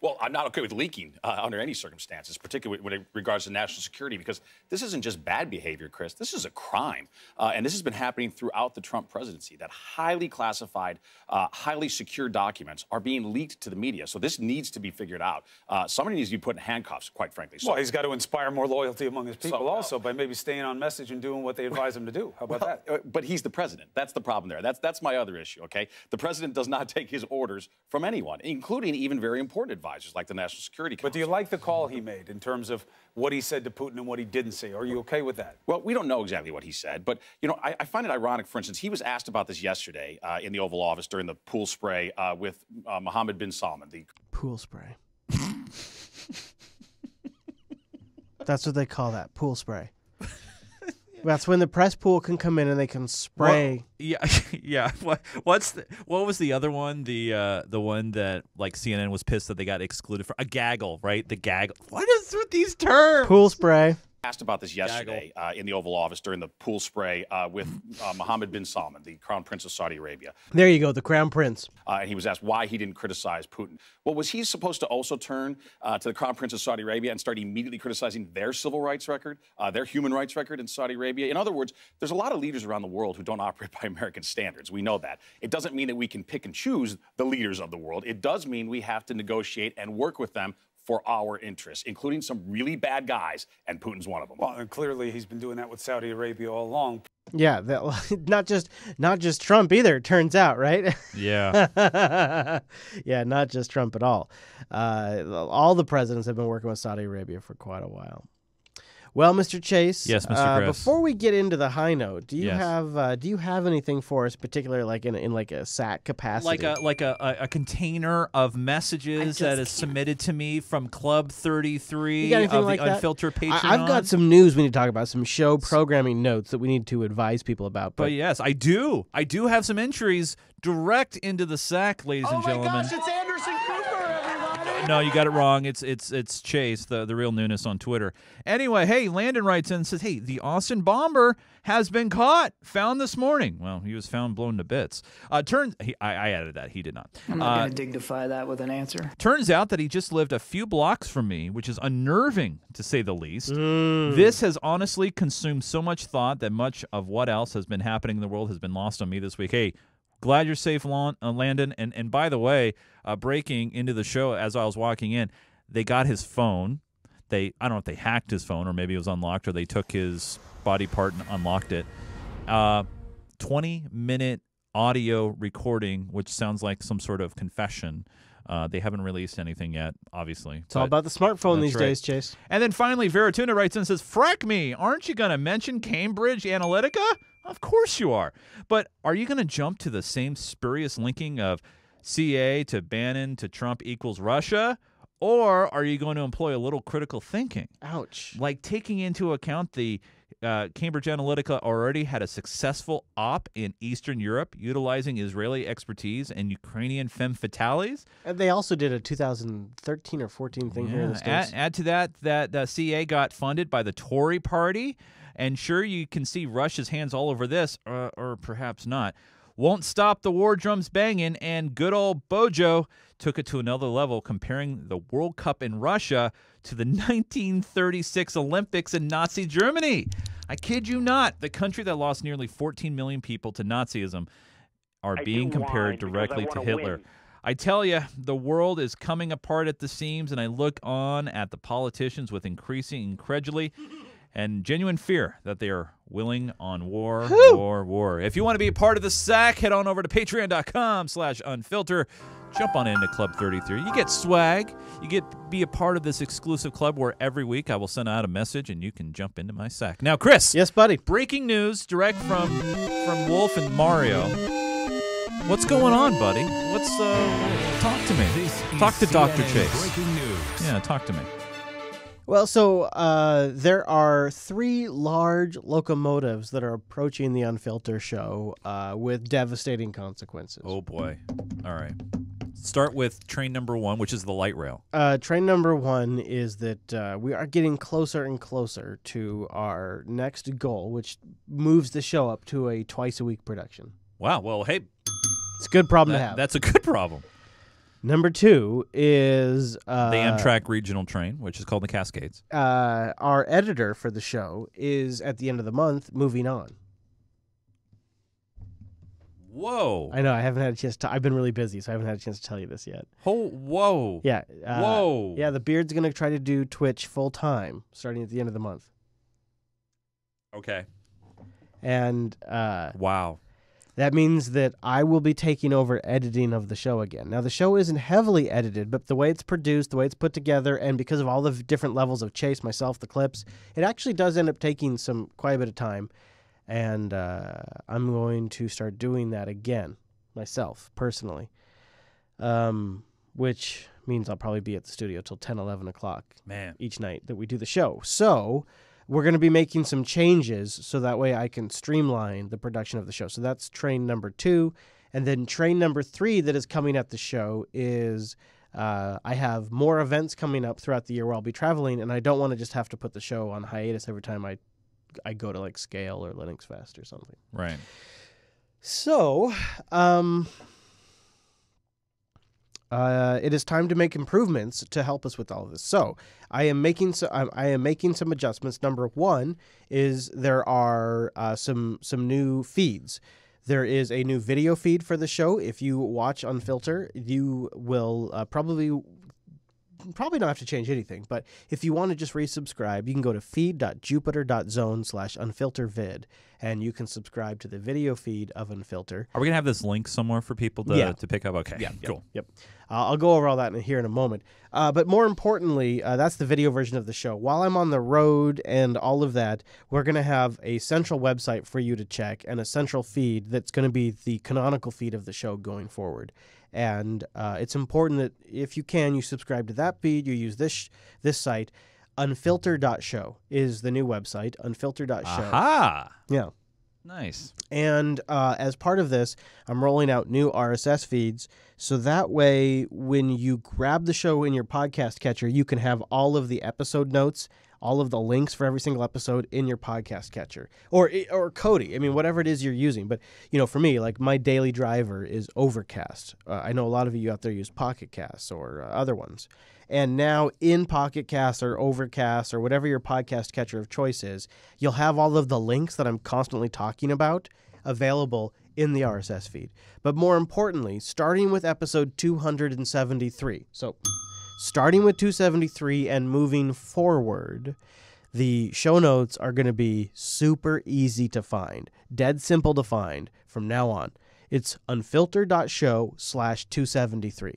Well, I'm not okay with leaking under any circumstances, particularly when it regards to national security, because this isn't just bad behavior, Chris. This is a crime. And this has been happening throughout the Trump presidency, that highly classified, highly secure documents are being leaked to the media. So this needs to be figured out. Somebody needs to be put in handcuffs, quite frankly. So, well, he's got to inspire more loyalty among his people also by maybe staying on message and doing what they advise him to do. How about that? But he's the president. That's the problem there. That's my other issue, okay? The president does not take his orders from anyone, including even very important advisors like the National Security Council. But do you like the call he made in terms of what he said to Putin and what he didn't say? Are you okay with that? Well, we don't know exactly what he said, but, you know, I find it ironic, for instance, he was asked about this yesterday in the Oval Office during the pool spray with Mohammed bin Salman. The pool spray. That's what they call that, pool spray. That's when the press pool can come in and they can spray. Well, yeah, yeah. What was the other one? The one that like CNN was pissed that they got excluded for a gaggle, right? The gaggle. What is with these terms? Pool spray. Asked about this yesterday in the Oval Office during the pool spray with Mohammed bin Salman, the Crown Prince of Saudi Arabia. There you go, the Crown Prince. And he was asked why he didn't criticize Putin. Well, was he supposed to also turn to the Crown Prince of Saudi Arabia and start immediately criticizing their civil rights record, their human rights record in Saudi Arabia? In other words, there's a lot of leaders around the world who don't operate by American standards. We know that. It doesn't mean that we can pick and choose the leaders of the world. It does mean we have to negotiate and work with them for our interests, including some really bad guys, and Putin's one of them. Well, and clearly he's been doing that with Saudi Arabia all along. Yeah, not just Trump either, it turns out, right? Yeah. Yeah, not just Trump at all. All the presidents have been working with Saudi Arabia for quite a while. Well, Mr. Chase. Yes, Mr. Chris. Before we get into the high note, do you have anything for us, particularly like in like a SAC capacity, like a container of messages that is submitted to me from Club 33 of the Unfilter Patreon? I've got some news we need to talk about, some show programming notes that we need to advise people about. But yes, I do have some entries direct into the SAC, ladies and gentlemen. Oh my gosh, it's Anderson Cooper, everybody! No, you got it wrong. It's Chase, the real newness on Twitter. Anyway, hey, Landon writes in and says, hey, the Austin bomber has been caught, found this morning. Well, he was found blown to bits. I added that. He did not. I'm not going to dignify that with an answer. Turns out that he just lived a few blocks from me, which is unnerving, to say the least. This has honestly consumed so much thought that much of what else has been happening in the world has been lost on me this week. Hey, glad you're safe, Landon. And by the way, breaking into the show as I was walking in, they got his phone. I don't know if they hacked his phone or maybe it was unlocked or they took his body part and unlocked it. 20-minute audio recording, which sounds like some sort of confession. They haven't released anything yet, obviously. It's all about the smartphone these days, Chase. And then finally, Veratuna writes in and says, frack me, aren't you going to mention Cambridge Analytica? Of course you are. But are you going to jump to the same spurious linking of CA to Bannon to Trump equals Russia? Or are you going to employ a little critical thinking? Ouch. Like taking into account the Cambridge Analytica already had a successful op in Eastern Europe utilizing Israeli expertise and Ukrainian femme fatales. And they also did a 2013 or 14 thing here in the States. Add to that CA got funded by the Tory party. And sure, you can see Russia's hands all over this, or perhaps not. Won't stop the war drums banging, and good old Bojo took it to another level, comparing the World Cup in Russia to the 1936 Olympics in Nazi Germany. I kid you not, the country that lost nearly 14 million people to Nazism are being compared directly to Hitler. I tell you, the world is coming apart at the seams, and I look on at the politicians with increasing incredulity and genuine fear that they are willing on war. If you want to be a part of the SAC, head on over to patreon.com/unfilter. Jump on into Club 33. You get swag. You get be a part of this exclusive club where every week I will send out a message and you can jump into my SAC. Now, Chris. Yes, buddy. Breaking news direct from Wolf and Mario. What's going on, buddy? Talk to me. Talk to Dr. Chase. Breaking news. Yeah, talk to me. Well, so there are 3 large locomotives that are approaching the Unfilter show with devastating consequences. Oh, boy. All right. Start with train number 1, which is the light rail. Train number 1 is that we are getting closer and closer to our next goal, which moves the show up to a twice-a-week production. Wow. Well, hey. It's a good problem to have. That's a good problem. Number 2 is the Amtrak regional train, which is called the Cascades. Our editor for the show is at the end of the month moving on. Whoa! I know I haven't had a chance to. I've been really busy, so I haven't had a chance to tell you this yet. Whoa! Yeah. Whoa! Yeah, the Beard's gonna try to do Twitch full time starting at the end of the month. Okay. And wow. That means that I will be taking over editing of the show again. Now, the show isn't heavily edited, but the way it's produced, the way it's put together, and because of all the different levels of Chase, myself, the clips, it actually does end up taking quite a bit of time. And I'm going to start doing that again, myself, personally, which means I'll probably be at the studio till 10, 11 o'clock each night that we do the show. So we're going to be making some changes so that way I can streamline the production of the show. So that's train number 2. And then train number 3 that is coming at the show is I have more events coming up throughout the year where I'll be traveling, and I don't want to just have to put the show on hiatus every time I go to like Scale or Linux Fest or something. Right. So, it is time to make improvements to help us with all of this. So, I am making some adjustments. Number 1 is there are some new feeds. There is a new video feed for the show. If you watch Unfilter, you will probably not have to change anything, but if you want to just resubscribe, you can go to feed.jupiter.zone/unfiltervid, and you can subscribe to the video feed of Unfilter. Are we going to have this link somewhere for people to pick up? Okay, cool. Yep. I'll go over all that here in a moment. But more importantly, that's the video version of the show. While I'm on the road and all of that, we're going to have a central website for you to check and a central feed that's going to be the canonical feed of the show going forward. And it's important that if you can, you subscribe to that feed. You use this site. Unfilter.show is the new website. Unfilter.show. Aha! Yeah. Nice. And as part of this, I'm rolling out new RSS feeds. So that way, when you grab the show in your podcast catcher, you can have all of the episode notes, all of the links for every single episode in your podcast catcher or Kodi. I mean, whatever it is you're using. But, for me, like my daily driver is Overcast. I know a lot of you out there use Pocket Casts or other ones. And now in Pocket Cast or Overcast or whatever your podcast catcher of choice is, you'll have all of the links that I'm constantly talking about available in the RSS feed. But more importantly, starting with episode 273. So starting with 273 and moving forward, the show notes are going to be super easy to find, dead simple to find from now on. It's unfilter.show/273.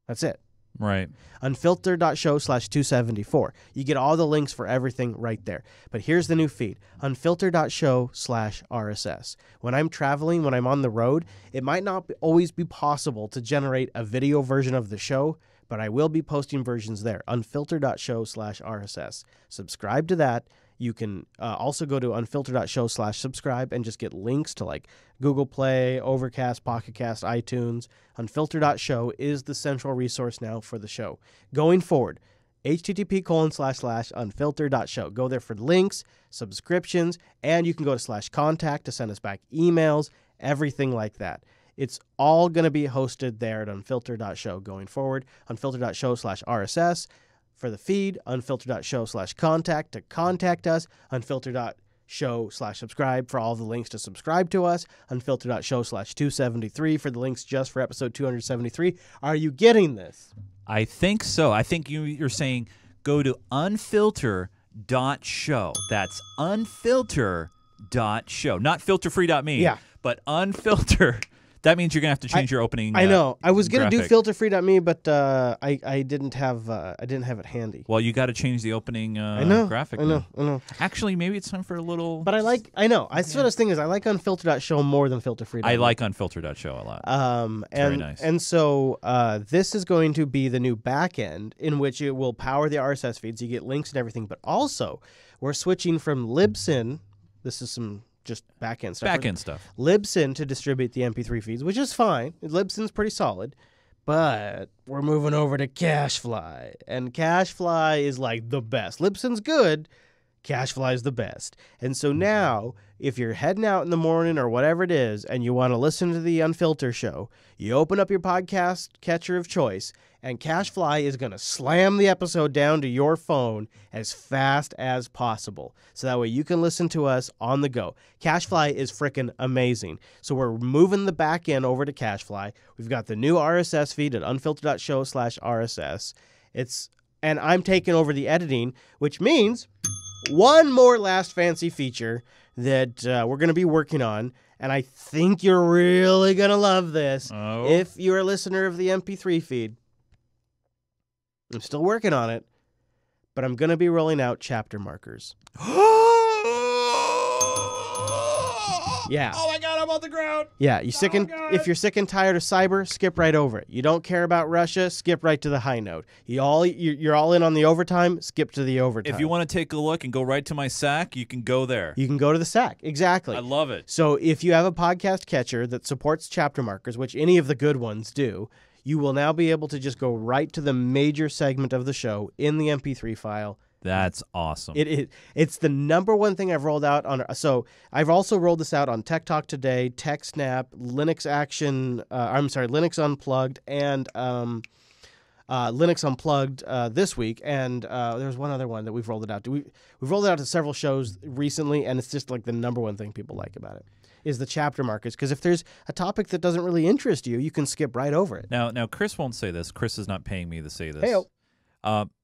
That's it. Right. Unfilter.show/274. You get all the links for everything right there. But here's the new feed. Unfilter.show/RSS. When I'm traveling, when I'm on the road, it might not always be possible to generate a video version of the show, but I will be posting versions there. Unfilter.show/RSS. Subscribe to that. You can also go to unfilter.show/subscribe and just get links to like Google Play, Overcast, Pocket Cast, iTunes. Unfilter.show is the central resource now for the show. Going forward, http://unfilter.show. Go there for links, subscriptions, and you can go to /contact to send us back emails, everything like that. It's all going to be hosted there at unfilter.show going forward. Unfilter.show/RSS. For the feed, unfilter.show/contact to contact us, unfilter.show/subscribe for all the links to subscribe to us, unfilter.show/273 for the links just for episode 273. Are you getting this? I think so. I think you're saying go to unfilter.show. That's unfilter.show. Not filterfree.me, but unfilter. That means you're gonna have to change your opening. I know. I was gonna do filterfree.me, but I didn't have it handy. Well, you got to change the opening graphic. I know. Actually, maybe it's time for a little. But I know. I sort of thing is I like unfilter.show more than filterfree.me. I like unfilter.show a lot. Very nice. And so this is going to be the new back end in which it will power the RSS feeds. You get links and everything, but also we're switching from Libsyn. This is some just back-end stuff. Libsyn to distribute the MP3 feeds, which is fine. Libsyn's pretty solid. But we're moving over to CacheFly. And CacheFly is like the best. Libsyn's good. CashFly is the best. And so now, if you're heading out in the morning or whatever it is, and you want to listen to the Unfilter show, you open up your podcast catcher of choice, and CashFly is going to slam the episode down to your phone as fast as possible. So that way you can listen to us on the go. CashFly is freaking amazing. So we're moving the back end over to CashFly. We've got the new RSS feed at unfilter.show/RSS. And I'm taking over the editing, which means one more last fancy feature that we're going to be working on, and I think you're really going to love this if you're a listener of the MP3 feed. I'm still working on it, but I'm going to be rolling out chapter markers. Yeah. Oh my God, I'm on the ground. Yeah, if you're sick and tired of cyber, skip right over it. You don't care about Russia, skip right to the high note. You're all in on the overtime, skip to the overtime. If you want to take a look and go right to my SAC, you can go there. You can go to the SAC, exactly. I love it. So if you have a podcast catcher that supports chapter markers, which any of the good ones do, you will now be able to just go right to the major segment of the show in the MP3 file. That's awesome. It's the number one thing I've rolled out on. So I've also rolled this out on Tech Talk Today, TechSnap, Linux Unplugged, and Linux Unplugged this week. And there's one other one that we've rolled it out to. We've rolled it out to several shows recently, and it's just like the number one thing people like about it is the chapter markers. Because if there's a topic that doesn't really interest you, you can skip right over it. Now Chris won't say this. Chris is not paying me to say this. Hey-o.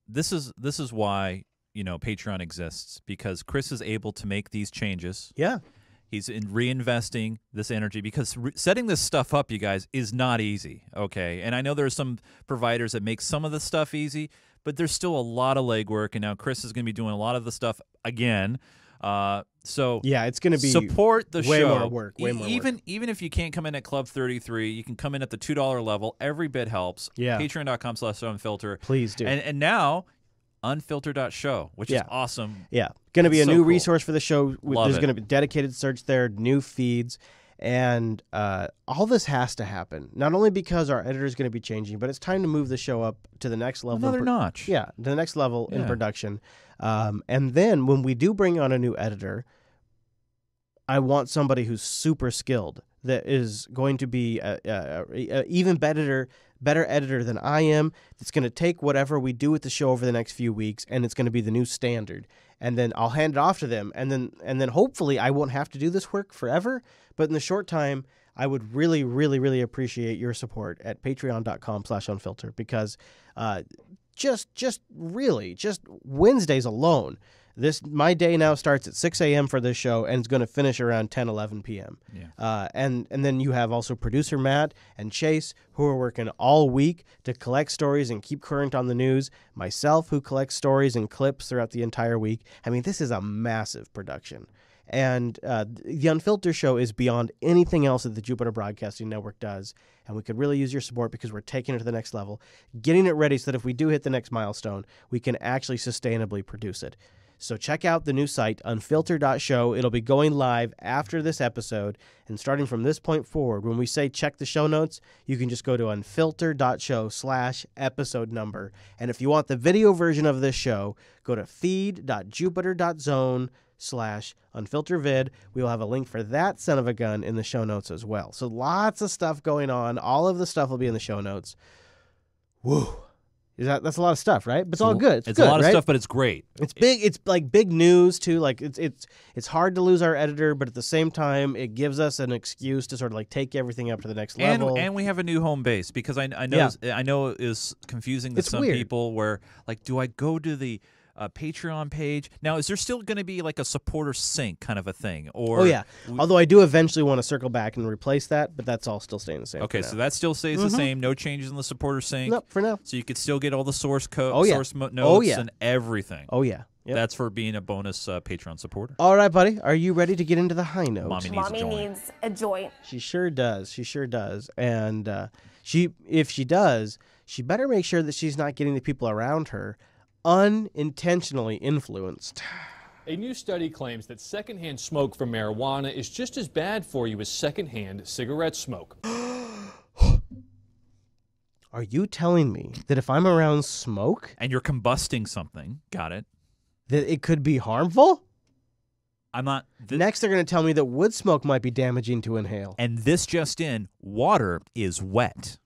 This is why Patreon exists, because Chris is able to make these changes. Yeah, he's reinvesting this energy, because setting this stuff up, you guys, is not easy. Okay, and I know there are some providers that make some of the stuff easy, but there's still a lot of legwork. And now Chris is going to be doing a lot of the stuff again. So yeah, it's going to be support the way show. More work. Way more work. Even if you can't come in at Club 33, you can come in at the $2 level. Every bit helps. Yeah. Patreon.com/unfilter. Please do. And now unfilter.show, which is awesome. Yeah, going to be a new cool. resource for the show. There's going to be dedicated search there, new feeds, and all this has to happen. Not only because our editor is going to be changing, but it's time to move the show up to the next level. Another notch. Yeah, the next level in production. And then when we do bring on a new editor, I want somebody who's super skilled, that is going to be a even better editor than I am. That's going to take whatever we do with the show over the next few weeks, and it's going to be the new standard. And then I'll hand it off to them, and then hopefully I won't have to do this work forever. But in the short time, I would really, really, really appreciate your support at patreon.com/unfilter, because just Wednesdays alone, my day now starts at 6 a.m. for this show, and it's going to finish around 10, 11 p.m. Yeah. And then you have also producer Matt and Chase, who are working all week to collect stories and keep current on the news. Myself, who collects stories and clips throughout the entire week. I mean, this is a massive production. And the Unfilter show is beyond anything else that the Jupiter Broadcasting Network does. And we could really use your support, because we're taking it to the next level, getting it ready so that if we do hit the next milestone, we can actually sustainably produce it. So check out the new site, unfilter.show. It'll be going live after this episode. And starting from this point forward, when we say check the show notes, you can just go to unfilter.show/episode number. And if you want the video version of this show, go to feed.jupiter.zone/unfiltervid. We will have a link for that son of a gun in the show notes as well. So lots of stuff going on. All of the stuff will be in the show notes. Woo. That's a lot of stuff, right? But it's all good. It's good, a lot of right? stuff, but it's great. It's big. It's like big news too. Like it's hard to lose our editor, but at the same time, it gives us an excuse to sort of like take everything up to the next level. And we have a new home base, because I know it is confusing to some weird. people. Where like, do I go to the Patreon page now? Is there still going to be like a supporter sync kind of a thing? Or although I do eventually want to circle back and replace that, but that's all still staying the same. Okay, so that still stays the same. No changes in the supporter sync. Nope, for now. So you could still get all the source code, notes, and everything. Oh yeah. Yep. That's for being a bonus Patreon supporter. All right, buddy. Are you ready to get into the high note? Mommy needs a joint. She sure does. She sure does. And if she does, she better make sure that she's not getting the people around her unintentionally influenced. A new study claims that secondhand smoke from marijuana is just as bad for you as secondhand cigarette smoke. Are you telling me that if I'm around smoke and you're combusting something, got it? that it could be harmful? I'm not. Next, they're going to tell me that wood smoke might be damaging to inhale. And this just in, water is wet.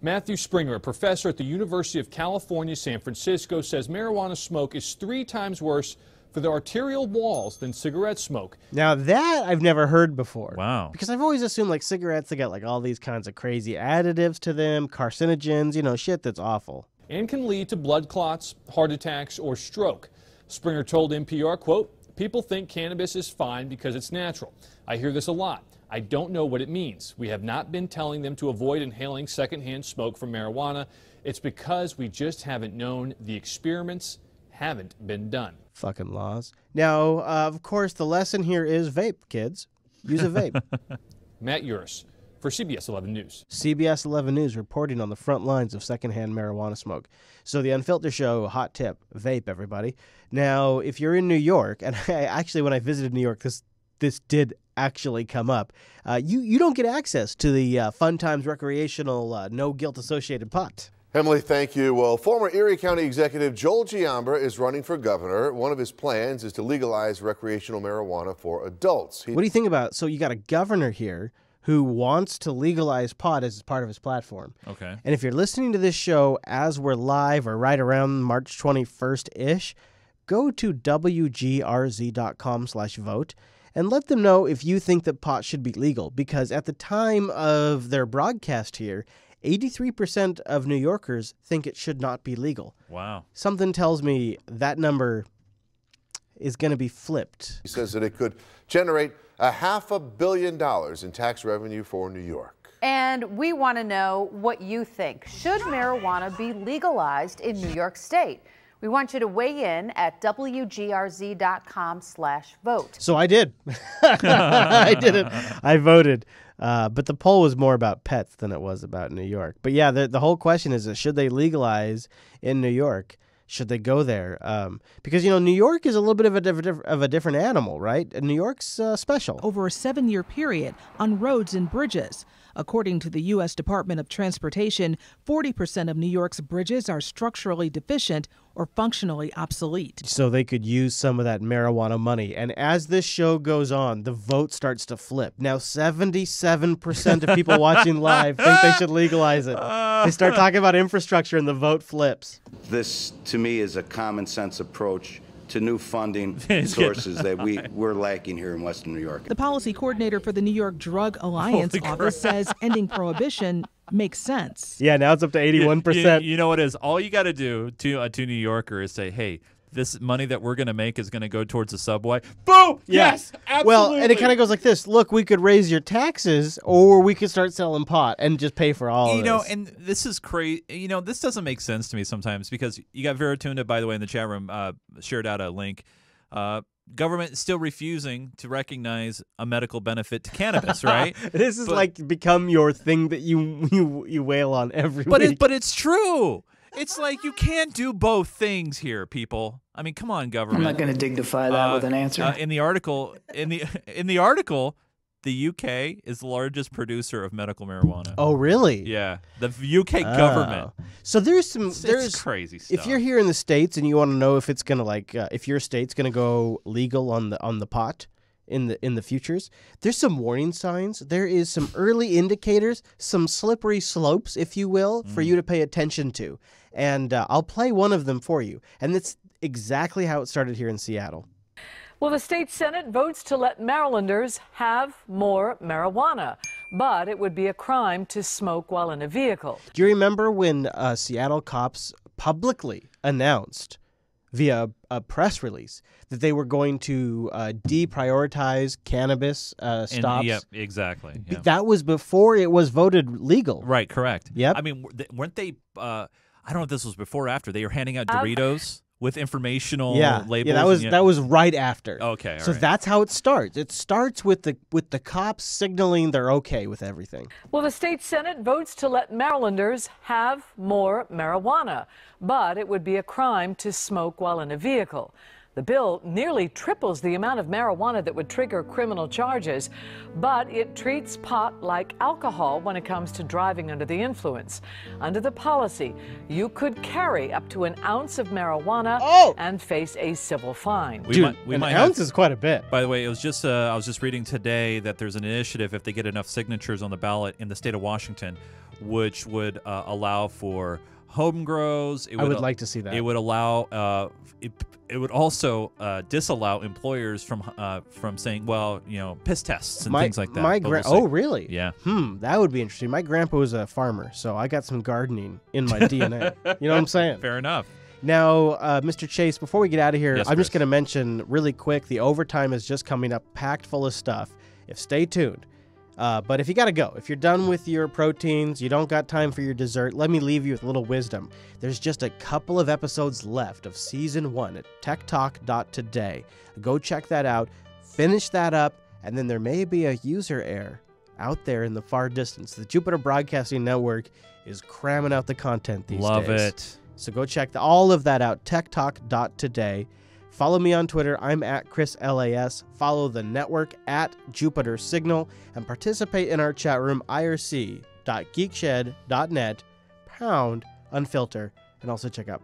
Matthew Springer, a professor at the University of California, San Francisco, says marijuana smoke is 3 times worse for the arterial walls than cigarette smoke. Now that I've never heard before. Wow. Because I've always assumed like cigarettes, they got like all these kinds of crazy additives to them, carcinogens, you know, shit that's awful. And can lead to blood clots, heart attacks, or stroke. Springer told NPR, quote, "People think cannabis is fine because it's natural. I hear this a lot. I don't know what it means. We have not been telling them to avoid inhaling secondhand smoke from marijuana. It's because we just haven't known. The experiments haven't been done." Fucking laws. Now, of course, the lesson here is vape, kids. Use a vape. Matt Uris for CBS 11 News. CBS 11 News reporting on the front lines of secondhand marijuana smoke. So the Unfilter Show, hot tip, vape, everybody. Now, if you're in New York, and actually when I visited New York, this did actually come up, you don't get access to the Fun Times recreational no guilt associated pot. Emily, thank you. Well, former Erie County Executive Joel Giambra is running for governor. One of his plans is to legalize recreational marijuana for adults. What do you think about, so you got a governor here who wants to legalize pot as part of his platform. Okay. And if you're listening to this show as we're live or right around March 21st-ish, go to wgrz.com/vote and let them know if you think that pot should be legal. Because at the time of their broadcast here, 83% of New Yorkers think it should not be legal. Wow. Something tells me that number is going to be flipped. He says that it could generate $500 million in tax revenue for New York. And we want to know what you think. Should marijuana be legalized in New York State? We want you to weigh in at wgrz.com/vote. So I did. I did it. I voted. But the poll was more about pets than it was about New York. But yeah, the whole question is, should they legalize in New York? Should they go there? Because, you know, New York is a little bit of a different animal, right? And New York's special. Over a 7-year period on roads and bridges. According to the U.S. Department of Transportation, 40% of New York's bridges are structurally deficient or functionally obsolete. So they could use some of that marijuana money. And as this show goes on, the vote starts to flip. Now, 77% of people watching live think they should legalize it. They start talking about infrastructure and the vote flips. This, to me, is a common sense approach to new funding sources that we're lacking here in Western New York. The policy coordinator for the New York Drug Alliance office says ending prohibition makes sense. Yeah, now it's up to 81%. You know what it is? All you got to do to New Yorker is say, hey, this money that we're going to make is going to go towards the subway. Boom! Yeah. Yes, absolutely. Well, and it kind of goes like this. Look, we could raise your taxes or we could start selling pot and just pay for all of You know, this. and this is crazy. You know, this doesn't make sense to me sometimes because you got Vera Tunda, by the way, in the chat room, shared out a link. Government is still refusing to recognize a medical benefit to cannabis, right? This is like become your thing that you wail on every week. But it's true. It's like you can't do both things here, people. I mean, come on, government. I'm not going to dignify that with an answer. In the article, the UK is the largest producer of medical marijuana. Oh, really? Yeah, the UK government. So there's crazy stuff. If you're here in the States and you want to know if it's gonna if your state's gonna go legal on the pot in the futures, there's some warning signs. There is some early indicators, some slippery slopes, if you will, for you to pay attention to. And I'll play one of them for you. And that's exactly how it started here in Seattle. Well, the state Senate votes to let Marylanders have more marijuana, but it would be a crime to smoke while in a vehicle. Do you remember when Seattle cops publicly announced via a press release that they were going to deprioritize cannabis stops? Yeah, exactly. Yeah. That was before it was voted legal. Right, correct. Yep. I mean, weren't they, I don't know if this was before or after, they were handing out Doritos with informational labels? Yeah, that was right after. Okay, so that's how it starts. It starts with the cops signaling they're okay with everything. Well, the state Senate votes to let Marylanders have more marijuana, but it would be a crime to smoke while in a vehicle. The bill nearly triples the amount of marijuana that would trigger criminal charges, but it treats pot like alcohol when it comes to driving under the influence. Under the policy, you could carry up to an ounce of marijuana and face a civil fine. An ounce is quite a bit. By the way, it was just I was just reading today that there's an initiative, if they get enough signatures on the ballot in the state of Washington, which would allow for home grows. I would like to see that. It would allow. It would also disallow employers from saying, well, piss tests and things like that. Oh, really? Yeah. That would be interesting. My grandpa was a farmer, so I got some gardening in my DNA. You know what I'm saying? Fair enough. Now, Mr. Chase, before we get out of here, Yes, I'm just Chris. going to mention really quick, the overtime is just coming up, packed full of stuff. Stay tuned. But if you got to go, if you're done with your proteins, you don't got time for your dessert, let me leave you with a little wisdom. There's just a couple of episodes left of Season 1 at techtalk.today. Go check that out, finish that up, and then there may be a user error out there in the far distance. The Jupiter Broadcasting Network is cramming out the content these days. Love it. So go check all of that out, techtalk.today. Follow me on Twitter. I'm at ChrisLAS. Follow the network at Jupiter Signal and participate in our chat room, irc.geekshed.net, #Unfilter, and also check out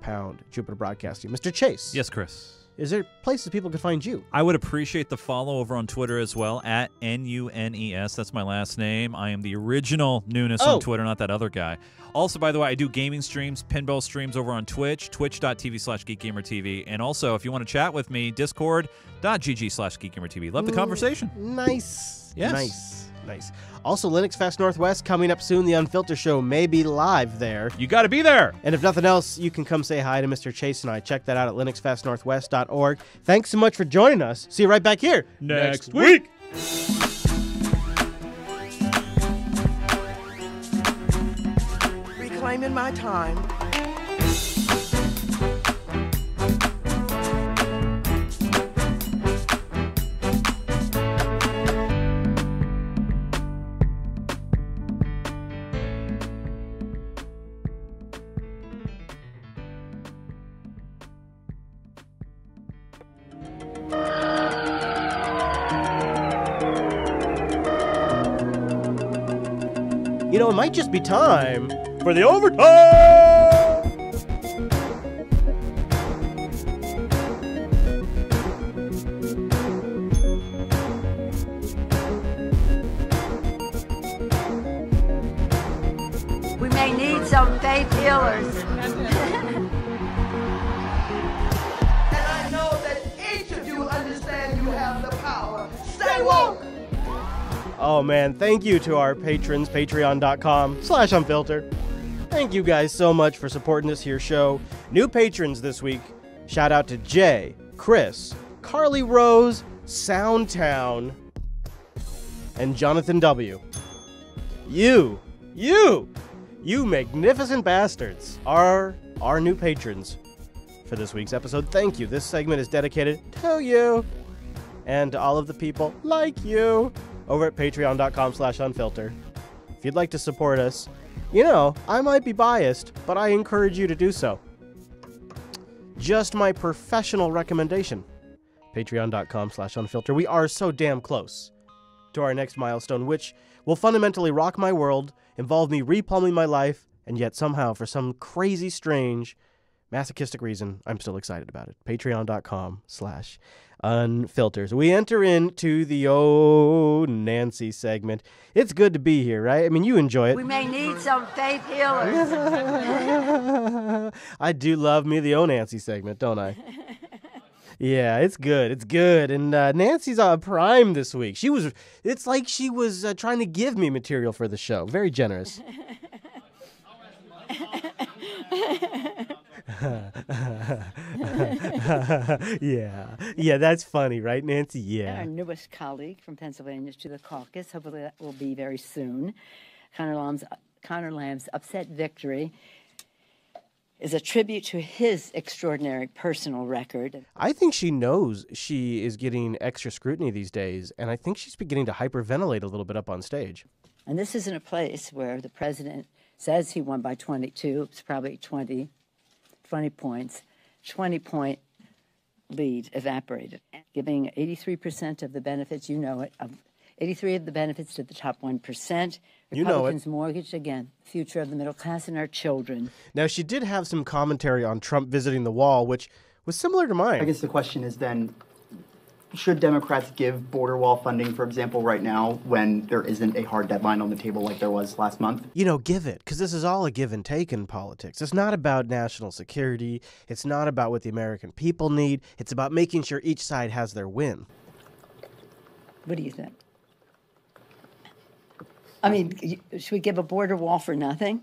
#Jupiter Broadcasting. Mr. Chase. Yes, Chris. Is there places people can find you? I would appreciate the follow over on Twitter as well, at NUNES. That's my last name. I am the original Nunes on Twitter, not that other guy. Also, by the way, I do gaming streams, pinball streams over on Twitch, twitch.tv/GeekGamerTV. And also, if you want to chat with me, discord.gg/GeekGamerTV. Love the conversation. Nice. Yes. Nice. Also, Linux Fest Northwest coming up soon. The Unfilter Show may be live there. You got to be there. And if nothing else, you can come say hi to Mr. Chase and I. Check that out at linuxfestnorthwest.org. Thanks so much for joining us. See you right back here next week. Reclaiming my time. You know, it might just be time for the overtime! We may need some faith healers. And I know that each of you understand you have the power. Stay woke! Oh man, thank you to our patrons, patreon.com/unfilter. Thank you guys so much for supporting this here show. New patrons this week. Shout out to Jay, Chris, Carly Rose, Soundtown, and Jonathan W. You magnificent bastards are our new patrons for this week's episode. Thank you. This segment is dedicated to you and to all of the people like you over at patreon.com/unfilter. If you'd like to support us, you know, I might be biased, but I encourage you to do so. Just my professional recommendation. Patreon.com/unfilter. We are so damn close to our next milestone, which will fundamentally rock my world, involve me replumbing my life, and yet somehow, for some crazy, strange, masochistic reason, I'm still excited about it. Patreon.com/unfilters. We enter into the Nancy segment. It's good to be here, right? I mean, you enjoy it. We may need some faith healers. I do love me the Nancy segment, don't I? Yeah, it's good. It's good. And Nancy's prime this week. It's like she was trying to give me material for the show. Very generous. Yeah, that's funny, right, Nancy? Yeah. Our newest colleague from Pennsylvania to the caucus. Hopefully that will be very soon. Connor Lamb's upset victory is a tribute to his extraordinary personal record. I think she knows she is getting extra scrutiny these days, and I think she's beginning to hyperventilate a little bit up on stage. And this isn't a place where the president says he won by 22. It's probably 20 points. 20-point lead evaporated, giving 83% of the benefits, 83 of the benefits to the top 1%. You know it. Republicans mortgaged, again, the future of the middle class and our children. Now, she did have some commentary on Trump visiting the wall, which was similar to mine. I guess the question is then, should Democrats give border wall funding, for example, right now when there isn't a hard deadline on the table like there was last month? You know, give it, because this is all a give and take in politics. It's not about national security. It's not about what the American people need. It's about making sure each side has their win. What do you think? I mean, should we give a border wall for nothing?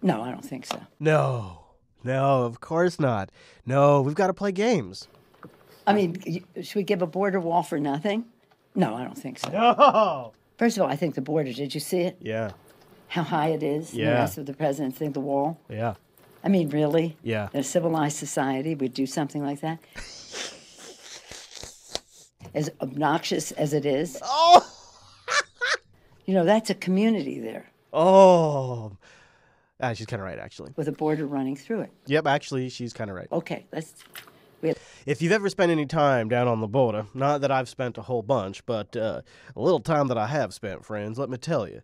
No, I don't think so. No, of course not. No, we've got to play games. I mean, should we give a border wall for nothing? No, I don't think so. No. First of all, I think the border, did you see it? Yeah. How high it is? Yeah. The rest of the presidents think the wall? Yeah. I mean, really? Yeah. In a civilized society, we'd do something like that? As obnoxious as it is. Oh! That's a community there. Oh. She's kind of right, actually. With a border running through it. Yep, actually, she's kind of right. Okay, If you've ever spent any time down on the border, not that I've spent a whole bunch, but a little time that I have spent, friends, let me tell you,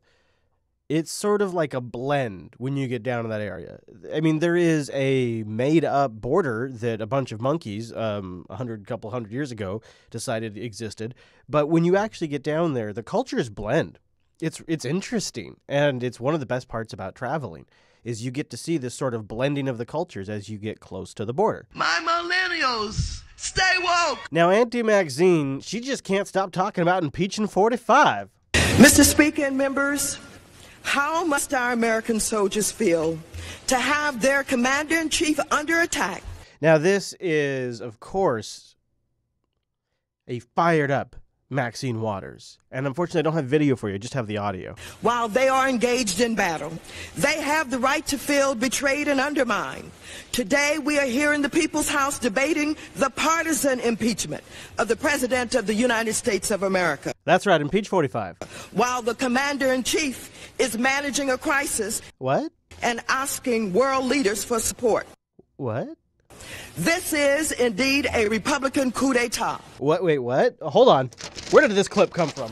it's sort of like a blend when you get down to that area. I mean, there is a made-up border that a bunch of monkeys, couple hundred years ago, decided existed. But when you actually get down there, the cultures blend. It's interesting, and it's one of the best parts about traveling, is you get to see this sort of blending of the cultures as you get close to the border. My millennials, stay woke. Now, Auntie Maxine, she just can't stop talking about impeaching 45. Mr. Speaker and members, how must our American soldiers feel to have their commander-in-chief under attack? Now, this is, of course, a fired-up Maxine Waters. And unfortunately, I don't have video for you. I just have the audio. While they are engaged in battle, they have the right to feel betrayed and undermined. Today, we are here in the People's House debating the partisan impeachment of the President of the United States of America. That's right, impeach 45. While the commander-in-chief is managing a crisis. What? And asking world leaders for support. What? This is indeed a Republican coup d'etat. What? Wait, what? Hold on. Where did this clip come from?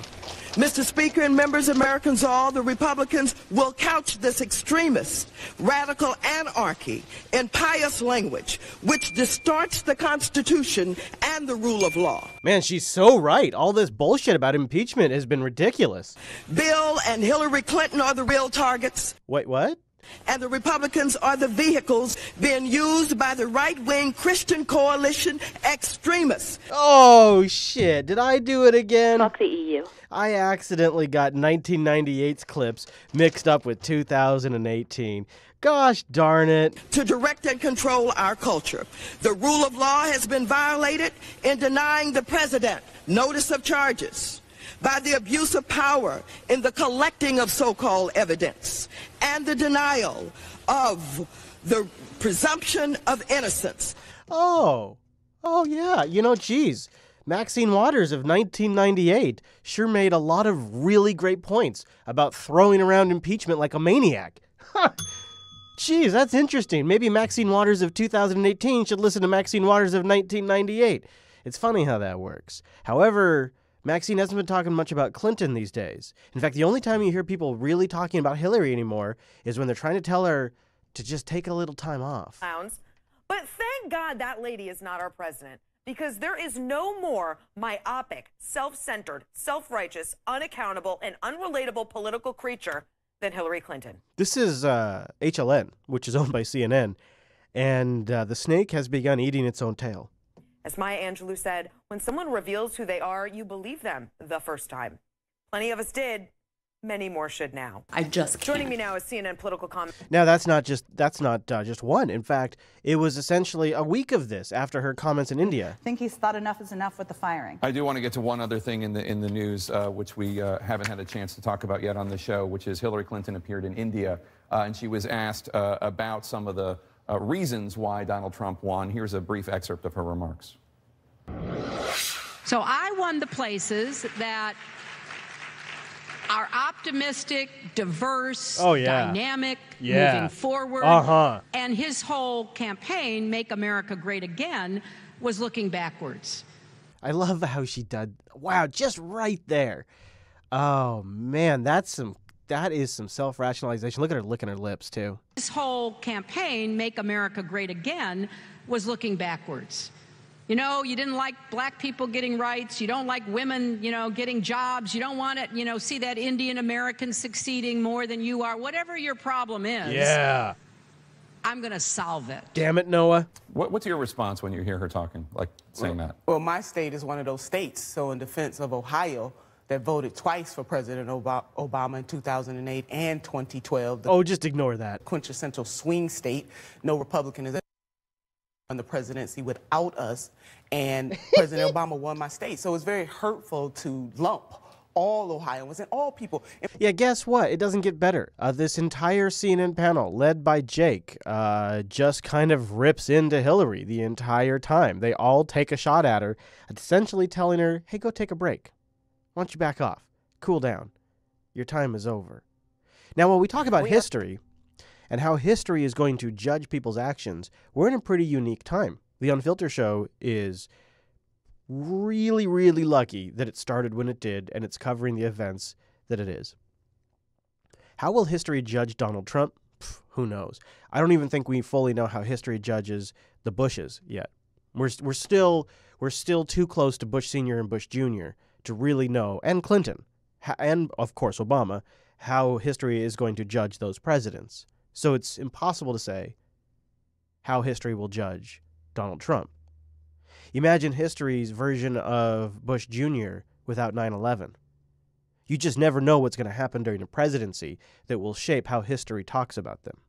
Mr. Speaker and members, Americans all, the Republicans will couch this extremist, radical anarchy in pious language, which distorts the Constitution and the rule of law. Man, she's so right. All this bullshit about impeachment has been ridiculous. Bill and Hillary Clinton are the real targets. Wait, what? And the Republicans are the vehicles being used by the right-wing Christian coalition extremists. Oh, shit. Did I do it again? Fuck the EU. I accidentally got 1998's clips mixed up with 2018. Gosh darn it. To direct and control our culture. The rule of law has been violated in denying the president notice of charges, by the abuse of power in the collecting of so-called evidence, and the denial of the presumption of innocence. Oh yeah. Geez. Maxine Waters of 1998 sure made a lot of really great points about throwing around impeachment like a maniac. Geez, that's interesting. Maybe Maxine Waters of 2018 should listen to Maxine Waters of 1998. It's funny how that works. However, Maxine hasn't been talking much about Clinton these days. In fact, the only time you hear people really talking about Hillary anymore is when they're trying to tell her to just take a little time off. But thank God that lady is not our president, because there is no more myopic, self-centered, self-righteous, unaccountable, and unrelatable political creature than Hillary Clinton. This is HLN, which is owned by CNN, and the snake has begun eating its own tail. As Maya Angelou said, when someone reveals who they are, you believe them the first time. Plenty of us did. Many more should now. I just can't. Joining me now is CNN political comment. Now, that's not just one. In fact, it was essentially a week of this after her comments in India. I think he's thought enough is enough with the firing. I do want to get to one other thing in the news, which we haven't had a chance to talk about yet on the show, which is Hillary Clinton appeared in India, and she was asked about some of the reasons why Donald Trump won. Here's a brief excerpt of her remarks. So I won the places that are optimistic, diverse, dynamic, moving forward. And his whole campaign, Make America Great Again, was looking backwards. I love how she did. Wow, just right there. Oh man, that is some self-rationalization. Look at her licking her lips too. His whole campaign, Make America Great Again, was looking backwards. You know, you didn't like black people getting rights. You don't like women, getting jobs. You don't want to, see that Indian American succeeding more than you are. Whatever your problem is. Yeah. I'm going to solve it. Damn it, Noah. What's your response when you hear her talking, saying that? Well, my state is one of those states. So in defense of Ohio, that voted twice for President Obama in 2008 and 2012. Just ignore that. Quintessential swing state. No Republican is on the presidency without us, and President Obama won my state. So it's very hurtful to lump all Ohioans and all people. Yeah, guess what? It doesn't get better. This entire CNN panel, led by Jake, just kind of rips into Hillary the entire time. They all take a shot at her, essentially telling her, hey, go take a break. Why don't you back off? Cool down. Your time is over. Now, when we talk about history and how history is going to judge people's actions, we're in a pretty unique time. The Unfilter show is really, really lucky that it started when it did, and it's covering the events that it is. How will history judge Donald Trump? Who knows? I don't even think we fully know how history judges the Bushes yet. We're still too close to Bush Sr. and Bush Jr. to really know, and Clinton, and of course Obama, how history is going to judge those presidents. So it's impossible to say how history will judge Donald Trump. Imagine history's version of Bush Jr. without 9/11. You just never know what's going to happen during a presidency that will shape how history talks about them.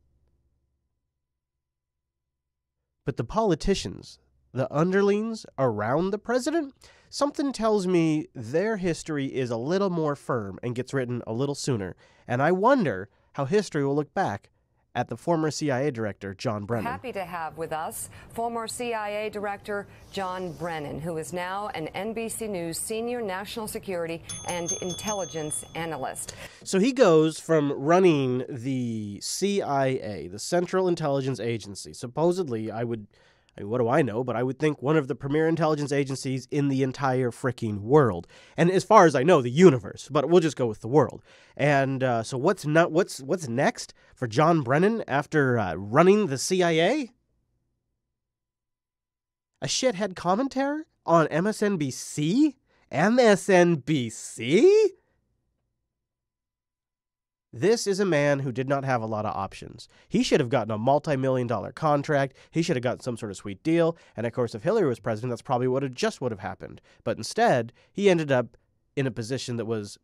But the politicians, the underlings around the president, something tells me their history is a little more firm and gets written a little sooner. And I wonder how history will look back at the former CIA director, John Brennan. Happy to have with us former CIA director John Brennan, who is now an NBC News senior national security and intelligence analyst. So he goes from running the CIA, the Central Intelligence Agency. Supposedly, what do I know? But I would think one of the premier intelligence agencies in the entire freaking world. And as far as I know, the universe. But we'll just go with the world. And so what's next for John Brennan after running the CIA? A shithead commentator on MSNBC? MSNBC? This is a man who did not have a lot of options. He should have gotten a multi-million-dollar contract. He should have gotten some sort of sweet deal. And of course, if Hillary was president, that's probably what would have happened. But instead, he ended up in a position that was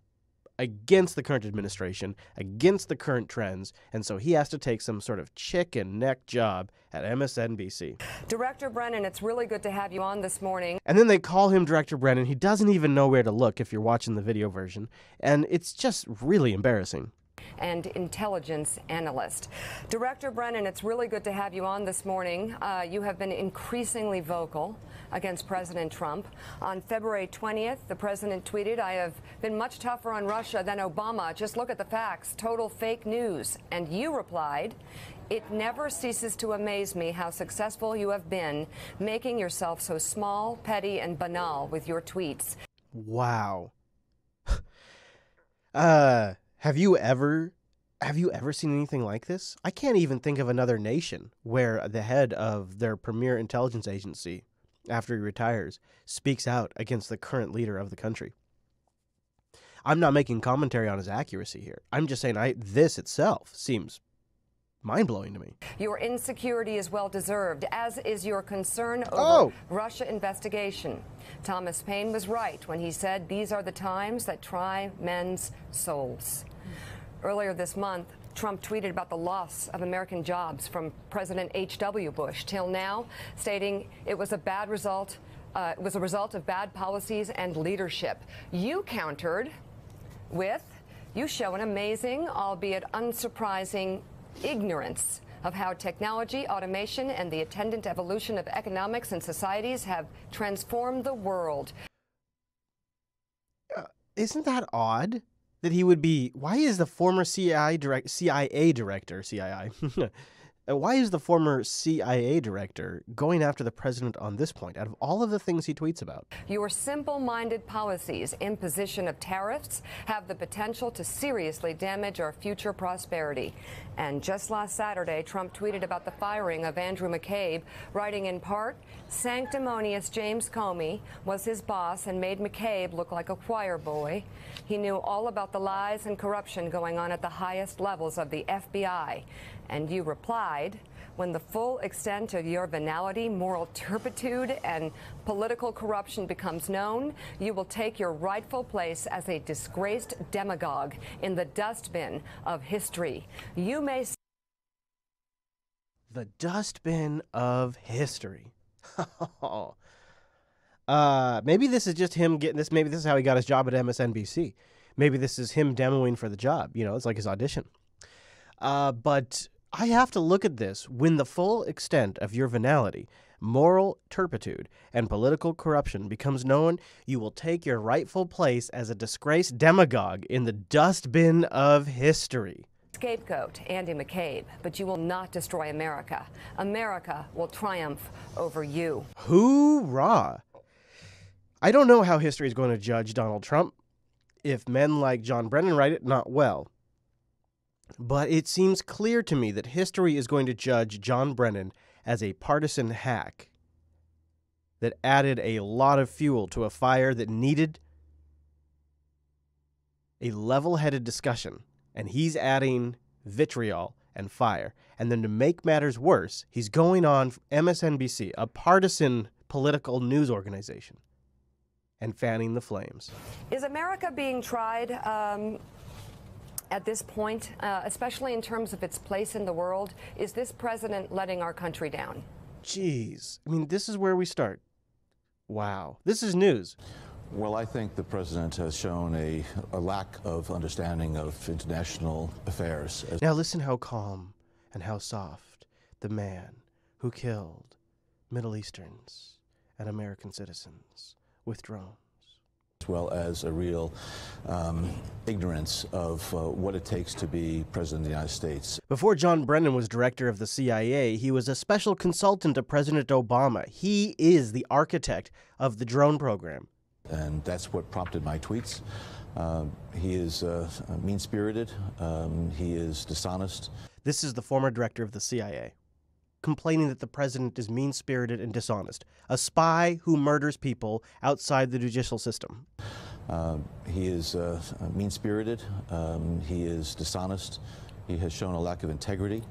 against the current administration, against the current trends, and so he has to take some sort of chicken neck job at MSNBC. Director Brennan, it's really good to have you on this morning. And then they call him Director Brennan. He doesn't even know where to look if you're watching the video version, and it's just really embarrassing. And intelligence analyst. Director Brennan, it's really good to have you on this morning. You have been increasingly vocal against President Trump. On February 20th, the president tweeted, "I have been much tougher on Russia than Obama. Just look at the facts. Total fake news." And you replied, "It never ceases to amaze me how successful you have been, making yourself so small, petty, and banal with your tweets." Wow. Have you ever seen anything like this? I can't even think of another nation where the head of their premier intelligence agency, after he retires, speaks out against the current leader of the country. I'm not making commentary on his accuracy here. I'm just saying this itself seems mind-blowing to me. Your insecurity is well-deserved, as is your concern over Russia investigation. Thomas Paine was right when he said these are the times that try men's souls. Earlier this month, Trump tweeted about the loss of American jobs from President H.W. Bush till now, stating it was a bad result. It was a result of bad policies and leadership. You countered with, you show an amazing, albeit unsurprising, ignorance of how technology, automation, and the attendant evolution of economics and societies have transformed the world. Isn't that odd? that he would be. Why is the former CIA director, why is the former CIA director going after the president on this point, out of all of the things he tweets about? Your simple-minded policies, imposition of tariffs, have the potential to seriously damage our future prosperity. And just last Saturday, Trump tweeted about the firing of Andrew McCabe, writing in part, "Sanctimonious James Comey was his boss and made McCabe look like a choir boy. He knew all about the lies and corruption going on at the highest levels of the FBI." And you replied, "When the full extent of your venality, moral turpitude, and political corruption becomes known, you will take your rightful place as a disgraced demagogue in the dustbin of history. You may..." The dustbin of history. Maybe this is just him getting this. Maybe this is how he got his job at MSNBC. Maybe this is him demoing for the job. You know, it's like his audition. But I have to look at this. When the full extent of your venality, moral turpitude, and political corruption becomes known, you will take your rightful place as a disgraced demagogue in the dustbin of history. Scapegoat Andy McCabe, but you will not destroy America. America will triumph over you. Hoorah! I don't know how history is going to judge Donald Trump. If men like John Brennan write it, not well. But it seems clear to me that history is going to judge John Brennan as a partisan hack that added a lot of fuel to a fire that needed a level-headed discussion. And he's adding vitriol and fire. And then to make matters worse, he's going on MSNBC, a partisan political news organization, and fanning the flames. Is America being tried at this point, especially in terms of its place in the world? Is this president letting our country down? Jeez. I mean, this is where we start. Wow. This is news. Well, I think the president has shown a lack of understanding of international affairs. Now listen how calm and how soft the man who killed Middle Easterns and American citizens with drones, as well as a real ignorance of what it takes to be president of the United States. Before John Brennan was director of the CIA, he was a special consultant to President Obama. He is the architect of the drone program. And that's what prompted my tweets. He is mean-spirited. He is dishonest. This is the former director of the CIA, complaining that the president is mean-spirited and dishonest, a spy who murders people outside the judicial system. He is mean-spirited. He is dishonest. He has shown a lack of integrity.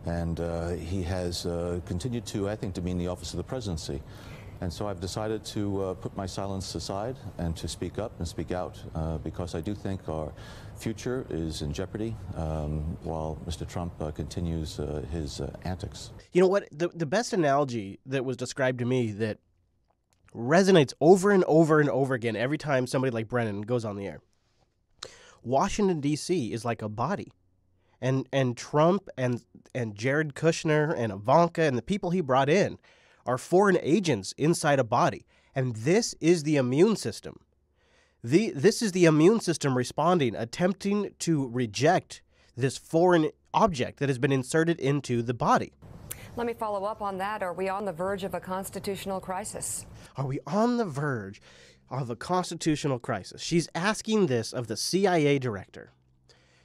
And he has continued to, I think, demean the office of the presidency. And so I've decided to put my silence aside and to speak up and speak out because I do think our future is in jeopardy while Mr. Trump continues his antics. You know what? The best analogy that was described to me that resonates over and over and over again every time somebody like Brennan goes on the air. Washington, D.C. is like a body. And Trump and Jared Kushner and Ivanka and the people he brought in are foreign agents inside a body. And this is the immune system. This is the immune system responding, attempting to reject this foreign object that has been inserted into the body. Let me follow up on that. Are we on the verge of a constitutional crisis? Are we on the verge of a constitutional crisis? She's asking this of the CIA director.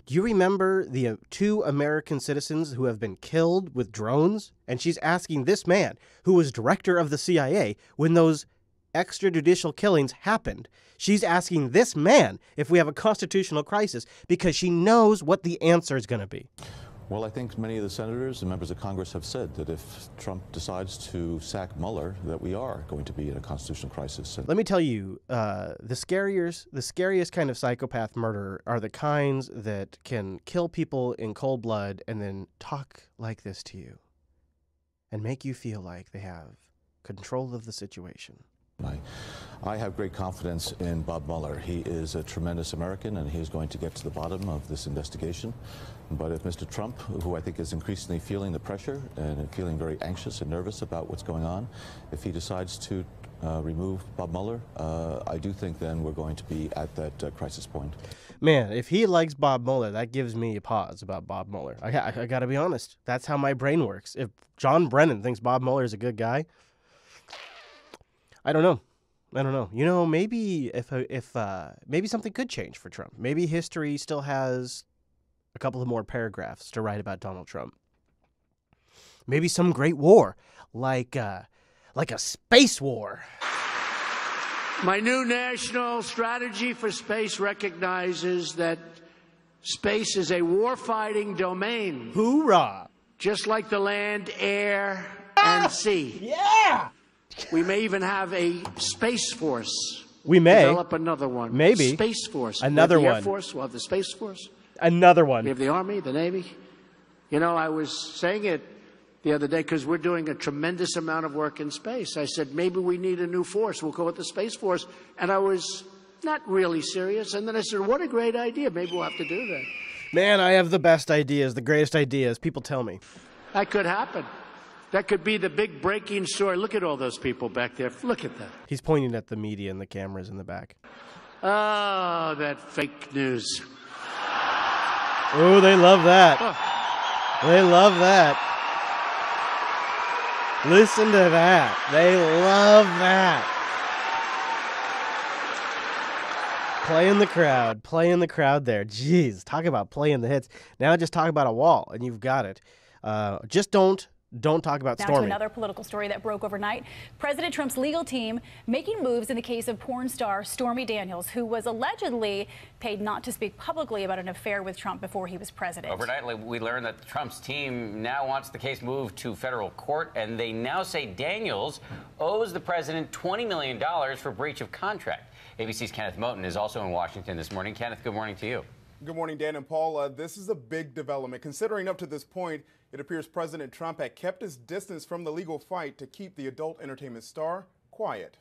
Do you remember the 2 American citizens who have been killed with drones? And she's asking this man, who was director of the CIA, when those extrajudicial killings happened. She's asking this man if we have a constitutional crisis because she knows what the answer is going to be. Well, I think many of the senators and members of Congress have said that if Trump decides to sack Mueller, that we are going to be in a constitutional crisis. Let me tell you, the scariest kind of psychopath murderer are the kinds that can kill people in cold blood and then talk like this to you and make you feel like they have control of the situation. I have great confidence in Bob Mueller. He is a tremendous American, and he is going to get to the bottom of this investigation. But if Mr. Trump, who I think is increasingly feeling the pressure and feeling very anxious and nervous about what's going on, if he decides to remove Bob Mueller, I do think then we're going to be at that crisis point. Man, if he likes Bob Mueller, that gives me a pause about Bob Mueller. I got to be honest. That's how my brain works. If John Brennan thinks Bob Mueller is a good guy, I don't know. You know, maybe if maybe something could change for Trump. Maybe history still has a couple of more paragraphs to write about Donald Trump. Maybe some great war, like a space war. My new national strategy for space recognizes that space is a war-fighting domain. Hoorah! Just like the land, air, and sea. Yeah! We may even have a space force. We may. Develop another one. Maybe. Space force. Another we have one. the Air Force, we'll have the Space Force. Another one. We have the Army, the Navy. You know, I was saying it the other day because we're doing a tremendous amount of work in space. I said, maybe we need a new force. We'll call it the Space Force. And I was not really serious. And then I said, what a great idea. Maybe we'll have to do that. Man, I have the best ideas, the greatest ideas. People tell me. That could happen. That could be the big breaking story. Look at all those people back there. Look at that. He's pointing at the media and the cameras in the back. Oh, that fake news. Oh, they love that. Oh. They love that. Listen to that. They love that. Playing the crowd there. Jeez, talk about playing the hits. Now just talk about a wall, and you've got it. Just don't talk about Now Stormy. to another political story that broke overnight. President Trump's legal team making moves in the case of porn star Stormy Daniels, who was allegedly paid not to speak publicly about an affair with Trump before he was president. Overnight, we learned that Trump's team now wants the case moved to federal court, and they now say Daniels owes the president $20 million for breach of contract. ABC's Kenneth Moten is also in Washington this morning. Kenneth, good morning to you. Good morning, Dan and Paul. This is a big development, considering up to this point, it appears President Trump had kept his distance from the legal fight to keep the adult entertainment star quiet.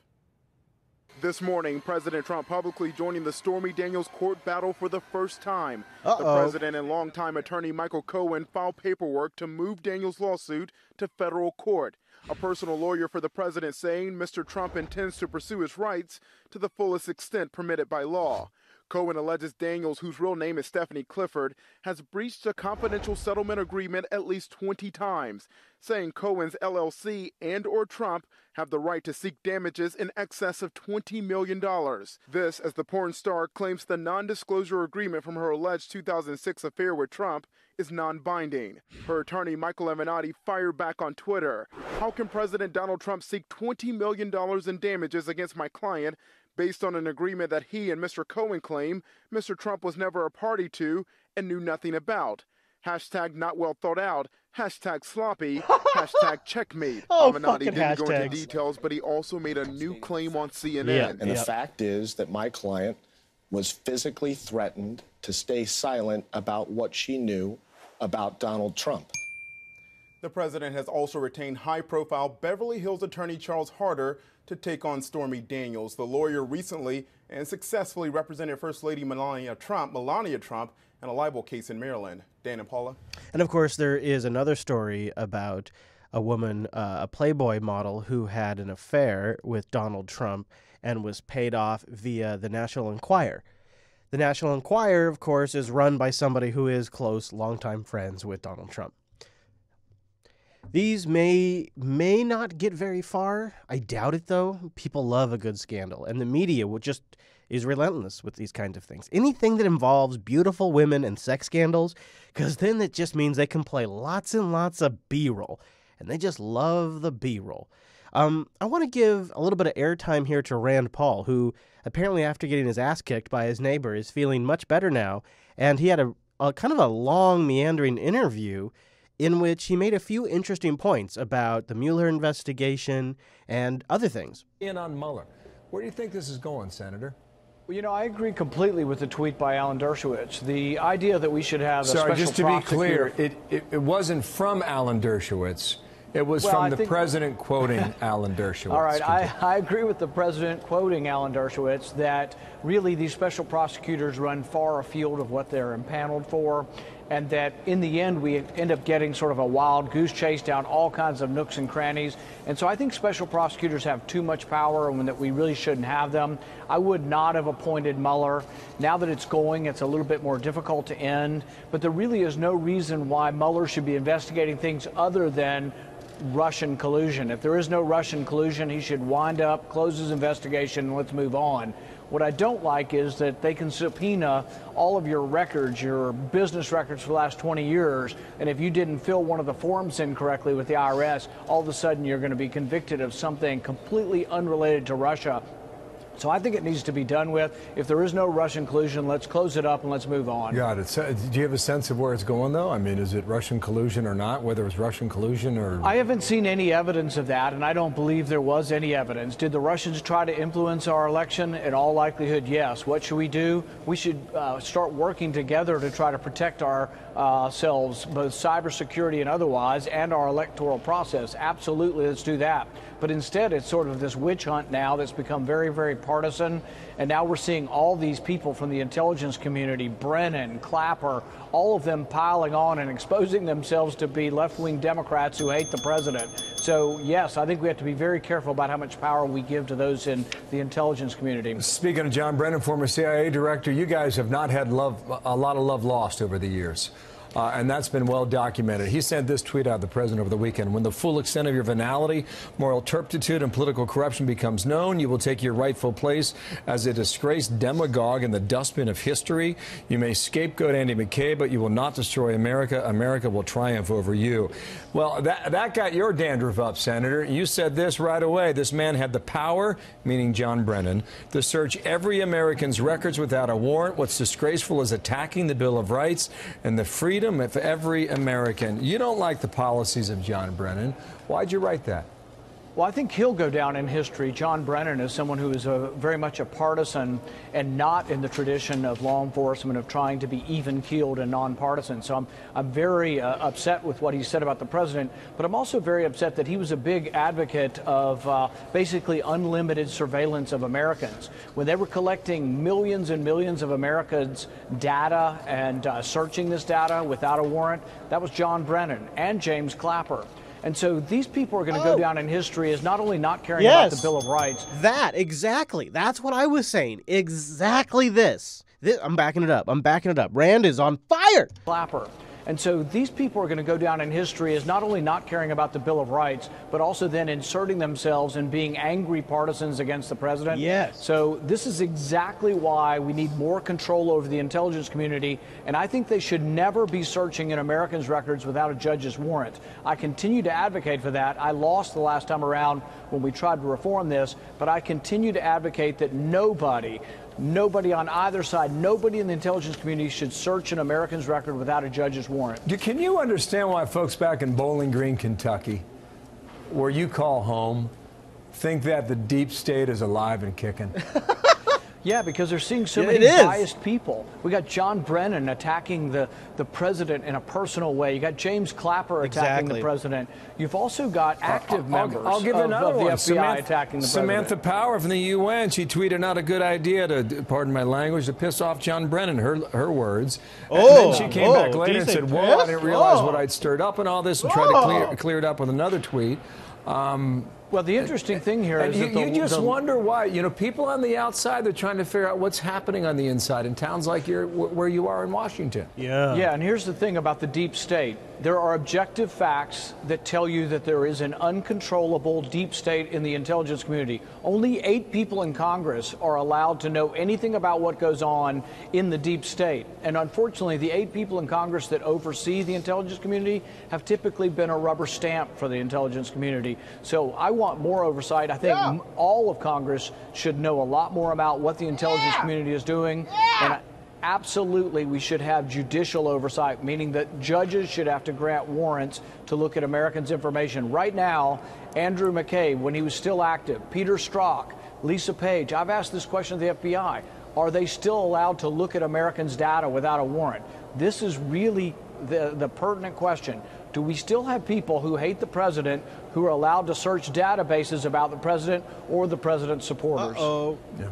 This morning, President Trump publicly joining the Stormy Daniels court battle for the first time. The president and longtime attorney Michael Cohen filed paperwork to move Daniels' lawsuit to federal court. A personal lawyer for the president saying Mr. Trump intends to pursue his rights to the fullest extent permitted by law. Cohen alleges Daniels, whose real name is Stephanie Clifford, has breached a confidential settlement agreement at least 20 times, saying Cohen's LLC and or Trump have the right to seek damages in excess of $20 million. This, as the porn star claims the non-disclosure agreement from her alleged 2006 affair with Trump is non-binding. Her attorney, Michael Avenatti, fired back on Twitter. How can President Donald Trump seek $20 million in damages against my client based on an agreement that he and Mr. Cohen claim Mr. Trump was never a party to and knew nothing about? Hashtag not well thought out, hashtag sloppy, hashtag checkmate. Avenatti didn't go into details, but he also made a new claim on CNN. And the fact is that my client was physically threatened to stay silent about what she knew about Donald Trump. The president has also retained high-profile Beverly Hills attorney Charles Harder to take on Stormy Daniels. The lawyer recently and successfully represented First Lady Melania Trump in a libel case in Maryland. Dan and Paula. And of course, there is another story about a woman, a Playboy model, who had an affair with Donald Trump and was paid off via the National Enquirer. The National Enquirer, of course, is run by somebody who is close, longtime friends with Donald Trump. These may not get very far. I doubt it, though. People love a good scandal, and the media is relentless with these kinds of things. Anything that involves beautiful women and sex scandals, because then it just means they can play lots and lots of B-roll, and they just love the B-roll. I want to give a little bit of airtime here to Rand Paul, who apparently after getting his ass kicked by his neighbor is feeling much better now, and he had a kind of a long, meandering interview in which he made a few interesting points about the Mueller investigation and other things. In on Mueller. Where do you think this is going, Senator? Well, you know, I agree completely with the tweet by Alan Dershowitz. The idea that we should have a Sorry, special just to be prosecutor... clear, it wasn't from Alan Dershowitz. It was from the president quoting Alan Dershowitz. All right, I agree with the president quoting Alan Dershowitz that really these special prosecutors run far afield of what they're impaneled for. and that in the end we end up getting sort of a wild goose chase down all kinds of nooks and crannies. And so I think special prosecutors have too much power and that we really shouldn't have them. I would not have appointed Mueller. Now that it's going, it's a little bit more difficult to end, but there really is no reason why Mueller should be investigating things other than Russian collusion. If there is no Russian collusion, he should wind up, close his investigation, and let's move on. What I don't like is that they can subpoena all of your records, your business records for the last 20 years, and if you didn't fill one of the forms in correctly with the IRS, all of a sudden you're going to be convicted of something completely unrelated to Russia. So I think it needs to be done with. If there is no Russian collusion, let's close it up and let's move on. Got it. So, do you have a sense of where it's going, though? I mean, is it Russian collusion or not, whether it's Russian collusion or... I haven't seen any evidence of that, and I don't believe there was any evidence. Did the Russians try to influence our election? In all likelihood, yes. What should we do? We should start working together to try to protect ourselves, both cybersecurity and otherwise, and our electoral process. Absolutely, let's do that. But instead, it's sort of this witch hunt now that's become very, very partisan. And now we're seeing all these people from the intelligence community, Brennan, Clapper, all of them piling on and exposing themselves to be left-wing Democrats who hate the president. So, yes, I think we have to be very careful about how much power we give to those in the intelligence community. Speaking of John Brennan, former CIA director, you guys have not had a lot of love lost over the years. And that's been well documented. He sent this tweet out, the president, over the weekend. When the full extent of your venality, moral turpitude, and political corruption becomes known, you will take your rightful place as a disgraced demagogue in the dustbin of history. You may scapegoat Andy McCabe, but you will not destroy America. America will triumph over you. Well, that got your dandruff up, Senator. You said this right away. This man had the power, meaning John Brennan, to search every American's records without a warrant. What's disgraceful is attacking the Bill of Rights and the freedom of every American. You don't like the policies of John Brennan. Why'd you write that? Well, I think he'll go down in history. John Brennan is someone who is very much a partisan and not in the tradition of law enforcement of trying to be even-keeled and nonpartisan. So I'm very upset with what he said about the president, but I'm also very upset that he was a big advocate of basically unlimited surveillance of Americans. When they were collecting millions and millions of Americans' data and searching this data without a warrant, that was John Brennan and James Clapper. And so these people are going to go down in history as not only not caring about the Bill of Rights. Exactly. That's what I was saying. Exactly this. I'm backing it up. Rand is on fire. Clapper. And so these people are going to go down in history as not only not caring about the Bill of Rights, but also then inserting themselves and being angry partisans against the president. Yes. So this is exactly why we need more control over the intelligence community. And I think they should never be searching in Americans' records without a judge's warrant. I continue to advocate for that. I lost the last time around when we tried to reform this, but I continue to advocate that nobody on either side, nobody in the intelligence community should search an American's record without a judge's warrant. Can you understand why folks back in Bowling Green, Kentucky, where you call home, think that the deep state is alive and kicking? Yeah, because they're seeing so many biased people. We got John Brennan attacking the president in a personal way. You got James Clapper attacking the president. You've also got active members I'll give another of the one. FBI attacking the president. Samantha Power from the UN, she tweeted out a good idea to, pardon my language, to piss off John Brennan, her words. And then she came back later and said, whoa, I didn't realize what I'd stirred up and all this, and tried to clear it up with another tweet. Well, the interesting thing here is that you just wonder why. You know, people on the outside, they're trying to figure out what's happening on the inside in towns like where you are in Washington. Yeah, and here's the thing about the deep state. There are objective facts that tell you that there is an uncontrollable deep state in the intelligence community. Only 8 people in Congress are allowed to know anything about what goes on in the deep state. And unfortunately, the 8 people in Congress that oversee the intelligence community have typically been a rubber stamp for the intelligence community. So I want more oversight. I think all of Congress should know a lot more about what the intelligence community is doing. And absolutely, we should have judicial oversight, meaning that judges should have to grant warrants to look at Americans' information. Right now, Andrew McCabe, when he was still active, Peter Strzok, Lisa Page, I've asked this question to the FBI. Are they still allowed to look at Americans' data without a warrant? This is really the pertinent question. Do we still have people who hate the president who are allowed to search databases about the president or the president's supporters? Yeah.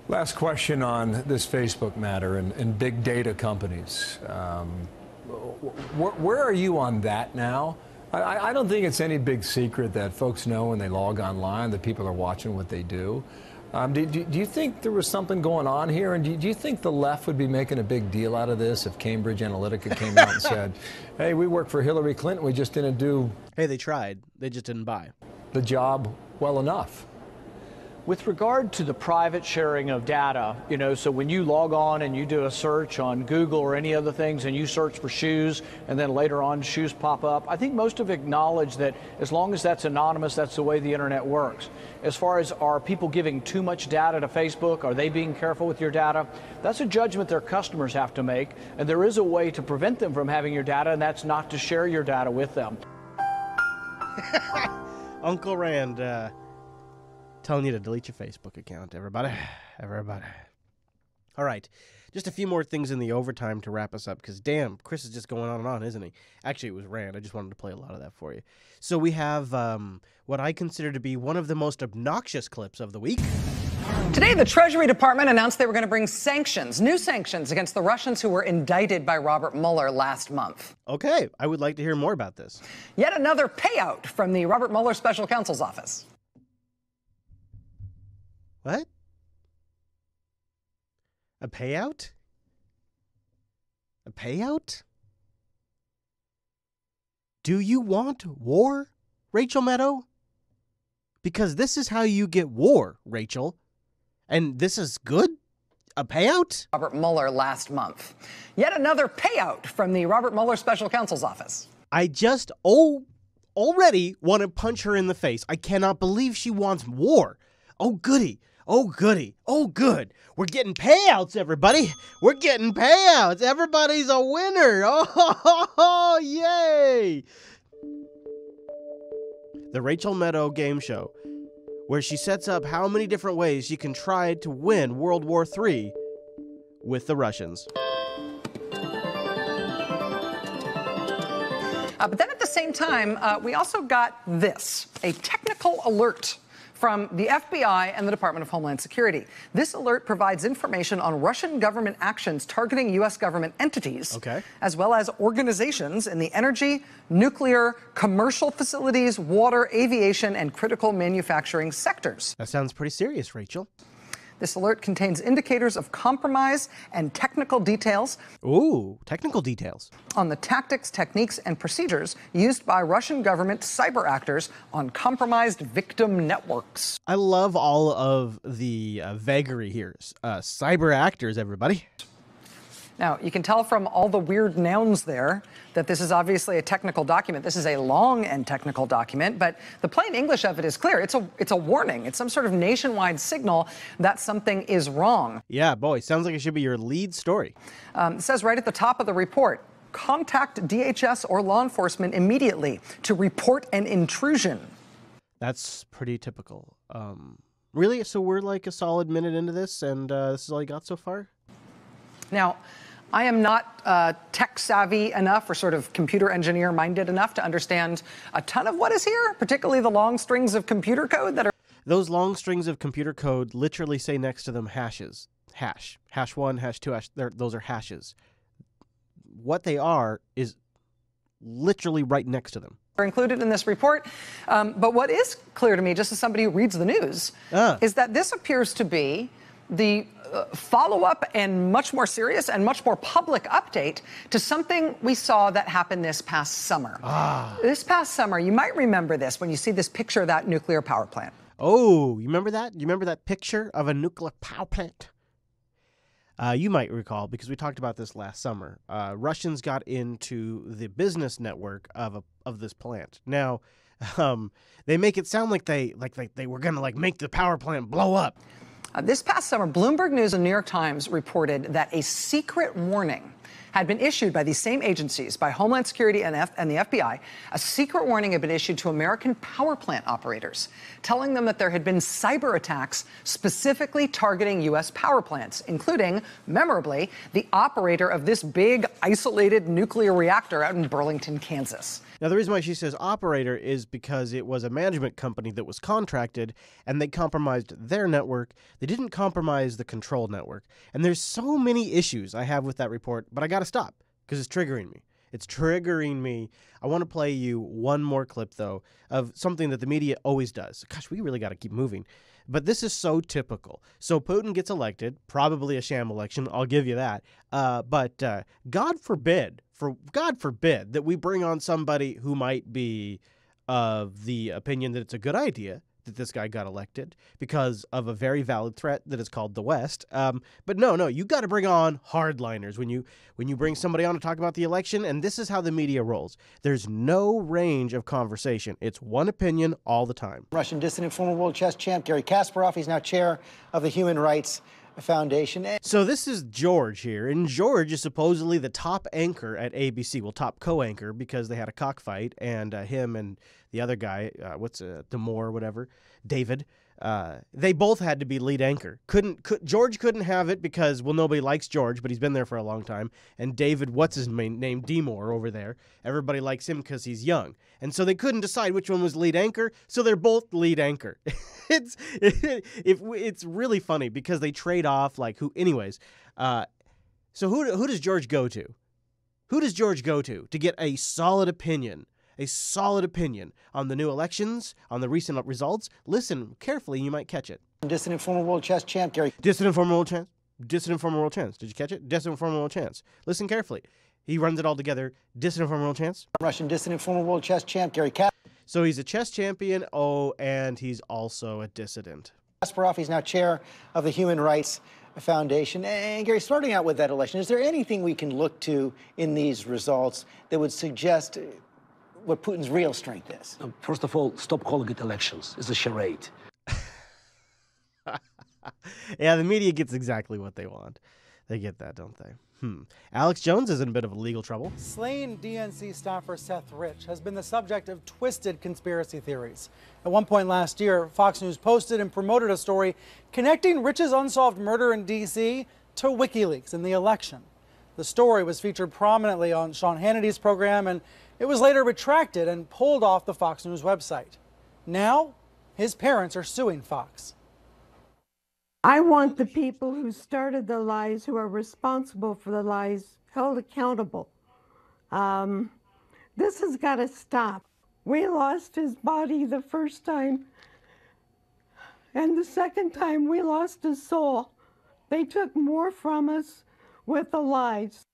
Last question on this Facebook matter and big data companies. Where are you on that now? I don't think it's any big secret that folks know when they log online that people are watching what they do. Do you think there was something going on here? And do you think the left would be making a big deal out of this if Cambridge Analytica came out and said, hey, we work for Hillary Clinton, we just didn't do... Hey, they tried. They just didn't buy the job well enough? With regard to the private sharing of data, so when you log on and you do a search on Google or any other things and you search for shoes and then later on shoes pop up, I think most have acknowledged that as long as that's anonymous, that's the way the internet works. As far as are people giving too much data to Facebook, are they being careful with your data? That's a judgment their customers have to make, and there is a way to prevent them from having your data, and that's not to share your data with them. Uncle Rand, telling you to delete your Facebook account, everybody. All right, just a few more things in the overtime to wrap us up, because damn, Chris is just going on and on, isn't he? Actually, it was Rand. I just wanted to play a lot of that for you. So we have what I consider to be one of the most obnoxious clips of the week. Today, the Treasury Department announced they were going to bring sanctions, new sanctions against the Russians who were indicted by Robert Mueller last month. Okay, I would like to hear more about this. Yet another payout from the Robert Mueller Special Counsel's office. What? A payout? A payout? Do you want war, Rachel Maddow? Because this is how you get war, Rachel. And this is good? A payout? Robert Mueller last month. Yet another payout from the Robert Mueller Special Counsel's office. I just already want to punch her in the face. I cannot believe she wants war. Oh, goody. Oh, goody. Oh, good. We're getting payouts, everybody. We're getting payouts. Everybody's a winner. Oh, yay. The Rachel Maddow game show, where she sets up how many different ways she can try to win World War III with the Russians. But then at the same time, we also got this, a technical alert from the FBI and the Department of Homeland Security. This alert provides information on Russian government actions targeting U.S. government entities, as well as organizations in the energy, nuclear, commercial facilities, water, aviation, and critical manufacturing sectors. That sounds pretty serious, Rachel. This alert contains indicators of compromise and technical details. Ooh, technical details. On the tactics, techniques, and procedures used by Russian government cyber actors on compromised victim networks. I love all of the vagary here. Cyber actors, everybody. Now, you can tell from all the weird nouns there that this is obviously a technical document. This is a long and technical document, but the plain English of it is clear. It's a warning. It's some sort of nationwide signal that something is wrong. Yeah, boy, sounds like it should be your lead story. It says right at the top of the report, contact DHS or law enforcement immediately to report an intrusion. That's pretty typical. Really? So we're like a solid minute into this, and this is all you got so far? Now, I am not tech savvy enough or sort of computer engineer minded enough to understand a ton of what is here, particularly the long strings of computer code that are... Those long strings of computer code literally say next to them hashes. Hash 1, hash 2, hash. Those are hashes. What they are is literally right next to them. Are included in this report. But what is clear to me, just as somebody who reads the news, is that this appears to be the follow-up and much more serious and much more public update to something we saw that happened this past summer. This past summer, you might remember this when you see this picture of that nuclear power plant. Oh, you remember that? You remember that picture of a nuclear power plant? You might recall, because we talked about this last summer. Russians got into the business network of this plant. Now, they make it sound like they were going to make the power plant blow up. This past summer, Bloomberg News and New York Times reported that a secret warning had been issued by these same agencies, by Homeland Security and the FBI. A secret warning had been issued to American power plant operators, telling them that there had been cyber attacks specifically targeting U.S. power plants, including, memorably, the operator of this big, isolated nuclear reactor out in Burlington, Kansas. Now, the reason why she says operator is because it was a management company that was contracted, and they compromised their network. They didn't compromise the control network. And there's so many issues I have with that report, but I got to stop because it's triggering me. It's triggering me. I want to play you one more clip, though, of something that the media always does. Gosh, we really got to keep moving. But this is so typical. So Putin gets elected, probably a sham election, I'll give you that. But God forbid that we bring on somebody who might be of the opinion that it's a good idea that this guy got elected because of a very valid threat that is called the West. But no, you got to bring on hardliners when you bring somebody on to talk about the election, and this is how the media rolls. There's no range of conversation. It's one opinion all the time. Russian dissident, former world chess champ Garry Kasparov, he's now chair of the Human Rights Foundation. So this is George here, and George is supposedly the top anchor at ABC, well, top co-anchor, because they had a cockfight, and him and the other guy, Demore or whatever, David, they both had to be lead anchor. George couldn't have it because, well, nobody likes George, but he's been there for a long time, and David, what's his name, Demore over there, everybody likes him because he's young, and so they couldn't decide which one was lead anchor, so they're both lead anchor. It's really funny because they trade off like who. Anyways, so who does George go to? Who does George go to get a solid opinion? A solid opinion on the new elections, on the recent results? Listen carefully, you might catch it. Dissident former world chess champ Garry. Dissident former world chance. Dissident former world chance. Did you catch it? Dissident former world chance. Listen carefully. He runs it all together. Dissident former world chance. Russian dissident former world chess champ Garry Kasparov. So he's a chess champion, and he's also a dissident. Kasparov, he's now chair of the Human Rights Foundation. And Gary, starting out with that election, is there anything we can look to in these results that would suggest what Putin's real strength is? First of all, stop calling it elections. It's a charade. Yeah, the media gets exactly what they want. They get that, don't they? Alex Jones is in a bit of legal trouble. Slain DNC staffer Seth Rich has been the subject of twisted conspiracy theories. At one point last year, Fox News posted and promoted a story connecting Rich's unsolved murder in D.C. to WikiLeaks and the election. The story was featured prominently on Sean Hannity's program, and it was later retracted and pulled off the Fox News website. Now, his parents are suing Fox. I want the people who started the lies, who are responsible for the lies, held accountable. This has got to stop. We lost his body the first time, and the second time we lost his soul. They took more from us with the lies.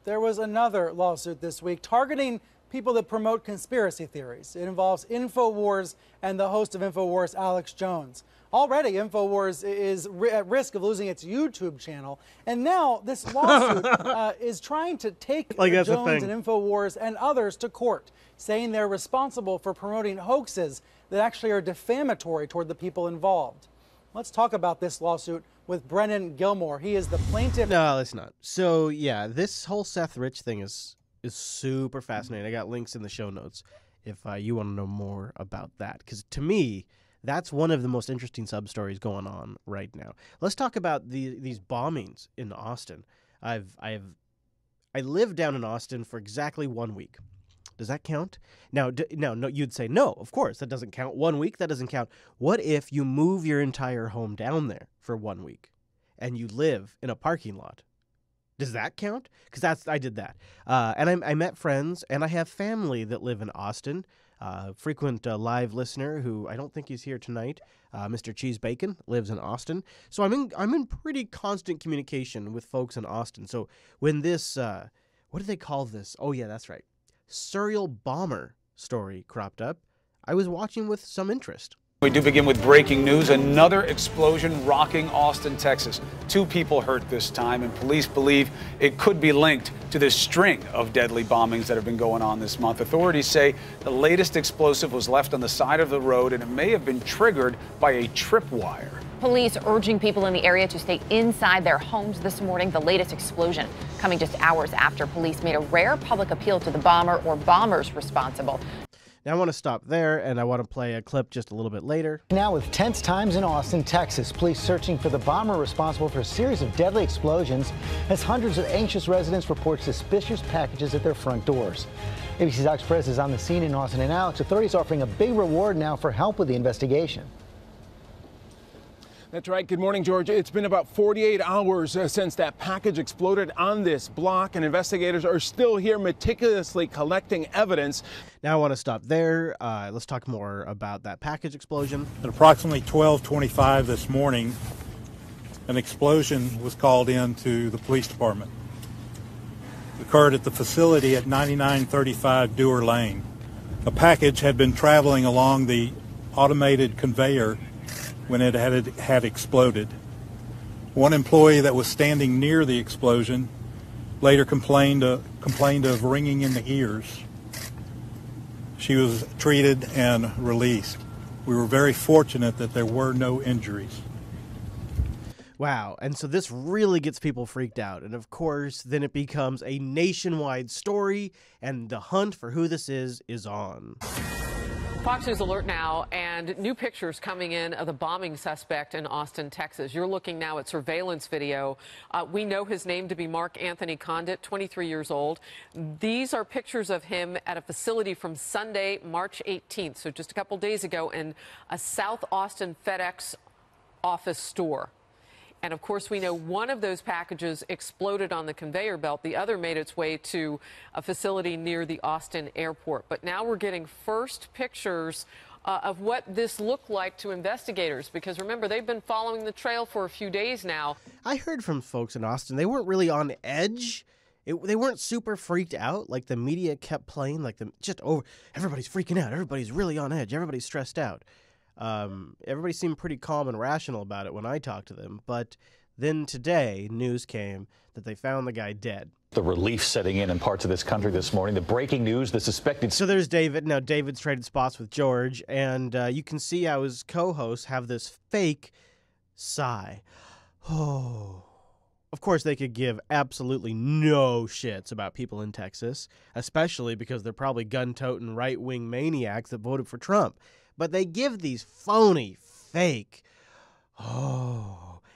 There was another lawsuit this week targeting people that promote conspiracy theories. It involves InfoWars and the host of InfoWars, Alex Jones. Already, InfoWars is at risk of losing its YouTube channel, and now this lawsuit is trying to take Jones and InfoWars and others to court, saying they're responsible for promoting hoaxes that actually are defamatory toward the people involved. Let's talk about this lawsuit with Brennan Gilmore. He is the plaintiff. No, it's not. So, yeah, this whole Seth Rich thing is super fascinating. I got links in the show notes if you want to know more about that, because to me, that's one of the most interesting sub-stories going on right now. Let's talk about these bombings in Austin. I lived down in Austin for exactly 1 week. Does that count? Now, no, you'd say, no, of course, that doesn't count. 1 week, that doesn't count. What if you move your entire home down there for 1 week and you live in a parking lot? Does that count? Because I did that. And I met friends, and I have family that live in Austin. Frequent live listener who I don't think he's here tonight, Mr. Cheese Bacon, lives in Austin. So I'm in pretty constant communication with folks in Austin. So when this, what do they call this? Oh, yeah, that's right. Serial bomber story cropped up, I was watching with some interest. We do begin with breaking news. Another explosion rocking Austin, Texas. 2 people hurt this time, and police believe it could be linked to this string of deadly bombings that have been going on this month. Authorities say the latest explosive was left on the side of the road, and it may have been triggered by a tripwire. Police urging people in the area to stay inside their homes this morning. The latest explosion coming just hours after police made a rare public appeal to the bomber or bombers responsible. Now I want to stop there, and I want to play a clip just a little bit later. Now with tense times in Austin, Texas, police searching for the bomber responsible for a series of deadly explosions as hundreds of anxious residents report suspicious packages at their front doors. ABC's Alex Perez is on the scene in Austin, and Alex, authorities offering a big reward now for help with the investigation. That's right. Good morning, George. It's been about 48 hours since that package exploded on this block, and investigators are still here meticulously collecting evidence. Now I want to stop there. Let's talk more about that package explosion. At approximately 12:25 this morning, an explosion was called in to the police department. It occurred at the facility at 9935 Dewar Lane. A package had been traveling along the automated conveyor when it had exploded. One employee that was standing near the explosion later complained of ringing in the ears. She was treated and released. We were very fortunate that there were no injuries. Wow, and so this really gets people freaked out. And of course, then it becomes a nationwide story, and the hunt for who this is on. Fox News Alert now, and new pictures coming in of the bombing suspect in Austin, Texas. You're looking now at surveillance video. We know his name to be Mark Anthony Condit, 23 years old. These are pictures of him at a facility from Sunday, March 18th, so just a couple days ago, in a South Austin FedEx office store. And of course, we know one of those packages exploded on the conveyor belt. The other made its way to a facility near the Austin airport. But now we're getting first pictures of what this looked like to investigators, because remember, they've been following the trail for a few days now. I heard from folks in Austin, they weren't really on edge. They weren't super freaked out. Like the media kept playing, like everybody's freaking out. Everybody's really on edge. Everybody's stressed out. Everybody seemed pretty calm and rational about it when I talked to them, but then today news came that they found the guy dead. The relief setting in parts of this country this morning. The breaking news, the suspected... So there's David. Now David's traded spots with George, and you can see how his co-hosts have this fake sigh. Oh. Of course, they could give absolutely no shits about people in Texas, especially because they're probably gun-toting right-wing maniacs that voted for Trump. But they give these phony, fake,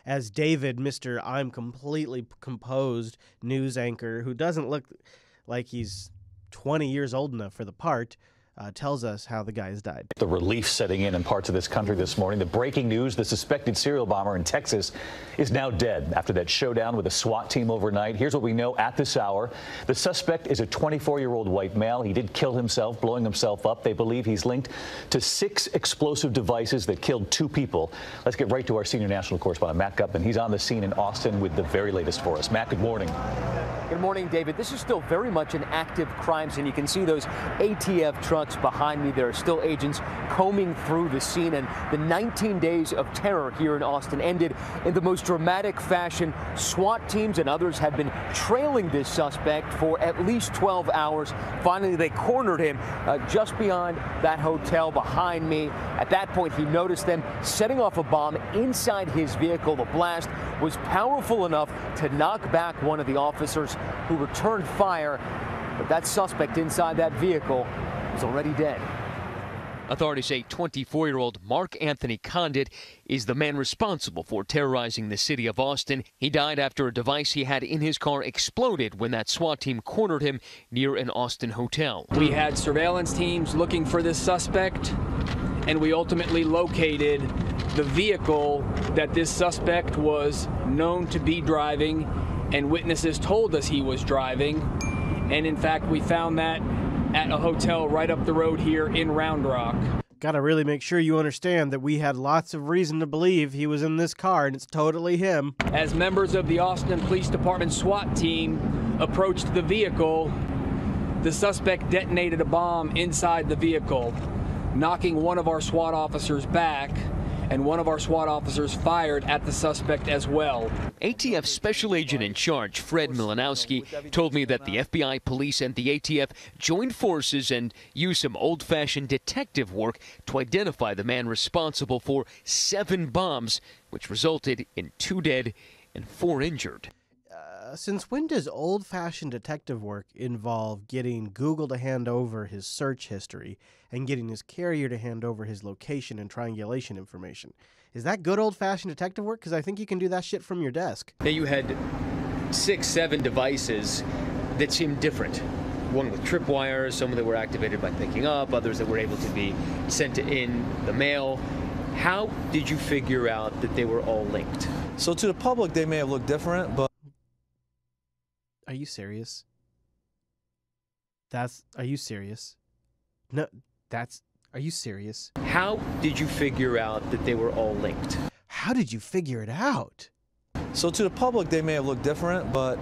as David, Mr. I'm completely composed news anchor, who doesn't look like he's 20 years old enough for the part, tells us how the guys died. The relief setting in parts of this country this morning. The breaking news, the suspected serial bomber in Texas is now dead after that showdown with a SWAT team overnight. Here's what we know at this hour. The suspect is a 24-year-old white male. He did kill himself, blowing himself up. They believe he's linked to 6 explosive devices that killed 2 people. Let's get right to our senior national correspondent, Matt Gutman. He's on the scene in Austin with the very latest for us. Matt, good morning. Good morning, David. This is still very much an active crime scene. You can see those ATF trucks behind me. There are still agents combing through the scene, and the 19 days of terror here in Austin ended in the most dramatic fashion. SWAT teams and others have been trailing this suspect for at least 12 hours. Finally, they cornered him just beyond that hotel behind me. At that point, he noticed them setting off a bomb inside his vehicle. The blast was powerful enough to knock back one of the officers who returned fire, but that suspect inside that vehicle was already dead. Authorities say 24-year-old Mark Anthony Condit is the man responsible for terrorizing the city of Austin. He died after a device he had in his car exploded when that SWAT team cornered him near an Austin hotel. We had surveillance teams looking for this suspect, and we ultimately located the vehicle that this suspect was known to be driving, and witnesses told us he was driving. And in fact, we found that at a hotel right up the road here in Round Rock. Gotta really make sure you understand that we had lots of reason to believe he was in this car, and it's totally him. As members of the Austin Police Department SWAT team approached the vehicle, the suspect detonated a bomb inside the vehicle, knocking one of our SWAT officers back and one of our SWAT officers fired at the suspect as well. ATF Special Agent in charge, Fred Milanowski, told me that the FBI, police, and the ATF joined forces and used some old-fashioned detective work to identify the man responsible for 7 bombs, which resulted in 2 dead and 4 injured. Since when does old-fashioned detective work involve getting Google to hand over his search history and getting his carrier to hand over his location and triangulation information? Is that good old-fashioned detective work? Because I think you can do that shit from your desk. Now you had 6, 7 devices that seemed different. One with tripwires, some that were activated by picking up, others that were able to be sent in the mail. How did you figure out that they were all linked? So to the public, they may have looked different, but... Are you serious? Are you serious? No, are you serious? How did you figure out that they were all linked? How did you figure it out? So to the public, they may have looked different, but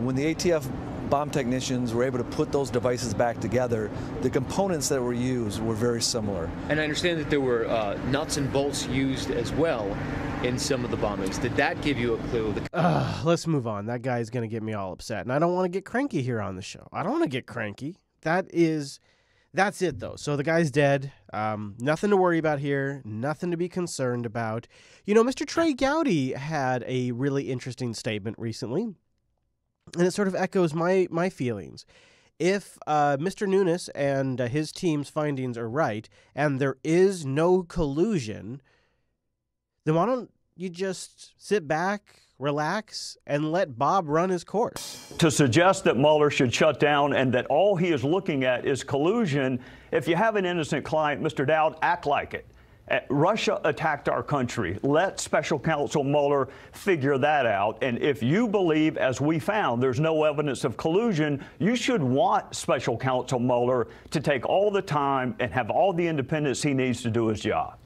when the ATF bomb technicians were able to put those devices back together, the components that were used were very similar. And I understand that there were nuts and bolts used as well in some of the bombings. Did that give you a clue? Let's move on. That guy's going to get me all upset. And I don't want to get cranky here on the show. I don't want to get cranky. That's it, though. So the guy's dead. Nothing to worry about here. Nothing to be concerned about. You know, Mr. Trey Gowdy had a really interesting statement recently. And it sort of echoes my feelings. If Mr. Nunes and his team's findings are right, and there is no collusion, then why don't you just sit back, relax, and let Bob run his course? To suggest that Mueller should shut down and that all he is looking at is collusion, if you have an innocent client, Mr. Dowd, act like it. Russia attacked our country. Let Special Counsel Mueller figure that out. And if you believe, as we found, there's no evidence of collusion, you should want Special Counsel Mueller to take all the time and have all the independence he needs to do his job.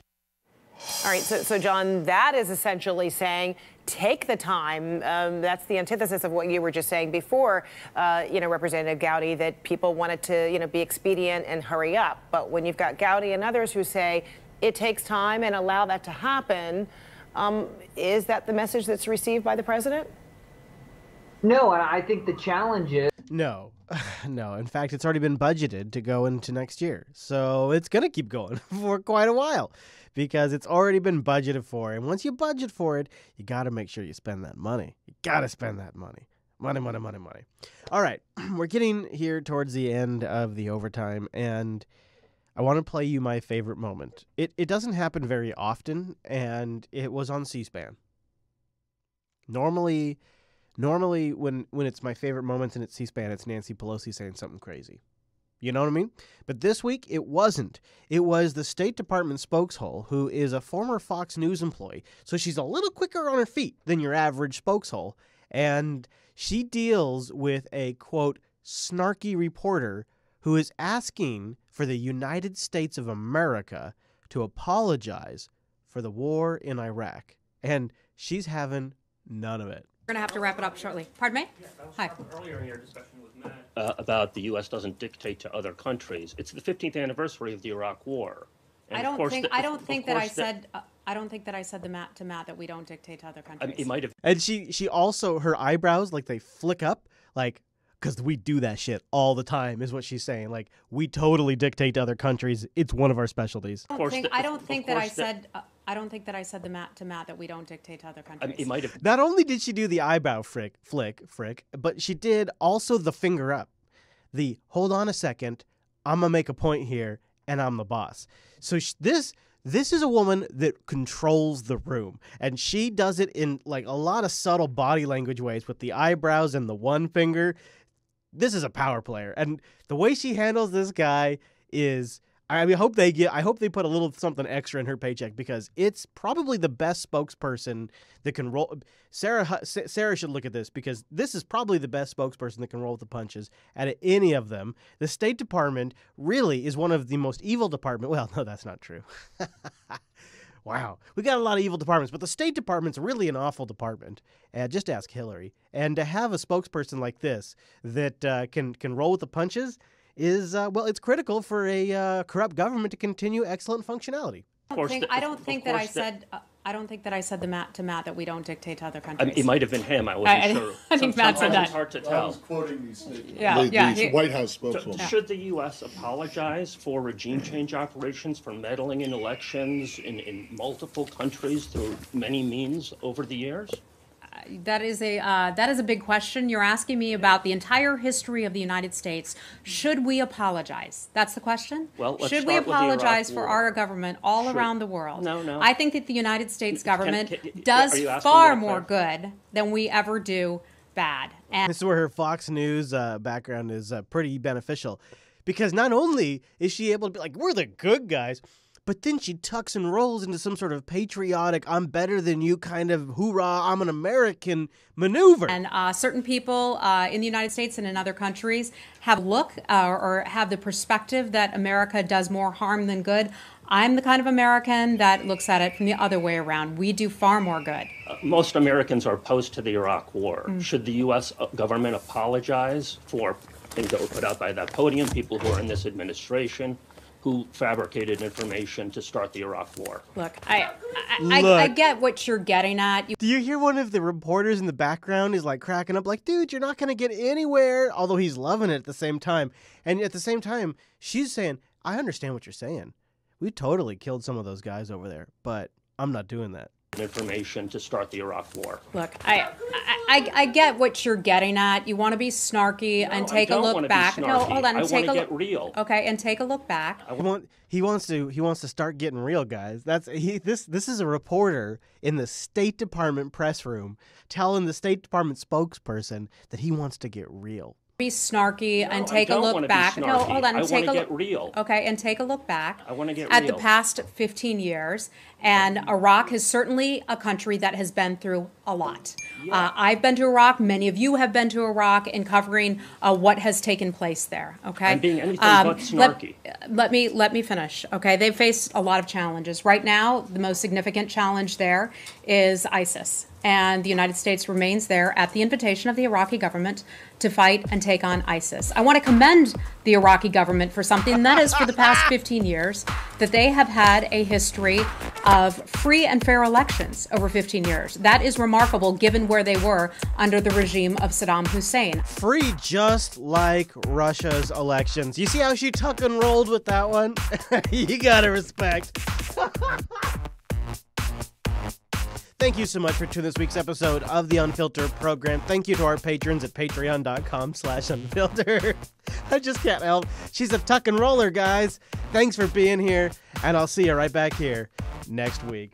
All right, so John, that is essentially saying take the time. That's the antithesis of what you were just saying before, Representative Gowdy, that people wanted to, be expedient and hurry up. But when you've got Gowdy and others who say it takes time and allow that to happen, is that the message that's received by the president? No, and I think the challenge is... No. In fact, it's already been budgeted to go into next year. So it's going to keep going for quite a while because it's already been budgeted for. And once you budget for it, you got to make sure you spend that money. You got to spend that money. Money. All right. We're getting here towards the end of the overtime, and I want to play you my favorite moment. It doesn't happen very often, and it was on C-SPAN. Normally when it's my favorite moments and it's C-SPAN, it's Nancy Pelosi saying something crazy. You know what I mean? But this week, it wasn't. It was the State Department spokeshole, who is a former Fox News employee. So she's a little quicker on her feet than your average spokeshole. And she deals with a, quote, snarky reporter who is asking for the United States of America to apologize for the war in Iraq. And she's having none of it. We're going to have to wrap it up shortly. Pardon me? Hi. Earlier in your discussion with Matt about the U.S. doesn't dictate to other countries. It's the 15th anniversary of the Iraq War. And I don't think that I said to Matt that we don't dictate to other countries. It might have. And she also, her eyebrows, like, they flick up, like, because we do that shit all the time, is what she's saying. Like, we totally dictate to other countries. It's one of our specialties. I don't think that I said to Matt that we don't dictate to other countries. It might have. Not only did she do the eyebrow flick, but she did also the finger up. The, hold on a second, I'm going to make a point here, and I'm the boss. So this is a woman that controls the room, and she does it in, like, a lot of subtle body language ways with the eyebrows and the one finger. This is a power player, and the way she handles this guy is, I hope they put a little something extra in her paycheck, because it's probably the best spokesperson that can roll. Sarah should look at this, because this is probably the best spokesperson that can roll with the punches out of any of them. The State Department really is one of the most evil departments. Well, no, that's not true. Wow. We got a lot of evil departments, but the State Department's really an awful department. Just ask Hillary. And to have a spokesperson like this that can roll with the punches is, it's critical for a corrupt government to continue excellent functionality. I don't think that I said to Matt that we don't dictate to other countries. It might have been him. I wasn't sure. I think Matt said that. It's hard to tell. I was quoting these statements. The White House spokesman. Should the U.S. apologize for regime change operations, for meddling in elections in multiple countries through many means over the years? That is a big question. You're asking me about the entire history of the United States. Should we apologize? That's the question? Well, let's should we start with the apologize Iraq for War. our government all around the world? No. I think that the United States government are you does asking far me to more good than we ever do bad. And This is where her Fox News background is pretty beneficial, because not only is she able to be like, we're the good guys, but then she tucks and rolls into some sort of patriotic, I'm better than you kind of hoorah, I'm an American maneuver. And certain people in the United States and in other countries have or have the perspective that America does more harm than good. I'm the kind of American that looks at it from the other way around. We do far more good. Most Americans are opposed to the Iraq War. Should the U.S. government apologize for things that were put out by that podium, people who are in this administration, who fabricated information to start the Iraq War? Look, I get what you're getting at. Do you hear one of the reporters in the background is like cracking up like, dude, you're not going to get anywhere, although he's loving it at the same time. And at the same time, she's saying, I understand what you're saying. We totally killed some of those guys over there, but I'm not doing that. Information to start the Iraq War. Look, I get what you're getting at. You want to be snarky and take a look back. No, hold on. I want to get real. Okay, and take a look back. He wants to start getting real, guys. This is a reporter in the State Department press room telling the State Department spokesperson that he wants to get real. Be snarky and take a look back. No, hold on. I Take want to a get real. Okay, and take a look back. I want to get at real. the past 15 years, and Iraq is certainly a country that has been through a lot. I've been to Iraq. Many of you have been to Iraq in covering what has taken place there. Okay, I'm being anything but snarky. Let me finish. Okay, they've faced a lot of challenges. Right now, the most significant challenge there is ISIS. And the United States remains there at the invitation of the Iraqi government to fight and take on ISIS. I want to commend the Iraqi government for something, and that is for the past 15 years, that they have had a history of free and fair elections over 15 years. That is remarkable given where they were under the regime of Saddam Hussein. Free just like Russia's elections. You see how she tuck and rolled with that one? You gotta respect. Thank you so much for tuning this week's episode of the Unfilter program. Thank you to our patrons at patreon.com/unfilter. I just can't help. She's a tuck and roller, guys. Thanks for being here, and I'll see you right back here next week.